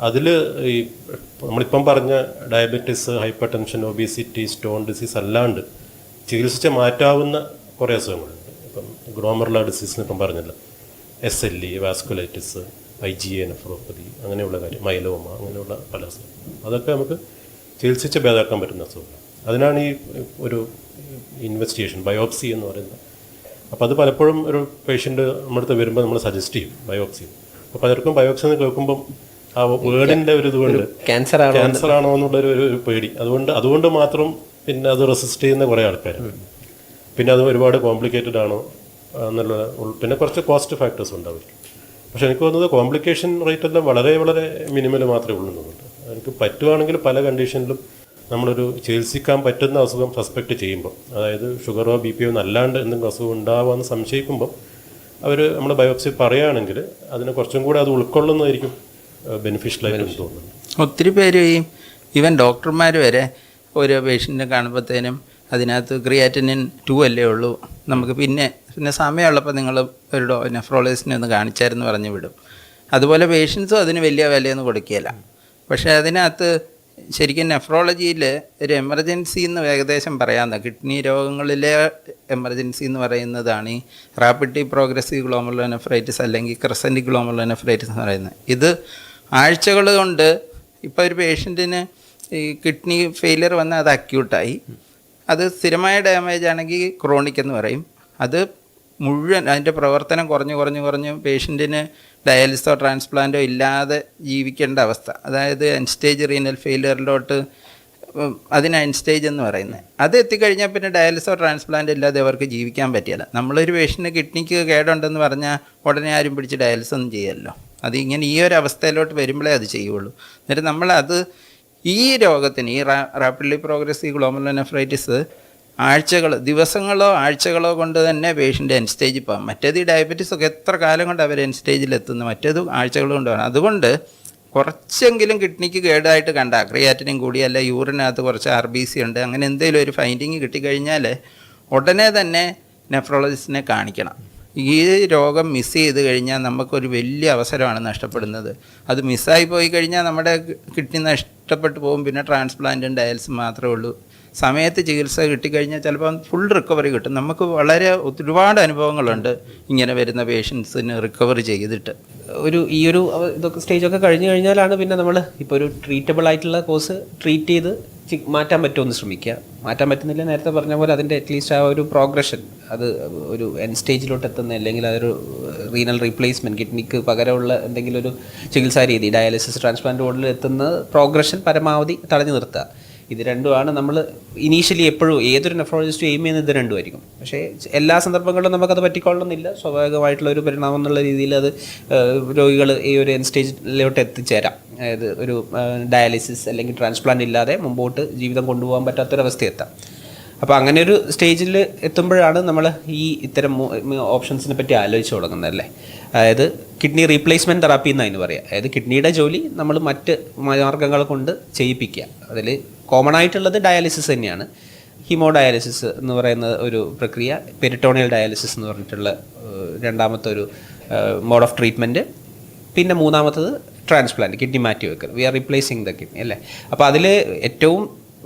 Speaker 3: അതിൽ ഈ നമ്മളിപ്പം പറഞ്ഞ diabetes, hyper tension, obesity, stone disease അല്ലാണ്ട് ചികിത്സിച്ച് മാറ്റാവുന്ന കുറേ അസുഖങ്ങളുണ്ട്. ഇപ്പം ഗ്ലോമറുലാർ ഡിസീസ് ഇപ്പം പറഞ്ഞല്ലോ, SLE, വാസ്കുലൈറ്റിസ്, IgA നെഫ്രോപ്പതി, അങ്ങനെയുള്ള കാര്യം, മൈലോമ, അങ്ങനെയുള്ള പല അസുഖം. അതൊക്കെ നമുക്ക് ചികിത്സിച്ച് ഭേദമാക്കാൻ പറ്റുന്ന അസുഖങ്ങൾ. അതിനാണ് ഈ ഒരു ഇൻവെസ്റ്റിഗേഷൻ, ബയോപ്സി എന്ന് പറയുന്നത്. അപ്പോൾ അത് പലപ്പോഴും ഒരു പേഷ്യൻ്റ് നമ്മുടെ അടുത്ത് വരുമ്പോൾ നമ്മൾ സജസ്റ്റ് ചെയ്യും ബയോപ്സി. അപ്പോൾ പലർക്കും ബയോപ്സി എന്ന് കേൾക്കുമ്പം ആ വേർഡിൻ്റെ ഒരു ഇതുകൊണ്ട് ക്യാൻസർ ആണോ എന്നുള്ളൊരു ഒരു പേടി. അതുകൊണ്ട് മാത്രം പിന്നെ അത് റെസിസ്റ്റ് ചെയ്യുന്ന കുറേ ആൾക്കാർ. പിന്നെ അത് ഒരുപാട് കോംപ്ലിക്കേറ്റഡ് ആണോ എന്നുള്ള, പിന്നെ കുറച്ച് കോസ്റ്റ് ഫാക്ടേഴ്സ് ഉണ്ടാവും. പക്ഷെ എനിക്ക് തോന്നുന്നത് കോംപ്ലിക്കേഷൻ റേറ്റ് എല്ലാം വളരെ വളരെ മിനിമൽ മാത്രമേ ഉള്ളൂ എന്നുണ്ട്. എനിക്ക് പറ്റുവാണെങ്കിൽ പല കണ്ടീഷനിലും നമ്മളൊരു ചികിത്സിക്കാൻ പറ്റുന്ന അസുഖം സസ്പെക്റ്റ് ചെയ്യുമ്പോൾ, അതായത് ഷുഗറോ BP ഒന്നും അല്ലാണ്ട് എന്തെങ്കിലും അസുഖം ഉണ്ടാവാമെന്ന് സംശയിക്കുമ്പോൾ അവർ നമ്മൾ ബയോപ്സി പറയുകയാണെങ്കിൽ അതിനെ കുറച്ചും കൂടെ അത് ഉൾക്കൊള്ളുന്നതായിരിക്കും ബെനിഫിഷ്യലായിട്ട് തോന്നുന്നുണ്ട്.
Speaker 1: ഒത്തിരി പേര് ഈവൻ ഡോക്ടർമാർ വരെ ഓരോ പേഷ്യൻറ്റിനെ കാണുമ്പോഴത്തേനും അതിനകത്ത് ക്രിയാറ്റിനിൻ 2 അല്ലേ ഉള്ളൂ, നമുക്ക് പിന്നെ സമയമുള്ളപ്പോൾ നിങ്ങൾ ഒരു നെഫ്രോളജിസ്റ്റിനെ ഒന്ന് കാണിച്ചായിരുന്നു പറഞ്ഞ് വിടും. അതുപോലെ പേഷ്യൻസും അതിന് വലിയ വിലയൊന്നും കൊടുക്കുകയില്ല. പക്ഷേ അതിനകത്ത് ശരിക്കും നെഫ്രോളജിയിൽ ഒരു എമർജൻസി എന്ന് ഏകദേശം പറയാവുന്ന കിഡ്നി രോഗങ്ങളിലെ എമർജൻസി എന്ന് പറയുന്നതാണ് ഈ റാപ്പിഡ്ലി പ്രോഗ്രസീവ് ഗ്ലോമറുലോനെഫ്രൈറ്റിസ് അല്ലെങ്കിൽ ക്രസൻറ്റ് ഗ്ലോമറുലോനെഫ്രൈറ്റിസ് എന്ന് പറയുന്നത്. ഇത് ആഴ്ചകൾ കൊണ്ട്, ഇപ്പോൾ ഒരു പേഷ്യൻറ്റിന് ഈ കിഡ്നി ഫെയിലിയർ വന്നാൽ അത് അക്യൂട്ടായി, അത് സ്ഥിരമായ ഡാമേജ് ആണെങ്കിൽ ക്രോണിക് എന്ന് പറയും. അത് മുഴുവൻ അതിൻ്റെ പ്രവർത്തനം കുറഞ്ഞ് പേഷ്യൻറ്റിന് ഡയാലിസോ ട്രാൻസ്പ്ലാന്റോ ഇല്ലാതെ ജീവിക്കേണ്ട അവസ്ഥ, അതായത് എൻഡ് സ്റ്റേജ് റീനൽ ഫെയിലിയറിലോട്ട്, അതിന് എൻഡ് സ്റ്റേജ് എന്ന് പറയുന്നത്. അത് എത്തിക്കഴിഞ്ഞാൽ പിന്നെ ഡയാലിസോ ട്രാൻസ്പ്ലാന്റ് ഇല്ലാതെ അവർക്ക് ജീവിക്കാൻ പറ്റില്ല. നമ്മളൊരു പേഷ്യൻ്റ് കിഡ്നിക്ക് കേടുണ്ടെന്ന് പറഞ്ഞാൽ ഉടനെ ആരും പിടിച്ച് ഡയാലിസ് ഒന്നും ചെയ്യല്ലോ. അത് ഇങ്ങനെ ഈ ഒരു അവസ്ഥയിലോട്ട് വരുമ്പോഴേ അത് ചെയ്യുള്ളൂ. എന്നിട്ട് നമ്മളത് ഈ രോഗത്തിന്, ഈ റാപ്പിഡ്ലി പ്രോഗ്രസീവ് ഗ്ലോമറുലോനെഫ്രൈറ്റിസ് ദിവസങ്ങളോ ആഴ്ചകളോ കൊണ്ട് തന്നെ പേഷ്യൻ്റ് എൻഡ് സ്റ്റേജിൽ പോകാം. മറ്റേത് ഈ ഡയബറ്റീസ് ഒക്കെ എത്ര കാലം കൊണ്ട് അവർ എൻഡ് സ്റ്റേജിലെത്തുന്നു, മറ്റേത് ആഴ്ചകൾ കൊണ്ട് പോകണം. അതുകൊണ്ട് കുറച്ചെങ്കിലും കിഡ്നിക്ക് കേടായിട്ട് കണ്ട, ക്രിയാറ്റിനും കൂടി, അല്ല യൂറിനകത്ത് കുറച്ച് RBC ഉണ്ട്, അങ്ങനെ എന്തെങ്കിലും ഒരു ഫൈൻഡിങ് കിട്ടിക്കഴിഞ്ഞാൽ ഉടനെ തന്നെ നെഫ്രോളജിസ്റ്റിനെ കാണിക്കണം. ഈ രോഗം മിസ് ചെയ്ത് കഴിഞ്ഞാൽ നമുക്കൊരു വലിയ അവസരമാണ് നഷ്ടപ്പെടുന്നത്. അത് മിസ്സായി പോയി കഴിഞ്ഞാൽ നമ്മുടെ കിഡ്നി നഷ്ടപ്പെട്ടു പോകും. പിന്നെ ട്രാൻസ്പ്ലാന്റും ഡയാലിസും മാത്രമേ ഉള്ളൂ. സമയത്ത് ചികിത്സ കിട്ടിക്കഴിഞ്ഞാൽ ചിലപ്പോൾ ഫുൾ റിക്കവറി കിട്ടും. നമുക്ക് ഒരുപാട് അനുഭവങ്ങളുണ്ട് ഇങ്ങനെ വരുന്ന പേഷ്യൻസിന് റിക്കവറി ചെയ്തിട്ട്.
Speaker 2: ഈ ഒരു ഇതൊക്കെ സ്റ്റേജൊക്കെ കഴിഞ്ഞ് കഴിഞ്ഞാലാണ് പിന്നെ നമ്മൾ ഇപ്പോൾ ഒരു ട്രീറ്റബിൾ ആയിട്ടുള്ള കോഴ്സ് ട്രീറ്റ് ചെയ്ത് മാറ്റാൻ പറ്റുമെന്ന് ശ്രമിക്കുക. മാറ്റാൻ പറ്റുന്നില്ല, നേരത്തെ പറഞ്ഞ പോലെ അതിൻ്റെ അറ്റ്ലീസ്റ്റ് ആ ഒരു പ്രോഗ്രഷൻ, അത് ഒരു എൻഡ് സ്റ്റേജിലോട്ട് എത്തുന്ന, അല്ലെങ്കിൽ അതൊരു റീനൽ റീപ്ലേസ്മെൻറ്റ്, കിഡ്നിക്ക് പകരമുള്ള എന്തെങ്കിലും ഒരു ചികിത്സാ രീതി, ഡയാലിസിസ്, ട്രാൻസ്പ്ലാന്റ് ബോർഡിൽ എത്തുന്ന പ്രോഗ്രഷൻ പരമാവധി തടഞ്ഞു നിർത്തുക. ഇത് രണ്ടുമാണ് നമ്മൾ ഇനീഷ്യലി എപ്പോഴും ഏതൊരു നെഫ്രോളജിസ്റ്റും എയിം ചെയ്യുന്നത്, ഇത് രണ്ടുമായിരിക്കും. പക്ഷേ എല്ലാ സന്ദർഭങ്ങളിലും നമുക്കത് പറ്റിക്കൊള്ളുന്നില്ല. സ്വാഭാവികമായിട്ടുള്ള ഒരു പരിണാമം എന്നുള്ള രീതിയിൽ അത് രോഗികൾ ഈ ഒരു എൻഡ് സ്റ്റേജിലോട്ട് എത്തിച്ചേരാം. അതായത് ഒരു ഡയാലിസിസ് അല്ലെങ്കിൽ ട്രാൻസ്പ്ലാന്റ് ഇല്ലാതെ മുമ്പോട്ട് ജീവിതം കൊണ്ടുപോകാൻ പറ്റാത്തൊരവസ്ഥ എത്താം. അപ്പോൾ അങ്ങനെ ഒരു സ്റ്റേജിൽ എത്തുമ്പോഴാണ് നമ്മൾ ഇത്തരം ഓപ്ഷൻസിനെ പറ്റി ആലോചിച്ച് തുടങ്ങുന്നത് അല്ലേ. അതായത് കിഡ്നി റീപ്ലേസ്മെൻറ്റ് തെറാപ്പി എന്ന് അതിന് പറയാം. അതായത് കിഡ്നിയുടെ ജോലി നമ്മൾ മറ്റ് മാർഗ്ഗങ്ങൾ കൊണ്ട് ചെയ്യിപ്പിക്കുക. അതിൽ കോമൺ ആയിട്ടുള്ളത് ഡയാലിസിസ് തന്നെയാണ്. ഹീമോഡയാലിസിസ് എന്ന് പറയുന്ന ഒരു പ്രക്രിയ, പെരിറ്റോണിയൽ ഡയാലിസിസ് എന്ന് പറഞ്ഞിട്ടുള്ള രണ്ടാമത്തെ ഒരു മോഡ് ഓഫ് ട്രീറ്റ്മെൻറ്റ്, പിന്നെ മൂന്നാമത്തത് ട്രാൻസ്പ്ലാന്റ്, കിഡ്നി മാറ്റി വെക്കൽ. We are replacing the kidney അല്ലേ. അപ്പോൾ അതിൽ ഏറ്റവും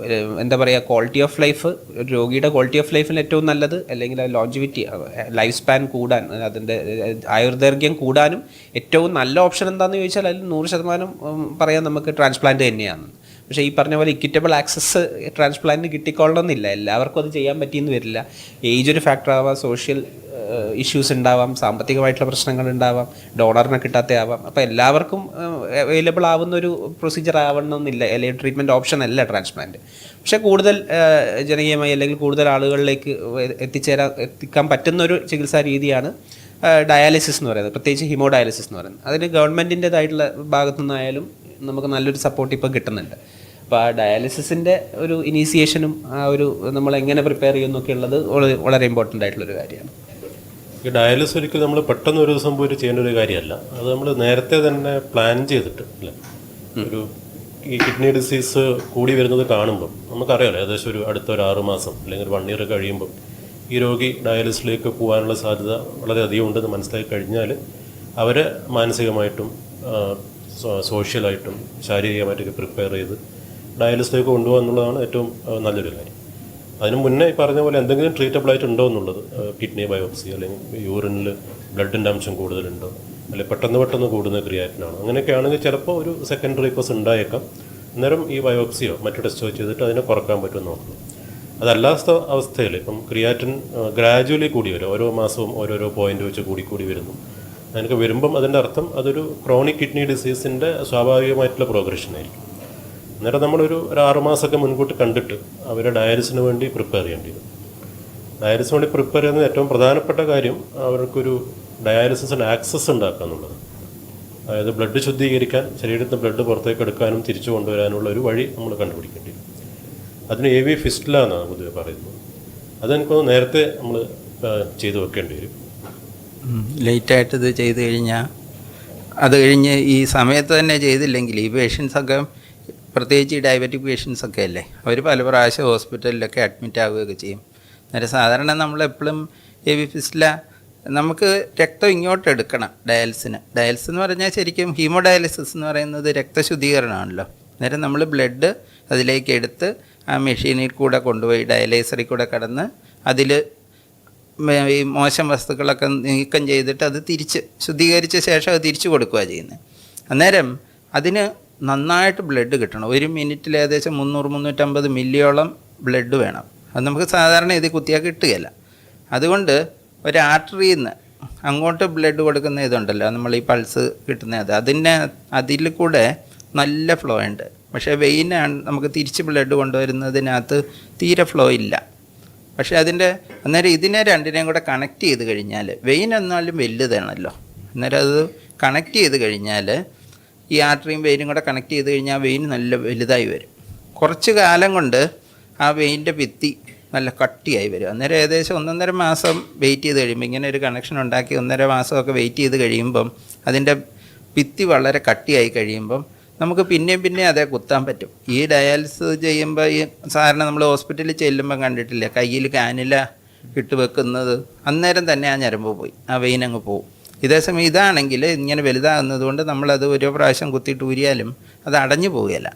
Speaker 2: എന്താ പറയുക, ക്വാളിറ്റി ഓഫ് ലൈഫ്, രോഗിയുടെ ക്വാളിറ്റി ഓഫ് ലൈഫിൽ ഏറ്റവും നല്ലത്, അല്ലെങ്കിൽ ലോഞ്ചിവിറ്റി, ലൈഫ് സ്പാൻ കൂടാൻ, അതിൻ്റെ ആയുർദൈർഘ്യം കൂടാനും ഏറ്റവും നല്ല ഓപ്ഷൻ എന്താണെന്ന് ചോദിച്ചാൽ അതിൽ 100% പറയാൻ നമുക്ക് ട്രാൻസ്പ്ലാന്റ് തന്നെയാണ്. പക്ഷേ ഈ പറഞ്ഞ പോലെ ഇക്വിറ്റബിൾ ആക്സസ് ട്രാൻസ്പ്ലാന്റിന് കിട്ടിക്കൊള്ളണമെന്നില്ല, എല്ലാവർക്കും അത് ചെയ്യാൻ പറ്റിയെന്ന് വരില്ല. ഏജ് ഒരു ഫാക്ടർ ആവാം, സോഷ്യൽ ഇഷ്യൂസ് ഉണ്ടാവാം, സാമ്പത്തികമായിട്ടുള്ള പ്രശ്നങ്ങൾ ഉണ്ടാവാം, ഡോണറിനെ കിട്ടാത്ത ആവാം. അപ്പോൾ എല്ലാവർക്കും അവൈലബിൾ ആവുന്ന ഒരു പ്രൊസീജിയർ ആവണമെന്നില്ല, അല്ലെങ്കിൽ ട്രീറ്റ്മെൻറ്റ് ഓപ്ഷൻ അല്ല ട്രാൻസ്പ്ലാന്റ്. പക്ഷേ കൂടുതൽ ജനകീയമായി അല്ലെങ്കിൽ കൂടുതൽ ആളുകളിലേക്ക് എത്തിക്കാൻ പറ്റുന്ന ഒരു ചികിത്സാ രീതിയാണ് ഡയാലിസിസ് എന്ന് പറയുന്നത്, പ്രത്യേകിച്ച് ഹിമോഡയാലിസിസ് എന്ന് പറയുന്നത്. അതിന് ഗവൺമെൻറ്റിൻ്റെതായിട്ടുള്ള ഭാഗത്തു നിന്നായാലും നമുക്ക് നല്ലൊരു സപ്പോർട്ട് ഇപ്പോൾ കിട്ടുന്നുണ്ട്. അപ്പോൾ ആ ഡയാലിസിസിൻ്റെ ഒരു ഇനീസിയേഷനും ആ ഒരു നമ്മൾ എങ്ങനെ പ്രിപ്പയർ ചെയ്യുന്നൊക്കെ ഉള്ളത് വളരെ ഇമ്പോർട്ടൻ്റ് ആയിട്ടുള്ളൊരു കാര്യമാണ്.
Speaker 3: ഈ ഡയാലിസിസ് ഒരിക്കലും നമ്മൾ പെട്ടെന്ന് ഒരു ദിവസം പോയിട്ട് ചെയ്യേണ്ട ഒരു കാര്യമല്ല. അത് നമ്മൾ നേരത്തെ തന്നെ പ്ലാൻ ചെയ്തിട്ട് അല്ലേ, ഒരു ഈ കിഡ്നി ഡിസീസ് കൂടി വരുന്നത് കാണുമ്പം നമുക്കറിയാമല്ലോ ഏകദേശം ഒരു അടുത്ത ഒരു 6 മാസം അല്ലെങ്കിൽ ഒരു 1 year കഴിയുമ്പം ഈ രോഗി ഡയാലിസിസിലേക്ക് പോകാനുള്ള സാധ്യത വളരെയധികം ഉണ്ടെന്ന് മനസ്സിലാക്കി കഴിഞ്ഞാൽ അവർ മാനസികമായിട്ടും സോഷ്യലായിട്ടും ശാരീരികമായിട്ടൊക്കെ പ്രിപ്പയർ ചെയ്ത് ഡയാലിസിസിലേക്ക് കൊണ്ടുപോകുക എന്നുള്ളതാണ് ഏറ്റവും നല്ലൊരു കാര്യം. അതിന് മുന്നേ ഈ പറഞ്ഞ പോലെ എന്തെങ്കിലും ട്രീറ്റബിൾ ആയിട്ട് ഉണ്ടോ എന്നുള്ളത്, കിഡ്നി ബയോപ്സി അല്ലെങ്കിൽ യൂറിനിൽ ബ്ലഡിൻ്റെ അംശം കൂടുതലുണ്ടോ, അല്ലെങ്കിൽ പെട്ടെന്ന് കൂടുന്ന ക്രിയാറ്റിനാണോ, അങ്ങനെയൊക്കെ ആണെങ്കിൽ ചിലപ്പോൾ ഒരു സെക്കൻഡറി കോസ് ഉണ്ടായേക്കാം. അന്നേരം ഈ ബയോപ്സിയോ മറ്റു ടെസ്റ്റോ ചെയ്തിട്ട് അതിനെ കുറക്കാൻ പറ്റുമെന്ന് നോക്കണം. അതല്ലാത്ത അവസ്ഥയിൽ ഇപ്പം ക്രിയാറ്റിൻ ഗ്രാജുവലി കൂടി വരും, ഓരോ മാസവും ഓരോരോ പോയിന്റ് വെച്ച് കൂടി വരുന്നു. അതിനൊക്കെ വരുമ്പം അതിൻ്റെ അർത്ഥം അതൊരു ക്രോണിക് കിഡ്നി ഡിസീസിൻ്റെ സ്വാഭാവികമായിട്ടുള്ള പ്രോഗ്രഷൻ ആയിരിക്കും. അന്നേരം നമ്മളൊരു 6 മാസമൊക്കെ മുൻകൂട്ടി കണ്ടിട്ട് അവരെ ഡയാലിസിന് വേണ്ടി പ്രിപ്പയർ ചെയ്യേണ്ടി വരും. ഡയാലിസിന് വേണ്ടി പ്രിപ്പയർ ചെയ്യുന്ന ഏറ്റവും പ്രധാനപ്പെട്ട കാര്യം അവർക്കൊരു ഡയാലിസിന് ആക്സസ് ഉണ്ടാക്കുക എന്നുള്ളത്. അതായത് ബ്ലഡ് ശുദ്ധീകരിക്കാൻ, ശരീരത്തിൽ ബ്ലഡ് പുറത്തേക്ക് എടുക്കാനും തിരിച്ചു കൊണ്ടുവരാനുള്ള ഒരു വഴി നമ്മൾ കണ്ടുപിടിക്കേണ്ടി വരും. അതിന് AV ഫിസ്റ്റുല എന്നാണ് പൊതുവെ പറയുന്നത്. അതെനിക്കൊന്ന് നേരത്തെ നമ്മൾ ചെയ്തു വെക്കേണ്ടി വരും.
Speaker 1: ലേറ്റായിട്ട് ഇത് ചെയ്ത് കഴിഞ്ഞാൽ അത് കഴിഞ്ഞ് ഈ സമയത്ത് തന്നെ ചെയ്തില്ലെങ്കിൽ ഈ പേഷ്യൻസൊക്കെ, പ്രത്യേകിച്ച് ഈ ഡയബറ്റിക് പേഷ്യൻസൊക്കെ അല്ലേ, അവർ പല പ്രാവശ്യം ഹോസ്പിറ്റലിലൊക്കെ അഡ്മിറ്റ് ആവുകയൊക്കെ ചെയ്യും. അന്നേരം സാധാരണ നമ്മളെപ്പോഴും AV ഫിസ്റ്റുല നമുക്ക് രക്തം ഇങ്ങോട്ട് എടുക്കണം ഡയാലിസിന്. ഡയാലിസിസ് എന്ന് പറഞ്ഞാൽ ശരിക്കും ഹീമോഡയാലിസിസ് എന്ന് പറയുന്നത് രക്തശുദ്ധീകരണമാണല്ലോ. അന്നേരം നമ്മൾ ബ്ലഡ് അതിലേക്ക് എടുത്ത് ആ മെഷീനിൽ കൂടെ കൊണ്ടുപോയി ഡയലൈസറിൽ കൂടെ കടന്ന് അതിൽ ഈ മോശം വസ്തുക്കളൊക്കെ നീക്കം ചെയ്തിട്ട് അത് തിരിച്ച് ശുദ്ധീകരിച്ച ശേഷം അത് തിരിച്ചു കൊടുക്കുക ചെയ്യുന്നത്. അന്നേരം അതിന് നന്നായിട്ട് ബ്ലഡ് കിട്ടണം. 1 മിനിറ്റിൽ ഏകദേശം 300-350 മില്ലിയോളം ബ്ലഡ് വേണം. അത് നമുക്ക് സാധാരണ ഇത് കുത്തിയാൽ കിട്ടുകയില്ല. അതുകൊണ്ട് ഒരു ആർട്ടറിയിൽ നിന്ന് അങ്ങോട്ട് ബ്ലഡ് കൊടുക്കുന്ന ഇതുണ്ടല്ലോ, നമ്മൾ ഈ പൾസ് കിട്ടുന്നത്, അതിൽ കൂടെ നല്ല ഫ്ലോ ഉണ്ട്. പക്ഷേ വെയിനാണ് നമുക്ക് തിരിച്ച് ബ്ലഡ് കൊണ്ടുവരുന്നതിനകത്ത് തീരെ ഫ്ലോ ഇല്ല. പക്ഷേ അന്നേരം ഇതിനെ രണ്ടിനെയും കൂടെ കണക്ട് ചെയ്ത് കഴിഞ്ഞാൽ, വെയിൻ എന്നാലും വലുതാണല്ലോ, അന്നേരം അത് കണക്ട് ചെയ്ത് കഴിഞ്ഞാൽ, ഈ ആർട്ടറിയും വെയിനും കൂടെ കണക്ട് ചെയ്ത് കഴിഞ്ഞാൽ വെയിൻ നല്ല വലുതായി വരും. കുറച്ച് കാലം കൊണ്ട് ആ വെയിൻ്റെ ഭിത്തി നല്ല കട്ടിയായി വരും. അന്നേരം ഏകദേശം 1.5 മാസം വെയിറ്റ് ചെയ്ത് കഴിയുമ്പോൾ, ഇങ്ങനെ ഒരു കണക്ഷൻ ഉണ്ടാക്കി 1.5 മാസമൊക്കെ വെയിറ്റ് ചെയ്ത് കഴിയുമ്പം അതിൻ്റെ ഭിത്തി വളരെ കട്ടിയായി കഴിയുമ്പം നമുക്ക് പിന്നെയും അതേ കുത്താൻ പറ്റും. ഈ ഡയാലിസിസ് ചെയ്യുമ്പോൾ ഈ സാധാരണ നമ്മൾ ഹോസ്പിറ്റലിൽ ചെല്ലുമ്പം കണ്ടിട്ടില്ലേ, കയ്യിൽ കാനില ഇട്ട് വെക്കുന്നത്, അന്നേരം തന്നെ ആ ഞരമ്പ് പോയി, ആ വെയിൻ അങ്ങ് പോവും. ഇതേസമയം ഇതാണെങ്കിൽ ഇങ്ങനെ വലുതാകുന്നത് കൊണ്ട് നമ്മളത് ഓരോ പ്രാവശ്യം കുത്തിയിട്ട് ഊരിയാലും അത് അടഞ്ഞു പോവുകയില്ല,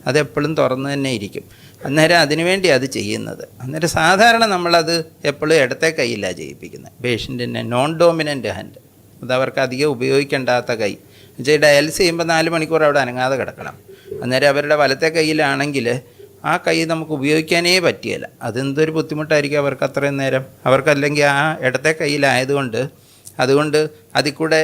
Speaker 1: അതെപ്പോഴും തുറന്ന് തന്നെ ഇരിക്കും. അന്നേരം അതിനുവേണ്ടി അത് ചെയ്യുന്നത്. അന്നേരം സാധാരണ നമ്മളത് എപ്പോഴും ഇടത്തെ കൈയിലാണ് ചെയ്യിപ്പിക്കുന്നത്. പേഷ്യൻറ്റിൻ്റെ നോൺ ഡോമിനൻ്റ് ഹാൻഡ്, അത് അവർക്ക് അധികം ഉപയോഗിക്കേണ്ടാത്ത കൈ. എന്നുവെച്ചാൽ ഡയാലിസിസ് ചെയ്യുമ്പോൾ 4 മണിക്കൂർ അവിടെ അനങ്ങാതെ കിടക്കണം. അന്നേരം അവരുടെ വലത്തെ കൈയിലാണെങ്കിൽ ആ കൈ നമുക്ക് ഉപയോഗിക്കാനേ പറ്റിയല്ല. അതെന്തൊരു ബുദ്ധിമുട്ടായിരിക്കും അവർക്ക് അത്രയും നേരം. അവർക്കല്ലെങ്കിൽ ആ ഇടത്തെ കൈയിലായതുകൊണ്ട് അതുകൊണ്ട് അതിൽ കൂടെ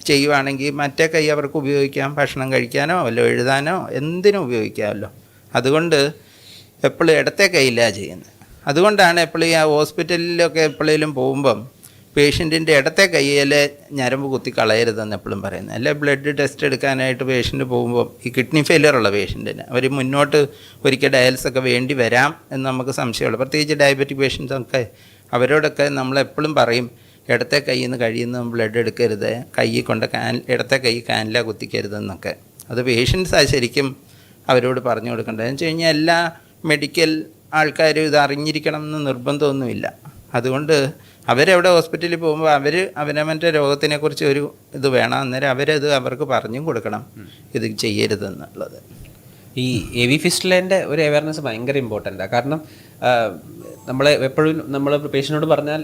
Speaker 1: ചെയ്യുവാണെങ്കിൽ മറ്റേ കൈ അവർക്ക് ഉപയോഗിക്കാം, ഭക്ഷണം കഴിക്കാനോ വല്ല എഴുതാനോ എന്തിനും ഉപയോഗിക്കാമല്ലോ. അതുകൊണ്ട് എപ്പോഴും ഇടത്തെ കൈയിലാണ് ചെയ്യുന്നത്. അതുകൊണ്ടാണ് എപ്പോഴും ആ ഹോസ്പിറ്റലിലൊക്കെ എപ്പോഴേലും പോകുമ്പം പേഷ്യൻറ്റിൻ്റെ ഇടത്തെ കൈയിലെ ഞരമ്പ് കുത്തി കളയരുതെന്ന് എപ്പോഴും പറയുന്നത്. അല്ലെ ബ്ലഡ് ടെസ്റ്റ് എടുക്കാനായിട്ട് പേഷ്യൻ്റ് പോകുമ്പോൾ ഈ കിഡ്നി ഫെയിലിയറുള്ള പേഷ്യൻറ്റിന് അവർ മുന്നോട്ട് ഒരിക്കൽ ഡയാലിസിസൊക്കെ വേണ്ടി വരാം എന്ന് നമുക്ക് സംശയമുള്ളൂ. പ്രത്യേകിച്ച് ഡയബറ്റിക് പേഷ്യൻസൊക്കെ അവരോടൊക്കെ നമ്മളെപ്പോഴും പറയും, ഇടത്തെ കൈയിൽ നിന്ന് കഴിയുന്ന ബ്ലഡ് എടുക്കരുത്, കൈ കൊണ്ട് ഇടത്തെ കൈ കാനില കുത്തിക്കരുതെന്നൊക്കെ. അത് പേഷ്യൻസാണ് ശരിക്കും അവരോട് പറഞ്ഞു കൊടുക്കേണ്ടത്. എന്ന് വെച്ച് കഴിഞ്ഞാൽ എല്ലാ മെഡിക്കൽ ആൾക്കാരും ഇത് അറിഞ്ഞിരിക്കണം എന്ന് നിർബന്ധമൊന്നുമില്ല. അതുകൊണ്ട് അവരെവിടെ ഹോസ്പിറ്റലിൽ പോകുമ്പോൾ അവനവൻ്റെ രോഗത്തിനെക്കുറിച്ച് ഒരു ഇത് വേണം, അന്നേരം അവരത് അവർക്ക് പറഞ്ഞും കൊടുക്കണം ഇത് ചെയ്യരുതെന്നുള്ളത്.
Speaker 2: ഈ AV ഫിസ്റ്റുലേൻ്റെ ഒരു അവയർനെസ് ഭയങ്കര ഇമ്പോർട്ടൻ്റാണ്. കാരണം നമ്മൾ എപ്പോഴും നമ്മൾ പേഷ്യൻറ്റിനോട് പറഞ്ഞാൽ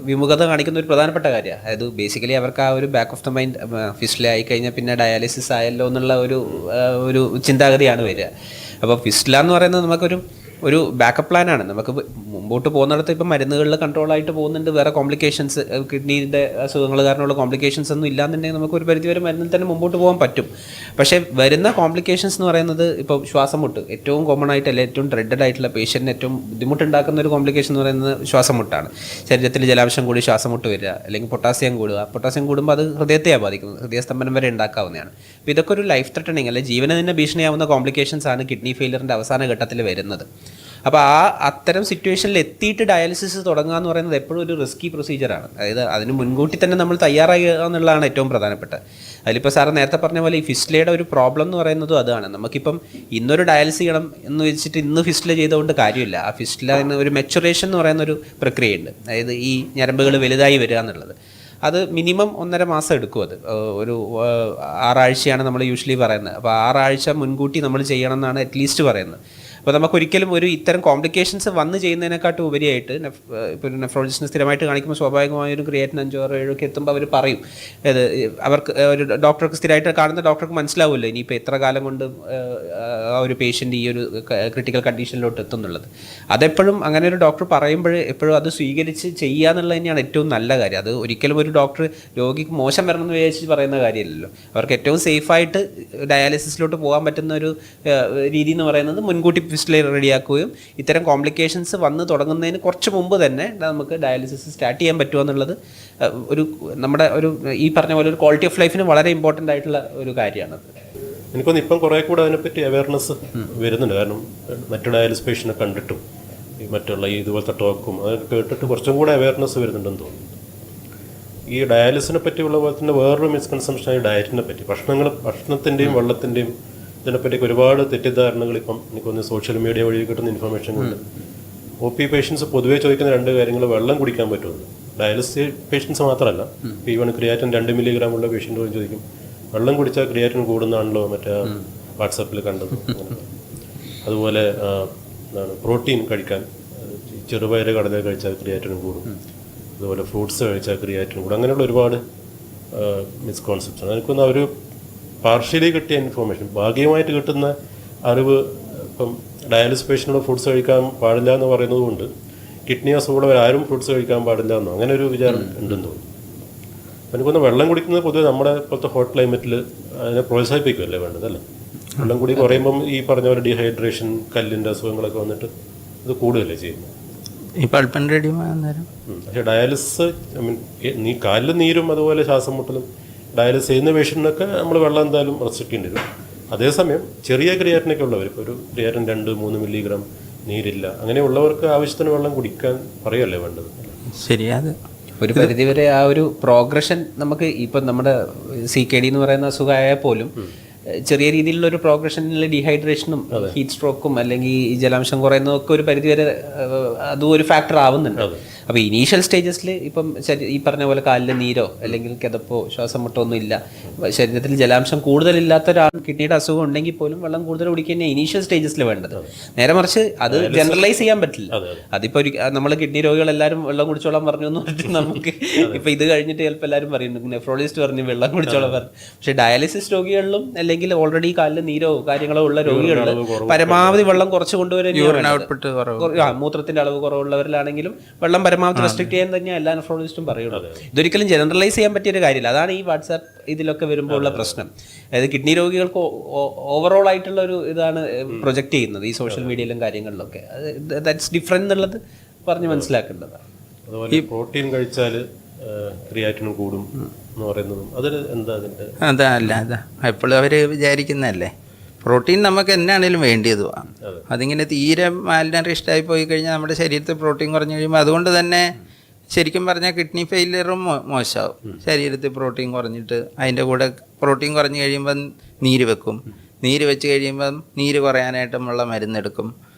Speaker 2: വിമുഖത കാണിക്കുന്ന ഒരു പ്രധാനപ്പെട്ട കാര്യമാണ്. അതായത് ബേസിക്കലി അവർക്ക് ആ ഒരു ബാക്ക് ഓഫ് ദ മൈൻഡ് ഫിസ്റ്റില ആയി കഴിഞ്ഞാൽ പിന്നെ ഡയാലിസിസ് ആയല്ലോ എന്നുള്ള ഒരു ചിന്താഗതിയാണ് വരിക. അപ്പോൾ ഫിസ്റ്റില എന്ന് പറയുന്നത് നമുക്കൊരു ബാക്കപ്പ് പ്ലാനാണ്. നമുക്ക് മുമ്പോട്ട് പോകുന്നിടത്ത് ഇപ്പം മരുന്നുകളിൽ കൺട്രോളായിട്ട് പോകുന്നുണ്ട്, വേറെ കോംപ്ലിക്കേഷൻസ് കിഡ്നിയുടെ അസുഖങ്ങൾ കാരണമുള്ള കോംപ്ലിക്കേഷൻസ് ഒന്നും ഇല്ലാന്നുണ്ടെങ്കിൽ നമുക്ക് ഒരു പരിധിവരെ മരുന്നിൽ തന്നെ മുമ്പോട്ട് പോകാൻ പറ്റും. പക്ഷേ വരുന്ന കോംപ്ലിക്കേഷൻസ് എന്ന് പറയുന്നത് ഇപ്പോൾ ശ്വാസം മുട്ട് ഏറ്റവും കോമൺ ആയിട്ടല്ല, ഏറ്റവും ഡ്രെഡഡ് ആയിട്ടുള്ള പേഷ്യൻറ്റിന് ഏറ്റവും ബുദ്ധിമുട്ടുണ്ടാക്കുന്ന ഒരു കോംപ്ലിക്കേഷൻ എന്ന് പറയുന്നത് ശ്വാസം മുട്ടാണ്. ശരീരത്തിൽ ജലാംശം കൂടി ശ്വാസം മുട്ട് വരിക, അല്ലെങ്കിൽ പൊട്ടാസ്യം കൂടുക. പൊട്ടാസ്യം കൂടുമ്പോൾ അത് ഹൃദയത്തെയാണ് ബാധിക്കുന്നത്, ഹൃദയസ്തംഭനം വരെ ഉണ്ടാക്കാവുന്നതാണ്. അപ്പോൾ ഇതൊക്കെ ഒരു ലൈഫ് ത്രെട്ടണിങ് അല്ലെങ്കിൽ ജീവന് തന്നെ ഭീഷണിയാവുന്ന കോംപ്ലിക്കേഷൻസ് ആണ് കിഡ്നി ഫെയിലിയറിൻ്റെ അവസാന ഘട്ടത്തിൽ വരുന്നത്. അപ്പോൾ അത്തരം സിറ്റുവേഷനിൽ എത്തിയിട്ട് ഡയാലിസിസ് തുടങ്ങുക എന്ന് പറയുന്നത് എപ്പോഴും ഒരു റിസ്കി പ്രൊസീജിയറാണ്. അതായത് അതിന് മുൻകൂട്ടി തന്നെ നമ്മൾ തയ്യാറാകുക എന്നുള്ളതാണ് ഏറ്റവും പ്രധാനപ്പെട്ട. അതിലിപ്പോൾ സാറ് നേരത്തെ പറഞ്ഞ പോലെ ഈ ഫിസ്റ്റിലയുടെ ഒരു പ്രോബ്ലം എന്ന് പറയുന്നതും അതാണ്. നമുക്കിപ്പം ഇന്നൊരു ഡയാലിസിസ് ചെയ്യണം എന്ന് വെച്ചിട്ട് ഇന്ന് ഫിസ്റ്റില ചെയ്തുകൊണ്ട് കാര്യമില്ല. ആ ഫിസ്റ്റില എന്ന ഒരു മെച്ചുറേഷൻ എന്ന് പറയുന്നൊരു പ്രക്രിയയുണ്ട്. അതായത് ഈ ഞരമ്പുകൾ വലുതായി വരിക എന്നുള്ളത് അത് മിനിമം 1.5 മാസം എടുക്കും. അത് ഒരു 6 ആഴ്ചയാണ് നമ്മൾ യൂഷ്വലി പറയുന്നത്. അപ്പോൾ 6 ആഴ്ച മുൻകൂട്ടി നമ്മൾ ചെയ്യണം എന്നാണ് അറ്റ്ലീസ്റ്റ് പറയുന്നത്. അപ്പോൾ നമുക്കൊരിക്കലും ഇത്തരം കോംപ്ലിക്കേഷൻസ് വന്ന് ചെയ്യുന്നതിനെക്കാട്ടും ഉപരിയായിട്ട് ഇപ്പോൾ ഒരു നെഫ്രോളജിസ്റ്റിനെ സ്ഥിരമായിട്ട് കാണിക്കുമ്പോൾ സ്വാഭാവികമായൊരു ക്രിയാറ്റിൻ 5 or 7 ഒക്കെ എത്തുമ്പോൾ അവർ പറയും, അവർക്ക് ഒരു ഡോക്ടർക്ക് സ്ഥിരമായിട്ട് കാണുന്ന ഡോക്ടർക്ക് മനസ്സിലാവുമല്ലോ ഇനിയിപ്പോൾ എത്ര കാലം കൊണ്ട് ആ ഒരു പേഷ്യൻ്റ് ഈ ഒരു ക്രിട്ടിക്കൽ കണ്ടീഷനിലോട്ട് എത്തുന്നുള്ളത്. അതെപ്പോഴും അങ്ങനെ ഒരു ഡോക്ടർ പറയുമ്പോൾ എപ്പോഴും അത് സ്വീകരിച്ച് ചെയ്യുക എന്നുള്ളത് തന്നെയാണ് ഏറ്റവും നല്ല കാര്യം. അത് ഒരിക്കലും ഒരു ഡോക്ടർ രോഗിക്ക് മോശം വരണമെന്ന് വിചാരിച്ച് പറയുന്ന കാര്യമില്ലല്ലോ. അവർക്ക് ഏറ്റവും സേഫായിട്ട് ഡയാലിസിസിലോട്ട് പോകാൻ പറ്റുന്ന ഒരു രീതി എന്ന് പറയുന്നത് മുൻകൂട്ടി ഫിസ്റ്റില റെഡിയാക്കുകയും ഇത്തരം കോംപ്ലിക്കേഷൻസ് വന്ന് തുടങ്ങുന്നതിന് കുറച്ച് മുമ്പ് തന്നെ നമുക്ക് ഡയാലിസിസ് സ്റ്റാർട്ട് ചെയ്യാൻ പറ്റുക എന്നുള്ളത് നമ്മുടെ ഈ പറഞ്ഞ പോലെ ഒരു ക്വാളിറ്റി ഓഫ് ലൈഫിന് വളരെ ഇമ്പോർട്ടൻ്റ് ആയിട്ടുള്ള ഒരു കാര്യമാണ്.
Speaker 3: എനിക്കൊന്ന് ഇപ്പം കുറേ കൂടെ അതിനെപ്പറ്റി അവയർനെസ് വരുന്നുണ്ട്. കാരണം മറ്റു ഡയാലിസിസ് പേഷ്യനെ കണ്ടിട്ടും മറ്റുള്ള ഇതുപോലത്തെ ടോക്കും അതൊക്കെ കേട്ടിട്ട് കുറച്ചും കൂടെ അവയർനെസ് വരുന്നുണ്ടെന്ന് തോന്നുന്നു. ഈ ഡയാലിസിനെ പറ്റിയുള്ള പോലെ തന്നെ വേറൊരു മിസ്കൺസെപ്ഷനായി ഡയറ്റിനെ പറ്റി, ഭക്ഷണത്തിൻ്റെയും വെള്ളത്തിൻ്റെയും ഇതിനെപ്പറ്റിയൊക്കെ ഒരുപാട് തെറ്റിദ്ധാരണകൾ ഇപ്പം എനിക്കൊന്ന് സോഷ്യൽ മീഡിയ വഴി കിട്ടുന്ന ഇൻഫർമേഷൻ കൊണ്ട് OP പേഷ്യൻസ് പൊതുവേ ചോദിക്കുന്ന 2 കാര്യങ്ങൾ വെള്ളം കുടിക്കാൻ പറ്റുമെന്ന്. ഡയാലിസിസ് പേഷ്യൻസ് മാത്രമല്ല, ഈവൺ ക്രിയാറ്റിൻ 2 മില്ലിഗ്രാം ഉള്ള പേഷ്യൻ്റ് പോലും ചോദിക്കും വെള്ളം കുടിച്ചാൽ ക്രിയാറ്റിൻ കൂടുന്നതാണല്ലോ മറ്റേ വാട്സാപ്പിൽ കണ്ടത്. അതുപോലെ പ്രോട്ടീൻ കഴിക്കാൻ, ചെറുപയർ കടല കഴിച്ചാൽ ക്രിയാറ്റിനും കൂടും, അതുപോലെ ഫ്രൂട്ട്സ് കഴിച്ചാൽ ക്രിയാറ്റിനും കൂടും. അങ്ങനെയുള്ള ഒരുപാട് മിസ്കോൺസെപ്റ്റാണ്. എനിക്കൊന്ന് ഒരു പാർഷ്യലി കിട്ടിയ ഇൻഫോർമേഷൻ, ഭാഗികമായിട്ട് കിട്ടുന്ന അറിവ്. ഇപ്പം ഡയാലിസിസ് പേഷ്യനോട് ഫ്രൂട്ട്സ് കഴിക്കാൻ പാടില്ല എന്ന് പറയുന്നത് കൊണ്ട് കിഡ്നി അസുഖമുള്ളവർ ആരും ഫ്രൂട്ട്സ് കഴിക്കാൻ പാടില്ല എന്നോ അങ്ങനെ ഒരു വിചാരം ഉണ്ടെന്ന് തോന്നുന്നു. എനിക്കൊന്ന് വെള്ളം കുടിക്കുന്നത് പൊതുവെ നമ്മുടെ ഇപ്പോഴത്തെ ഹോട്ട് ക്ലൈമറ്റിൽ അതിനെ പ്രോത്സാഹിപ്പിക്കുമല്ലേ വേണ്ടതല്ലേ. വെള്ളം കൂടി കുറയുമ്പം ഈ പറഞ്ഞ പോലെ ഡീഹൈഡ്രേഷൻ, കല്ലിൻ്റെ അസുഖങ്ങളൊക്കെ വന്നിട്ട് ഇത് കൂടുതലല്ലേ ചെയ്യുന്നത്. പക്ഷേ ഡയാലിസിസ് കാലിൽ നീരും അതുപോലെ ശ്വാസം മുട്ടലും ഡയാലിസിസ് ചെയ്യുന്ന പേഷ്യൻറ്റിനൊക്കെ നമ്മൾ വെള്ളം എന്തായാലും റെസ്ട്രിക്ട് ചെയ്യേണ്ടി വരും. അതേസമയം ചെറിയ ക്രിയാറ്റിനൊക്കെ ഉള്ളവർ, ഇപ്പോൾ ഒരു ക്രിയാറ്റിൻ 2-3 മില്ലിഗ്രാം നീരില്ല, അങ്ങനെയുള്ളവർക്ക് ആവശ്യത്തിന് വെള്ളം കുടിക്കാൻ പറയുമല്ലേ വേണ്ടത്.
Speaker 2: ശരിയാണ്. ഒരു പരിധിവരെ ആ ഒരു പ്രോഗ്രഷൻ നമുക്ക് ഇപ്പം നമ്മുടെ CKD എന്ന് പറയുന്ന അസുഖമായാൽ പോലും ചെറിയ രീതിയിലുള്ള ഒരു പ്രോഗ്രഷനിൽ ഡീഹൈഡ്രേഷനും ഹീറ്റ് സ്ട്രോക്കും അല്ലെങ്കിൽ ഈ ജലാംശം കുറയുന്നതൊക്കെ ഒരു പരിധിവരെ അതും ഒരു ഫാക്ടർ ആവുന്നുണ്ട്. അപ്പോൾ ഇനീഷ്യൽ സ്റ്റേജസിൽ ഇപ്പം ഈ പറഞ്ഞ പോലെ കാലിൽ നീരോ അല്ലെങ്കിൽ കിതപ്പോ ശ്വാസം മുട്ടോ ഒന്നും ഇല്ല, ശരീരത്തിൽ ജലാംശം കൂടുതലില്ലാത്ത ഒരാൾ കിഡ്നിയുടെ അസുഖം ഉണ്ടെങ്കിൽ പോലും വെള്ളം കൂടുതൽ കുടിക്കുക തന്നെ ഇനീഷ്യൽ സ്റ്റേജസിൽ വേണ്ടത്. നേരെ മറിച്ച് അത് ജനറലൈസ് ചെയ്യാൻ പറ്റില്ല. അതിപ്പോൾ നമ്മൾ കിഡ്നി രോഗികളെല്ലാവരും വെള്ളം കുടിച്ചോളാൻ പറഞ്ഞു എന്ന് പറഞ്ഞിട്ട് നമുക്ക് ഇപ്പോൾ ഇത് കഴിഞ്ഞിട്ട് ചിലപ്പോൾ എല്ലാവരും പറയുന്നു, നെഫ്രോളജിസ്റ്റ് പറഞ്ഞു വെള്ളം കുടിച്ചോളാൻ പറഞ്ഞു. പക്ഷേ ഡയാലിസിസ് രോഗികളിലും അല്ലെങ്കിൽ ഓൾറെഡി കാലിൽ നീരോ കാര്യങ്ങളോ ഉള്ള രോഗികളിൽ പരമാവധി വെള്ളം കുറച്ച് കൊണ്ടുവരാൻ, മൂത്രത്തിന്റെ അളവ് കുറവുള്ളവരിലാണെങ്കിലും വെള്ളം പരമാവധി റെസ്ട്രിക്ട് ചെയ്യാൻ തന്നെയാണ് എല്ലാ നെഫ്രോളജിസ്റ്റും പറയുന്നത്. ഇതൊരിക്കലും ജനറലൈസ് ചെയ്യാൻ പറ്റിയൊരു കാര്യമില്ല. അതാണ് ഈ വാട്സാപ്പ് ഇതിലൊക്കെ വരുമ്പോൾ ഉള്ള പ്രശ്നം. അതായത് കിഡ്നി രോഗികൾക്ക് ഓവറോൾ ആയിട്ടുള്ള ഒരു ഇതാണ് പ്രൊജക്റ്റ് ചെയ്യുന്നത് ഈ സോഷ്യൽ മീഡിയയിലും കാര്യങ്ങളിലൊക്കെ. ദാറ്റ്സ് ഡിഫറെന്റ് എന്നുള്ളത് പറഞ്ഞ് മനസ്സിലാക്കേണ്ടതാണ്.
Speaker 3: അതുപോലെ പ്രോട്ടീൻ കഴിച്ചാൽ ക്രിയാറ്റിനും കൂടും എന്ന് പറയുന്നതും അതിന് എന്താ അതിൻ്റെ
Speaker 1: അതല്ല എപ്പോഴും അവർ വിചാരിക്കുന്നതല്ലേ. പ്രോട്ടീൻ നമുക്ക് എന്നാണേലും വേണ്ടിയതുമാണ്. അതിങ്ങനെ തീരെ മാൽനറിഷ്ഡായി പോയി കഴിഞ്ഞാൽ നമ്മുടെ ശരീരത്തിൽ പ്രോട്ടീൻ കുറഞ്ഞു കഴിയുമ്പോൾ അതുകൊണ്ട് തന്നെ ശരിക്കും പറഞ്ഞാൽ കിഡ്നി ഫെയിലിയറും മോശമാവും. ശരീരത്തിൽ പ്രോട്ടീൻ കുറഞ്ഞിട്ട് അതിൻ്റെ കൂടെ പ്രോട്ടീൻ കുറഞ്ഞു കഴിയുമ്പം നീര് വെക്കും. നീര് വെച്ച് കഴിയുമ്പം നീര് കുറയാനായിട്ടുമുള്ള മരുന്നെടുക്കും.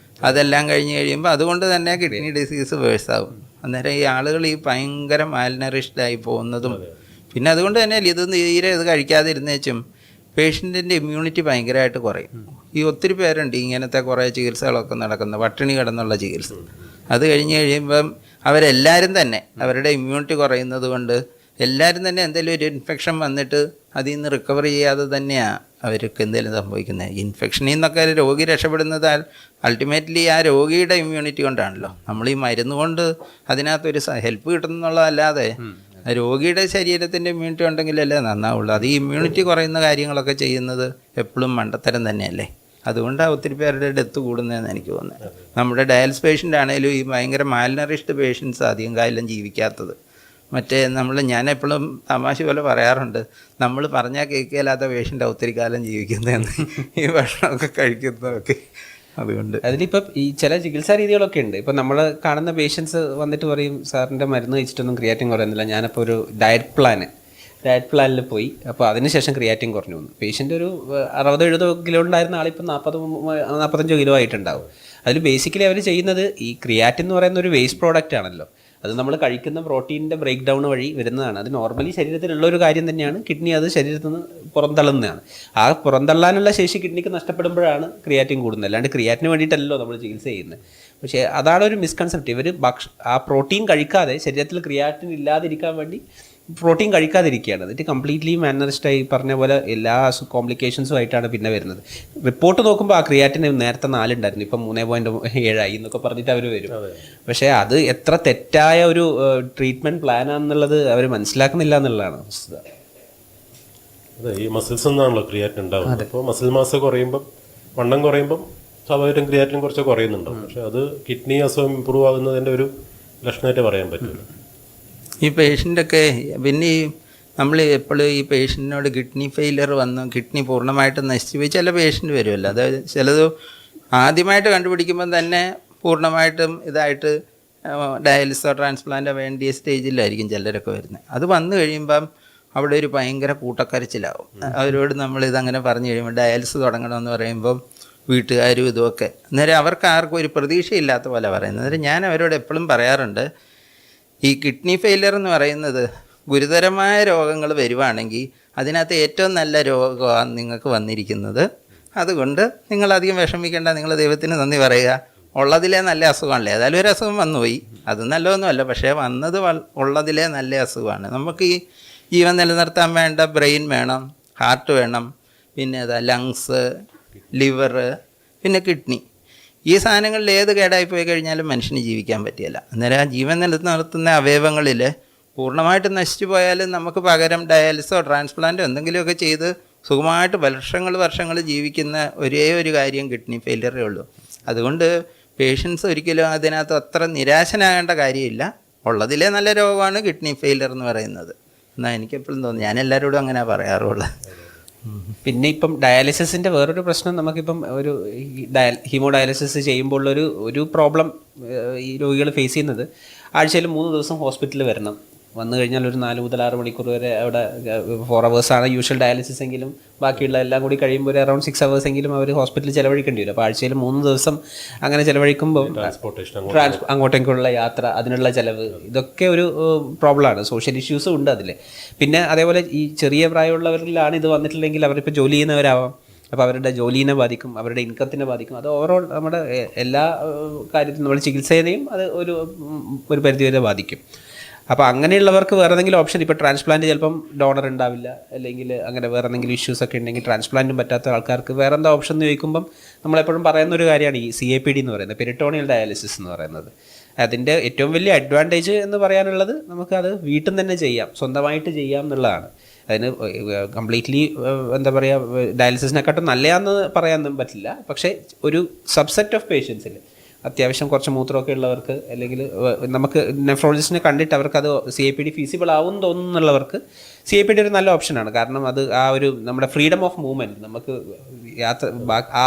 Speaker 1: അതെല്ലാം കഴിഞ്ഞ് കഴിയുമ്പോൾ അതുകൊണ്ട് തന്നെ കിഡ്നി ഡിസീസ് വേഴ്സാവും. അന്നേരം ഈ ആളുകൾ ഈ ഭയങ്കര മാൽനറിഷ്ഡായി പോകുന്നതും പിന്നെ അതുകൊണ്ട് തന്നെ ഇത് തീരെ ഇത് കഴിക്കാതിരുന്നേച്ചും പേഷ്യൻറ്റിൻ്റെ ഇമ്മ്യൂണിറ്റി ഭയങ്കരമായിട്ട് കുറയും. ഈ ഒത്തിരി പേരുണ്ട് ഇങ്ങനത്തെ കുറേ ചികിത്സകളൊക്കെ നടക്കുന്നത്, പട്ടിണി കിടന്നുള്ള ചികിത്സ. അത് കഴിഞ്ഞ് കഴിയുമ്പം അവരെല്ലാവരും തന്നെ അവരുടെ ഇമ്മ്യൂണിറ്റി കുറയുന്നത് കൊണ്ട് എല്ലാവരും തന്നെ എന്തെങ്കിലും ഒരു ഇൻഫെക്ഷൻ വന്നിട്ട് അതിൽ നിന്ന് റിക്കവർ ചെയ്യാതെ തന്നെയാണ് അവർക്ക് എന്തെങ്കിലും സംഭവിക്കുന്നത്. ഇൻഫെക്ഷനിൽ നിന്നൊക്കെ രോഗി രക്ഷപ്പെടുന്നത് അൾട്ടിമേറ്റ്ലി ആ രോഗിയുടെ ഇമ്മ്യൂണിറ്റി കൊണ്ടാണല്ലോ. നമ്മൾ ഈ മരുന്ന് കൊണ്ട് അതിനകത്തൊരു ഹെൽപ്പ് കിട്ടുന്നുള്ളതല്ലാതെ രോഗിയുടെ ശരീരത്തിൻ്റെ ഇമ്മ്യൂണിറ്റി ഉണ്ടെങ്കിലല്ലേ നന്നാവുള്ളൂ. അത് ഈ ഇമ്മ്യൂണിറ്റി കുറയുന്ന കാര്യങ്ങളൊക്കെ ചെയ്യുന്നത് എപ്പോഴും മണ്ടത്തരം തന്നെയല്ലേ. അതുകൊണ്ടാണ് ഒത്തിരി പേരുടെ ഡെത്ത് കൂടുന്നതെന്ന് എനിക്ക് തോന്നുന്നത്. നമ്മുടെ ഡയാലിസിസ് പേഷ്യൻ്റ് ആണെങ്കിലും ഈ ഭയങ്കര മാൽനറിഷ്ഡ് പേഷ്യൻസ് അധികം കാലം ജീവിക്കാത്തത്. മറ്റേ ഞാൻ എപ്പോഴും തമാശ പോലെ പറയാറുണ്ട്, നമ്മൾ പറഞ്ഞാൽ കേൾക്കില്ലാത്ത പേഷ്യൻ്റ് ഒത്തിരി കാലം ജീവിക്കുന്നതെന്ന് ഈ ഭക്ഷണമൊക്കെ കഴിക്കുന്നതൊക്കെ. അതുകൊണ്ട്
Speaker 2: അതിലിപ്പം ഈ ചില ചികിത്സാ രീതികളൊക്കെ ഉണ്ട്. ഇപ്പം നമ്മൾ കാണുന്ന പേഷ്യൻസ് വന്നിട്ട് പറയും, സാറിൻ്റെ മരുന്ന് കഴിച്ചിട്ടൊന്നും ക്രിയാറ്റിൻ കുറയുന്നില്ല, ഞാനപ്പോൾ ഒരു ഡയറ്റ് പ്ലാനിൽ പോയി, അപ്പോൾ അതിനുശേഷം ക്രിയാറ്റിൻ കുറഞ്ഞു വന്നു. പേഷ്യൻ്റ് ഒരു 60-70 കിലോ ഉണ്ടായിരുന്ന ആളിപ്പം 40-45 കിലോ ആയിട്ടുണ്ടാവും. അതിൽ ബേസിക്കലി അവർ ചെയ്യുന്നത് ഈ ക്രിയാറ്റിൻ എന്ന് പറയുന്ന ഒരു വേസ്റ്റ് പ്രോഡക്റ്റ് ആണല്ലോ. അത് നമ്മൾ കഴിക്കുന്ന പ്രോട്ടീനിൻ്റെ ബ്രേക്ക് ഡൗൺ വഴി വരുന്നതാണ്. അത് നോർമലി ശരീരത്തിലുള്ള ഒരു കാര്യം തന്നെയാണ്. കിഡ്നി അത് ശരീരത്തിൽ നിന്ന് പുറന്തള്ളുന്നതാണ്. ആ പുറന്തള്ളാനുള്ള ശേഷി കിഡ്നിക്ക് നഷ്ടപ്പെടുമ്പോഴാണ് ക്രിയാറ്റിൻ കൂടുന്നത്. അല്ലാണ്ട് ക്രിയാറ്റിന് വേണ്ടിയിട്ടല്ലോ നമ്മൾ ചികിത്സ ചെയ്യുന്നത്. പക്ഷേ അതാണ് ഒരു മിസ്കൺസെപ്റ്റ്. ഇവർ ആ പ്രോട്ടീൻ കഴിക്കാതെ ശരീരത്തിൽ ക്രിയാറ്റിൻ ഇല്ലാതിരിക്കാൻ വേണ്ടി പ്രോട്ടീൻ കഴിക്കാതിരിക്കുകയാണ്. എന്നിട്ട് കംപ്ലീറ്റ്ലി മാനറിസ്റ്റായി പറഞ്ഞ പോലെ എല്ലാ കോംപ്ലിക്കേഷൻസും ആയിട്ടാണ് പിന്നെ വരുന്നത്. റിപ്പോർട്ട് നോക്കുമ്പോൾ ആ ക്രിയാറ്റിന് നേരത്തെ 4 ഉണ്ടായിരുന്നു, ഇപ്പം 3.7 ആയി എന്നൊക്കെ പറഞ്ഞിട്ട് അവർ വരും. പക്ഷേ അത് എത്ര തെറ്റായ ഒരു ട്രീറ്റ്മെൻറ്റ് പ്ലാനാണെന്നുള്ളത് അവർ മനസ്സിലാക്കുന്നില്ല എന്നുള്ളതാണ് വസ്തുത.
Speaker 3: അതെ, ഈ മസിൽസ് നിന്നാണല്ലോ ക്രിയാറ്റിൻ ഉണ്ടാവുന്നത്. അപ്പോൾ മസിൽ മാസ് കുറയുമ്പം, വണ്ണം കുറയുമ്പം സ്വാഭാവികം ക്രിയാറ്റിൻ കുറച്ച് കുറയുന്നുണ്ടാവും. പക്ഷെ അത് കിഡ്നി അസുഖം ഇമ്പ്രൂവ് ആകുന്നതിൻ്റെ ഒരു ലക്ഷണമായിട്ട് പറയാൻ പറ്റില്ല.
Speaker 1: ഈ പേഷ്യൻ്റൊക്കെ പിന്നെ നമ്മൾ എപ്പോഴും ഈ പേഷ്യൻറ്റിനോട് കിഡ്നി ഫെയിലിയർ വന്നു, കിഡ്നി പൂർണ്ണമായിട്ട് നശിച്ചു പോയി ചില പേഷ്യൻ്റ് വരുമല്ലോ. അതായത് ചിലത് ആദ്യമായിട്ട് കണ്ടുപിടിക്കുമ്പം തന്നെ പൂർണ്ണമായിട്ടും ഇതായിട്ട് ഡയാലിസിസോ ട്രാൻസ്പ്ലാന്റോ വേണ്ടിയ സ്റ്റേജിലായിരിക്കും ചിലരൊക്കെ വരുന്നത്. അത് വന്നു കഴിയുമ്പം അവിടെ ഒരു ഭയങ്കര കൂട്ടക്കരച്ചിലാവും. അവരോട് നമ്മളിതങ്ങനെ പറഞ്ഞു കഴിയുമ്പോൾ ഡയാലിസിസ് തുടങ്ങണമെന്ന് പറയുമ്പം വീട്ടുകാരും ഇതുമൊക്കെ അന്നേരം അവർക്ക് ആർക്കും ഒരു പ്രതീക്ഷയില്ലാത്ത പോലെ പറയുന്നത്. അന്നേരം ഞാൻ അവരോട് എപ്പോഴും പറയാറുണ്ട്, ഈ കിഡ്നി ഫെയിലിയർ എന്ന് പറയുന്നത് ഗുരുതരമായ രോഗങ്ങൾ വരുവാണെങ്കിൽ അതിനകത്ത് ഏറ്റവും നല്ല രോഗമാണ് നിങ്ങൾക്ക് വന്നിരിക്കുന്നത്. അതുകൊണ്ട് നിങ്ങളധികം വിഷമിക്കേണ്ട, നിങ്ങൾ ദൈവത്തിന് നന്ദി പറയുക. ഉള്ളതിലേ നല്ല അസുഖമാണല്ലേ. ഏതായാലും ഒരു അസുഖം വന്നുപോയി, അത് നല്ലതൊന്നുമല്ല, പക്ഷേ വന്നത് ഉള്ളതിലേ നല്ല അസുഖമാണ്. നമുക്ക് ഈ ജീവൻ നിലനിർത്താൻ വേണ്ട ബ്രെയിൻ വേണം, ഹാർട്ട് വേണം, പിന്നെ ലങ്സ്, ലിവർ, പിന്നെ കിഡ്നി. ഈ സാധനങ്ങളിൽ ഏത് കേടായി പോയി കഴിഞ്ഞാലും മനുഷ്യന് ജീവിക്കാൻ പറ്റില്ല. അന്നേരം ആ ജീവൻ നിലനിർത്തുന്ന അവയവങ്ങളിൽ പൂർണ്ണമായിട്ട് നശിച്ചു പോയാലും നമുക്ക് പകരം ഡയാലിസോ ട്രാൻസ്പ്ലാന്റോ എന്തെങ്കിലുമൊക്കെ ചെയ്ത് സുഖമായിട്ട് വർഷങ്ങൾ ജീവിക്കുന്ന ഒരേ ഒരു കാര്യം കിഡ്നി ഫെയിലിയറേ ഉള്ളൂ. അതുകൊണ്ട് പേഷ്യൻസ് ഒരിക്കലും അതിനകത്ത് അത്ര നിരാശനാകേണ്ട കാര്യമില്ല. ഉള്ളതിലേ നല്ല രോഗമാണ് കിഡ്നി ഫെയിലിയർ എന്ന് പറയുന്നത് എന്നാൽ എനിക്കെപ്പോഴും തോന്നുന്നു. ഞാൻ എല്ലാവരോടും അങ്ങനെ പറയാറുള്ളത്.
Speaker 2: പിന്നെ ഇപ്പം ഡയാലിസിസിൻ്റെ വേറൊരു പ്രശ്നം, നമുക്കിപ്പം ഒരു ഹീമോ ഡയാലിസിസ് ചെയ്യുമ്പോൾ ഒരു പ്രോബ്ലം ഈ രോഗികൾ ഫേസ് ചെയ്യുന്നത്, ആഴ്ചയിൽ 3 ദിവസം ഹോസ്പിറ്റലിൽ വരണം. വന്നു കഴിഞ്ഞാൽ ഒരു 4 മുതൽ 6 മണിക്കൂർ വരെ അവിടെ 4 hours യൂഷ്വൽ ഡയാലിസിസ് എങ്കിലും ബാക്കിയുള്ള എല്ലാം കൂടി കഴിയുമ്പോൾ ഒരു അറൗണ്ട് 6 hours എങ്കിലും അവർ ഹോസ്പിറ്റലിൽ ചിലവഴിക്കേണ്ടി വരും. അപ്പോൾ ആഴ്ചയിൽ 3 ദിവസം അങ്ങനെ ചിലവഴിക്കുമ്പോൾ അങ്ങോട്ടേക്കുള്ള യാത്ര, അതിനുള്ള ചിലവ്, ഇതൊക്കെ ഒരു പ്രോബ്ലമാണ്. സോഷ്യൽ ഇഷ്യൂസും ഉണ്ട് അതിൽ. പിന്നെ അതേപോലെ ഈ ചെറിയ പ്രായമുള്ളവരിലാണ് ഇത് വന്നിട്ടില്ലെങ്കിൽ അവരിപ്പോൾ ജോലി ചെയ്യുന്നവരാവാം. അപ്പോൾ അവരുടെ ജോലിനെ ബാധിക്കും, അവരുടെ ഇൻകത്തിനെ ബാധിക്കും. അത് ഓവറോൾ നമ്മുടെ എല്ലാ കാര്യത്തിലും നമ്മുടെ ചികിത്സയെയും അത് ഒരു പരിധിവരെ ബാധിക്കും. അപ്പോൾ അങ്ങനെയുള്ളവർക്ക് വേറെ എന്തെങ്കിലും ഓപ്ഷൻ, ഇപ്പോൾ ട്രാൻസ്പ്ലാന്റ് ചിലപ്പം ഡോണർ ഉണ്ടാവില്ല, അല്ലെങ്കിൽ അങ്ങനെ വേറെ എന്തെങ്കിലും ഇഷ്യൂസൊക്കെ ഉണ്ടെങ്കിൽ ട്രാൻസ്പ്ലാന്റും പറ്റാത്ത ആൾക്കാർക്ക് വേറെ എന്താ ഓപ്ഷൻ എന്ന് ചോദിക്കുമ്പം നമ്മളെപ്പോഴും പറയുന്ന ഒരു കാര്യമാണ് ഈ CAPD എന്ന് പറയുന്നത്, പെരിറ്റോണിയൽ ഡയാലിസിസ് എന്ന് പറയുന്നത്. അതിൻ്റെ ഏറ്റവും വലിയ അഡ്വാൻറ്റേജ് എന്ന് പറയാനുള്ളത് നമുക്കത് വീട്ടിൽ നിന്ന് തന്നെ ചെയ്യാം, സ്വന്തമായിട്ട് ചെയ്യാം എന്നുള്ളതാണ്. അതിന് കംപ്ലീറ്റ്ലി എന്താ പറയുക, ഡയാലിസിസിനെക്കാട്ടും നല്ലതാണെന്ന് പറയാനൊന്നും പറ്റില്ല. പക്ഷേ ഒരു സബ്സെറ്റ് ഓഫ് പേഷ്യൻസിൽ അത്യാവശ്യം കുറച്ച് മൂത്രമൊക്കെ ഉള്ളവർക്ക്, അല്ലെങ്കിൽ നമുക്ക് നെഫ്രോളജിസ്റ്റിനെ കണ്ടിട്ട് അവർക്കത് CAPD ഫീസിബിൾ ആവും തോന്നുന്നുള്ളവർക്ക് CAPD ഒരു നല്ല ഓപ്ഷനാണ്. കാരണം അത് ആ ഒരു നമ്മുടെ ഫ്രീഡം ഓഫ് മൂവ്മെൻറ്റ്, നമുക്ക്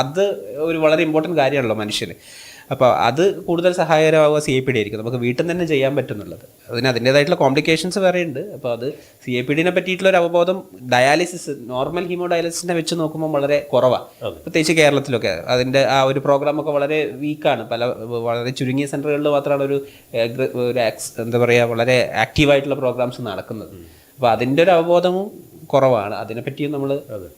Speaker 2: അത് ഒരു വളരെ ഇമ്പോർട്ടൻറ്റ് കാര്യമാണല്ലോ മനുഷ്യന്. അപ്പോൾ അത് കൂടുതൽ സഹായകരമാവുക CAPD ആയിരിക്കും, നമുക്ക് വീട്ടിൽ നിന്ന് തന്നെ ചെയ്യാൻ പറ്റുന്നുള്ളത്. അതിൻ്റേതായിട്ടുള്ള കോംപ്ലിക്കേഷൻസ് വേറെ ഉണ്ട്. അപ്പോൾ അത് CAPDനെ പറ്റിയിട്ടുള്ളൊരു അവബോധം ഡയാലിസിസ്, നോർമൽ ഹീമോ ഡയാലിസിസിനെ വെച്ച് നോക്കുമ്പോൾ വളരെ കുറവാണ്. പ്രത്യേകിച്ച് കേരളത്തിലൊക്കെ അതിൻ്റെ ആ ഒരു പ്രോഗ്രാമൊക്കെ വളരെ വീക്കാണ്. വളരെ ചുരുങ്ങിയ സെൻറ്ററുകളിൽ മാത്രമാണ് ഒരു എന്താ പറയുക, വളരെ ആക്റ്റീവായിട്ടുള്ള പ്രോഗ്രാംസ് നടക്കുന്നത്. അപ്പോൾ അതിൻ്റെ ഒരു അവബോധവും കുറവാണ്. അതിനെപ്പറ്റിയും നമ്മൾ
Speaker 3: അത്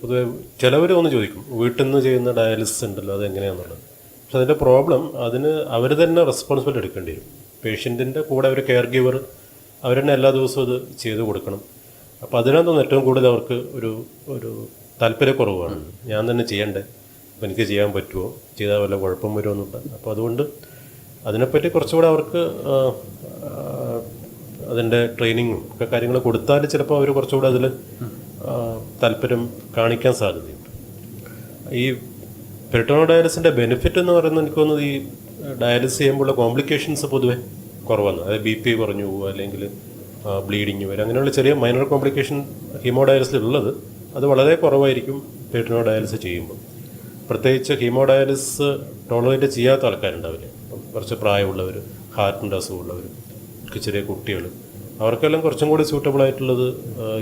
Speaker 3: പൊതുവെ ചിലവർ ഒന്ന് ചോദിക്കും, വീട്ടിൽ നിന്ന് ചെയ്യുന്ന ഡയാലിസിസ് ഉണ്ടല്ലോ അത് എങ്ങനെയാണെന്നുള്ളത്. പക്ഷെ അതിൻ്റെ പ്രോബ്ലം, അതിന് അവർ തന്നെ റെസ്പോൺസിബിലിറ്റി എടുക്കേണ്ടി വരും. പേഷ്യൻറ്റിൻ്റെ കൂടെ ഒരു കെയർ ഗിവർ അവർ തന്നെ എല്ലാ ദിവസവും ഇത് ചെയ്ത് കൊടുക്കണം. അപ്പോൾ അതിനകത്തൊന്നും ഏറ്റവും കൂടുതൽ അവർക്ക് ഒരു താല്പര്യക്കുറവാണ്. ഞാൻ തന്നെ ചെയ്യണ്ടേ, അപ്പോൾ എനിക്ക് ചെയ്യാൻ പറ്റുമോ, ചെയ്താൽ വല്ല കുഴപ്പം വരുമെന്നുണ്ട്. അപ്പോൾ അതുകൊണ്ട് അതിനെപ്പറ്റി കുറച്ചുകൂടെ അവർക്ക് അതിൻ്റെ ട്രെയിനിങ്ങും ഒക്കെ കാര്യങ്ങൾ കൊടുത്താൽ ചിലപ്പോൾ അവർ കുറച്ചുകൂടെ അതിൽ താല്പര്യം കാണിക്കാൻ സാധ്യതയുണ്ട്. ഈ പെരിറ്റോണൽ ഡയാലിസിൻ്റെ ബെനിഫിറ്റ് എന്ന് പറയുന്നത് എനിക്ക് തോന്നുന്നത് ഈ ഡയാലിസിസ് ചെയ്യുമ്പോഴുള്ള കോംപ്ലിക്കേഷൻസ് പൊതുവെ കുറവാണ്. അതായത് BP കുറഞ്ഞു പോകുക, അല്ലെങ്കിൽ ബ്ലീഡിങ് വരും, അങ്ങനെയുള്ള ചെറിയ മൈനർ കോംപ്ലിക്കേഷൻ ഹീമോഡയാലിസിലുള്ളത് അത് വളരെ കുറവായിരിക്കും പെരിറ്റോണൽ ഡയാലിസിസ് ചെയ്യുമ്പോൾ. പ്രത്യേകിച്ച് ഹീമോഡയാലിസിസ് ടോളറേറ്റ് ചെയ്യാത്ത ആൾക്കാരുണ്ടാവില്ല, കുറച്ച് പ്രായമുള്ളവർ, ഹാർട്ടിൻ്റെ അസുഖമുള്ളവർ, ചെറിയ കുട്ടികൾ, അവർക്കെല്ലാം കുറച്ചും കൂടി സ്യൂട്ടബിൾ ആയിട്ടുള്ളത്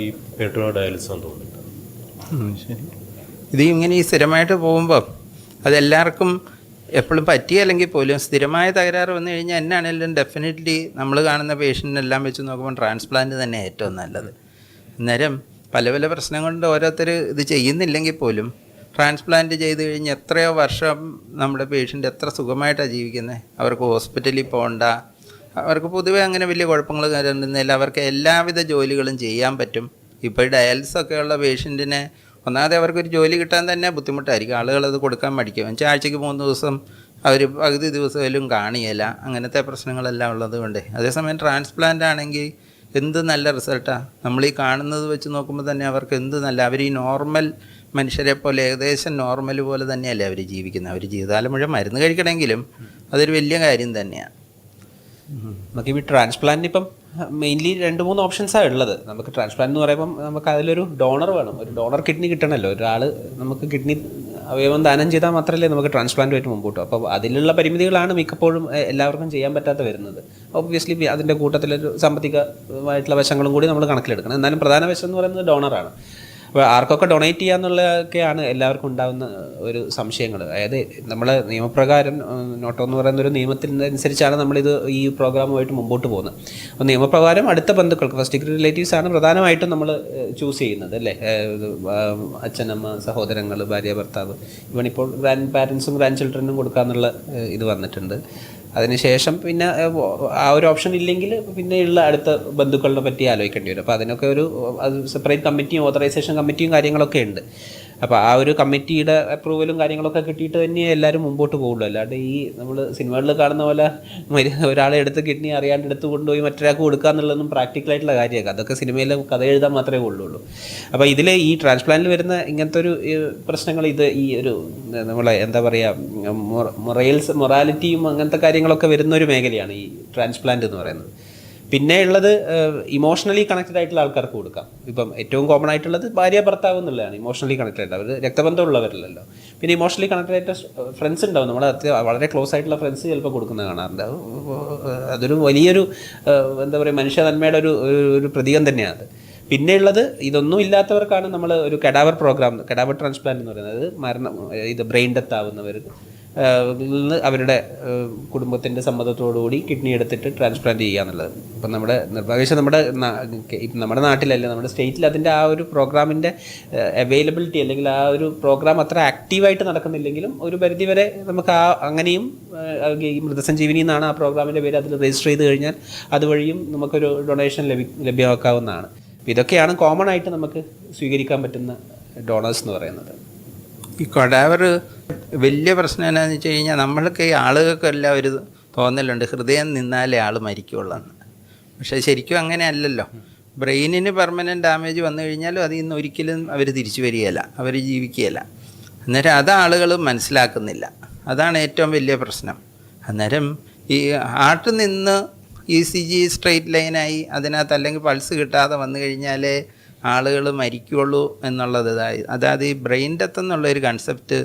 Speaker 3: ഈ പെരിറ്റോണൽ ഡയാലിസിസ് ആണെന്ന് തോന്നുന്നുണ്ട്.
Speaker 1: ശരി. ഇത് ഇങ്ങനെ ഈ സ്ഥിരമായിട്ട് പോകുമ്പോൾ അതെല്ലാവർക്കും എപ്പോഴും പറ്റിയല്ലെങ്കിൽ പോലും സ്ഥിരമായ തകരാറ് വന്നു കഴിഞ്ഞാൽ എന്നാണെങ്കിലും ഡെഫിനറ്റ്ലി നമ്മൾ കാണുന്ന പേഷ്യൻറ്റിനെല്ലാം വെച്ച് നോക്കുമ്പോൾ ട്രാൻസ്പ്ലാന്റ് തന്നെ ഏറ്റവും നല്ലത്. അന്നേരം പല പല പ്രശ്നം കൊണ്ട് ഓരോരുത്തർ ഇത് ചെയ്യുന്നില്ലെങ്കിൽ പോലും ട്രാൻസ്പ്ലാന്റ് ചെയ്ത് കഴിഞ്ഞ് എത്രയോ വർഷം നമ്മുടെ പേഷ്യൻ്റ് എത്ര സുഖമായിട്ടാണ് ജീവിക്കുന്നത്. അവർക്ക് ഹോസ്പിറ്റലിൽ പോകണ്ട, അവർക്ക് പൊതുവേ അങ്ങനെ വലിയ കുഴപ്പങ്ങൾ കരുതുന്നില്ല, അവർക്ക് എല്ലാവിധ ജോലികളും ചെയ്യാൻ പറ്റും. ഇപ്പോൾ ഈ ഡയാലിസിസ് ഒക്കെയുള്ള പേഷ്യൻറ്റിനെ ഒന്നാമത് അവർക്കൊരു ജോലി കിട്ടാൻ തന്നെ ബുദ്ധിമുട്ടായിരിക്കും. ആളുകളത് കൊടുക്കാൻ മടിക്കും. വെച്ചാൽ ആഴ്ചയ്ക്ക് 3 ദിവസം അവർ പകുതി ദിവസമെങ്കിലും കാണിയില്ല, അങ്ങനത്തെ പ്രശ്നങ്ങളെല്ലാം ഉള്ളത് കൊണ്ട്. അതേസമയം ട്രാൻസ്പ്ലാന്റ് ആണെങ്കിൽ എന്ത് നല്ല റിസൾട്ടാണ്. നമ്മൾ ഈ കാണുന്നത് വെച്ച് നോക്കുമ്പോൾ തന്നെ അവർക്ക് എന്ത് നല്ല, അവർ ഈ നോർമൽ മനുഷ്യരെ പോലെ ഏകദേശം നോർമൽ പോലെ തന്നെയല്ലേ അവർ ജീവിക്കുന്നത്. അവർ ജീവിതകാലം മുഴുവൻ മരുന്ന് കഴിക്കണമെങ്കിലും അതൊരു വലിയ കാര്യം തന്നെയാണ്.
Speaker 2: നമുക്ക് ഈ ട്രാൻസ്പ്ലാന്റ് ഇപ്പം മെയിൻലി 2-3 ഓപ്ഷൻസാണ് ഉള്ളത്. നമുക്ക് ട്രാൻസ്പ്ലാന്റ് എന്ന് പറയുമ്പം നമുക്ക് അതിലൊരു ഡോണർ വേണം, ഒരു ഡോണർ കിഡ്നി കിട്ടണമല്ലോ. ഒരാൾ നമുക്ക് കിഡ്നി അവയവം ദാനം ചെയ്താൽ മാത്രമല്ലേ നമുക്ക് ട്രാൻസ്പ്ലാന്റുമായിട്ട് മുമ്പോട്ട്. അപ്പോൾ അതിലുള്ള പരിമിതികളാണ് മിക്കപ്പോഴും എല്ലാവർക്കും ചെയ്യാൻ പറ്റാതെ വരുന്നത്. ഒബ്വിയസ്ലി അതിൻ്റെ കൂട്ടത്തിലൊരു സാമ്പത്തികമായിട്ടുള്ള വശങ്ങളും കൂടി നമ്മൾ കണക്കിലെടുക്കണം. എന്നാലും പ്രധാന വശം എന്ന് പറയുന്നത് ഡോണറാണ്. അപ്പോൾ ആർക്കൊക്കെ ഡൊണേറ്റ് ചെയ്യാന്നുള്ളതൊക്കെയാണ് എല്ലാവർക്കും ഉണ്ടാകുന്ന ഒരു സംശയങ്ങൾ. അതായത് നമ്മളെ നിയമപ്രകാരം നോട്ടോ എന്ന് പറയുന്ന ഒരു നിയമത്തിനനുസരിച്ചാണ് നമ്മളിത് ഈ പ്രോഗ്രാമുമായിട്ട് മുമ്പോട്ട് പോകുന്നത്. അപ്പോൾ നിയമപ്രകാരം അടുത്ത ബന്ധുക്കൾക്ക്, ഫസ്റ്റ് ഡിഗ്രി റിലേറ്റീവ്സ് ആണ് പ്രധാനമായിട്ടും നമ്മൾ ചൂസ് ചെയ്യുന്നത് അല്ലേ. അച്ഛനമ്മ, സഹോദരങ്ങൾ, ഭാര്യ, ഭർത്താവ്, ഇവണിപ്പോൾ ഗ്രാൻഡ് പാരൻസും ഗ്രാൻഡ് ചിൽഡ്രനും കൊടുക്കാന്നുള്ള ഇത് വന്നിട്ടുണ്ട്. അതിനുശേഷം പിന്നെ ആ ഒരു ഓപ്ഷൻ ഇല്ലെങ്കിൽ പിന്നെയുള്ള അടുത്ത ബന്ധുക്കളെ പറ്റി ആലോചിക്കേണ്ടി വരും. അപ്പോൾ അതിനൊക്കെ ഒരു സെപ്പറേറ്റ് കമ്മിറ്റിയും ഓതറൈസേഷൻ കമ്മിറ്റിയും കാര്യങ്ങളൊക്കെ ഉണ്ട്. അപ്പോൾ ആ ഒരു കമ്മിറ്റിയുടെ അപ്രൂവലും കാര്യങ്ങളൊക്കെ കിട്ടിയിട്ട് തന്നെ എല്ലാവരും മുമ്പോട്ട് പോകുള്ളൂ. അല്ലാണ്ട് ഈ നമ്മൾ സിനിമകളിൽ കാണുന്ന പോലെ ഒരാളെ എടുത്ത് കിഡ്നി അറിയാണ്ട് എടുത്ത് കൊണ്ടുപോയി മറ്റൊരാൾക്ക് കൊടുക്കുക എന്നുള്ളതൊന്നും പ്രാക്ടിക്കലായിട്ടുള്ള കാര്യമാണ്. അതൊക്കെ സിനിമയിൽ കഥ എഴുതാൻ മാത്രമേ ഉള്ളൂ. അപ്പോൾ ഇതിൽ ഈ ട്രാൻസ്പ്ലാന്റിൽ വരുന്ന ഇങ്ങനത്തെ ഒരു പ്രശ്നങ്ങൾ, ഇത് ഈ ഒരു നമ്മളെ എന്താ പറയുക, മൊറാലിറ്റിയും അങ്ങനത്തെ കാര്യങ്ങളൊക്കെ വരുന്ന ഒരു മേഖലയാണ് ഈ ട്രാൻസ്പ്ലാന്റ് എന്ന് പറയുന്നത്. പിന്നെ ഉള്ളത് ഇമോഷണലി കണക്റ്റഡ് ആയിട്ടുള്ള ആൾക്കാർക്ക് കൊടുക്കാം. ഇപ്പം ഏറ്റവും കോമൺ ആയിട്ടുള്ളത് ഭാര്യ ഭർത്താവ് എന്നുള്ളതാണ് ഇമോഷണലി കണക്റ്റഡ് ആയിട്ട്. അവർ രക്തബന്ധമുള്ളവരല്ലല്ലോ. പിന്നെ ഇമോഷണലി കണക്റ്റഡ് ആയിട്ട് ഫ്രണ്ട്സ് ഉണ്ടാവും, നമ്മൾ വളരെ ക്ലോസ് ആയിട്ടുള്ള ഫ്രണ്ട്സ് ചിലപ്പോൾ കൊടുക്കുന്നത് കാണാറുണ്ട്. അതൊരു വലിയൊരു എന്താ പറയുക, മനുഷ്യ നന്മയുടെ ഒരു പ്രതീകം തന്നെയാണ് അത്. പിന്നെ ഉള്ളത് ഇതൊന്നും ഇല്ലാത്തവർക്കാണ് നമ്മൾ ഒരു കഡാവർ പ്രോഗ്രാം, കഡാവർ ട്രാൻസ്പ്ലാന്റ് എന്ന് പറയുന്നത്. ഇത് ബ്രെയിൻ ഡെത്ത് ആവുന്നവർക്ക് നിന്ന് അവരുടെ കുടുംബത്തിൻ്റെ സമ്മതത്തോടുകൂടി കിഡ്നി എടുത്തിട്ട് ട്രാൻസ്പ്ലാന്റ് ചെയ്യുക എന്നുള്ളത്. ഇപ്പം നമ്മുടെ നിർഭാഗ്യവശാൽ നമ്മുടെ നാട്ടിലല്ല, നമ്മുടെ സ്റ്റേറ്റിൽ അതിൻ്റെ ആ ഒരു പ്രോഗ്രാമിൻ്റെ അവൈലബിലിറ്റി അല്ലെങ്കിൽ ആ ഒരു പ്രോഗ്രാം അത്ര ആക്റ്റീവായിട്ട് നടക്കുന്നില്ലെങ്കിലും ഒരു പരിധിവരെ നമുക്ക് അങ്ങനെയും ഈ മൃതസഞ്ജീവിനി എന്നാണ് ആ പ്രോഗ്രാമിൻ്റെ പേര്, അതിൽ രജിസ്റ്റർ ചെയ്ത് കഴിഞ്ഞാൽ അതുവഴിയും നമുക്കൊരു ഡൊണേഷൻ ലഭ്യമാക്കാവുന്നതാണ്. ഇതൊക്കെയാണ് കോമൺ ആയിട്ട് നമുക്ക് സ്വീകരിക്കാൻ പറ്റുന്ന ഡോണേഴ്സ് എന്ന് പറയുന്നത്.
Speaker 1: ഈ കടാവർ വലിയ പ്രശ്നം എന്നാന്ന് വെച്ച് കഴിഞ്ഞാൽ നമ്മൾക്ക് ഈ ആളുകൾക്കെല്ലാം ഒരു തോന്നലുണ്ട് ഹൃദയം നിന്നാലേ ആൾ മരിക്കുള്ളൂ. പക്ഷേ ശരിക്കും അങ്ങനെ അല്ലല്ലോ. ബ്രെയിനിന് പെർമനൻറ്റ് ഡാമേജ് വന്നു കഴിഞ്ഞാലും അതിൽ നിന്ന് ഒരിക്കലും അവർ തിരിച്ചു വരികയില്ല, അവർ ജീവിക്കുകയില്ല. അന്നേരം അത് ആളുകൾ മനസ്സിലാക്കുന്നില്ല. അതാണ് ഏറ്റവും വലിയ പ്രശ്നം. അന്നേരം ഈ ഹാർട്ട് നിന്ന് ECG സ്ട്രെയിറ്റ് ലൈനായി അതിനകത്ത് അല്ലെങ്കിൽ പൾസ് കിട്ടാതെ വന്നു കഴിഞ്ഞാലേ ആളുകൾ മരിക്കുള്ളൂ എന്നുള്ളത്. അതായത് ഈ ബ്രെയിൻ ഡെത്ത് എന്നുള്ളൊരു കൺസെപ്റ്റ്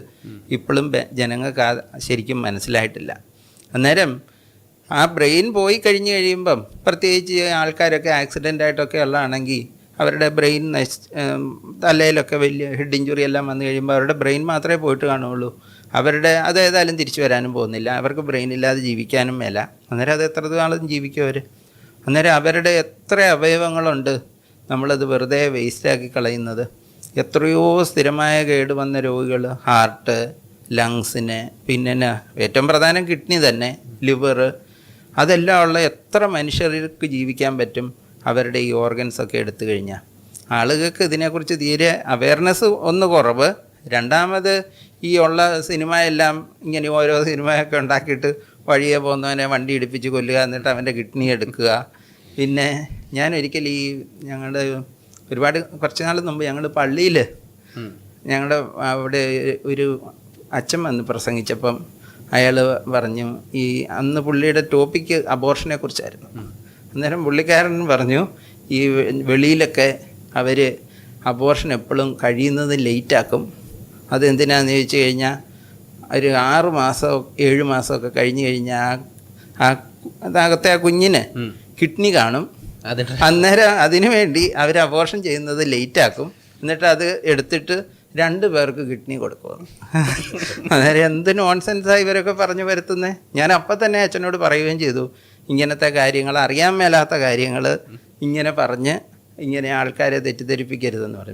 Speaker 1: ഇപ്പോഴും ജനങ്ങൾക്ക് ശരിക്കും മനസ്സിലായിട്ടില്ല. അന്നേരം ആ ബ്രെയിൻ പോയി കഴിഞ്ഞ് കഴിയുമ്പം, പ്രത്യേകിച്ച് ആൾക്കാരൊക്കെ ആക്സിഡൻ്റായിട്ടൊക്കെ ഉള്ളതാണെങ്കിൽ അവരുടെ ബ്രെയിൻ തലയിലൊക്കെ വലിയ ഹെഡ് ഇഞ്ചുറി എല്ലാം വന്നു കഴിയുമ്പോൾ അവരുടെ ബ്രെയിൻ മാത്രമേ പോയിട്ട് കാണുകയുള്ളൂ. അതേതായാലും തിരിച്ചു വരാനും പോകുന്നില്ല. അവർക്ക് ബ്രെയിൻ ഇല്ലാതെ ജീവിക്കാനും മേല. അന്നേരം അത് എത്ര നാളും ജീവിക്കും അവർ. അന്നേരം അവരുടെ എത്ര അവയവങ്ങളുണ്ട് നമ്മളത് വെറുതെ വേസ്റ്റാക്കി കളയുന്നത്. എത്രയോ സ്ഥിരമായ കേട് വന്ന രോഗികൾ, ഹാർട്ട്, ലങ്സിന്, പിന്നെ ഏറ്റവും പ്രധാനം കിഡ്നി തന്നെ, ലിവർ, അതെല്ലാം ഉള്ള എത്ര മനുഷ്യർക്ക് ജീവിക്കാൻ പറ്റും അവരുടെ ഈ ഓർഗൻസൊക്കെ എടുത്തു കഴിഞ്ഞാൽ? ആളുകൾക്ക് ഇതിനെക്കുറിച്ച് തീരെ അവയർനെസ് ഒന്ന് കുറവ്. രണ്ടാമത് ഈ ഉള്ള സിനിമയെല്ലാം ഇങ്ങനെ ഓരോ സിനിമയൊക്കെ ഉണ്ടാക്കിയിട്ട് വഴിയെ പോകുന്നവനെ വണ്ടി ഇടിപ്പിച്ച് കൊല്ലുക, എന്നിട്ട് അവൻ്റെ കിഡ്നി എടുക്കുക. പിന്നെ ഞാൻ ഒരിക്കൽ ഈ ഞങ്ങളുടെ കുറച്ച് നാൾ മുമ്പ് ഞങ്ങൾ പള്ളിയിൽ ഞങ്ങളുടെ അവിടെ ഒരു അച്ഛൻ വന്ന് പ്രസംഗിച്ചപ്പം അയാൾ പറഞ്ഞു, ഈ അന്ന് പുള്ളിയുടെ ടോപ്പിക്ക് അബോർഷനെ കുറിച്ചായിരുന്നു. അന്നേരം പുള്ളിക്കാരൻ പറഞ്ഞു, ഈ വെളിയിലൊക്കെ അവർ അബോർഷൻ എപ്പോഴും കഴിയുന്നത് ലേറ്റാക്കും. അതെന്തിനാന്ന് ചോദിച്ചു കഴിഞ്ഞാൽ ഒരു 6 മാസമോ 7 മാസമൊക്കെ കഴിഞ്ഞ് കഴിഞ്ഞാൽ അതകത്തെ ആ കുഞ്ഞിന് കിഡ്നി കാണും. അന്നേരം അതിനു വേണ്ടി അവർ അബോർഷൻ ചെയ്യുന്നത് ലേറ്റാക്കും. എന്നിട്ട് അത് എടുത്തിട്ട് 2 പേർക്ക് കിഡ്നി കൊടുക്കും. അന്നേരം എന്ത് നോൺസെൻസാണ് ഇവരൊക്കെ പറഞ്ഞു വരുത്തുന്നത്. ഞാൻ അപ്പം തന്നെ അച്ഛനോട് പറയുകയും ചെയ്തു, ഇങ്ങനത്തെ കാര്യങ്ങൾ, അറിയാൻ മേലാത്ത കാര്യങ്ങൾ ഇങ്ങനെ പറഞ്ഞ് ഇങ്ങനെ ആൾക്കാരെ തെറ്റിദ്ധരിപ്പിക്കരുതെന്ന് പറഞ്ഞു.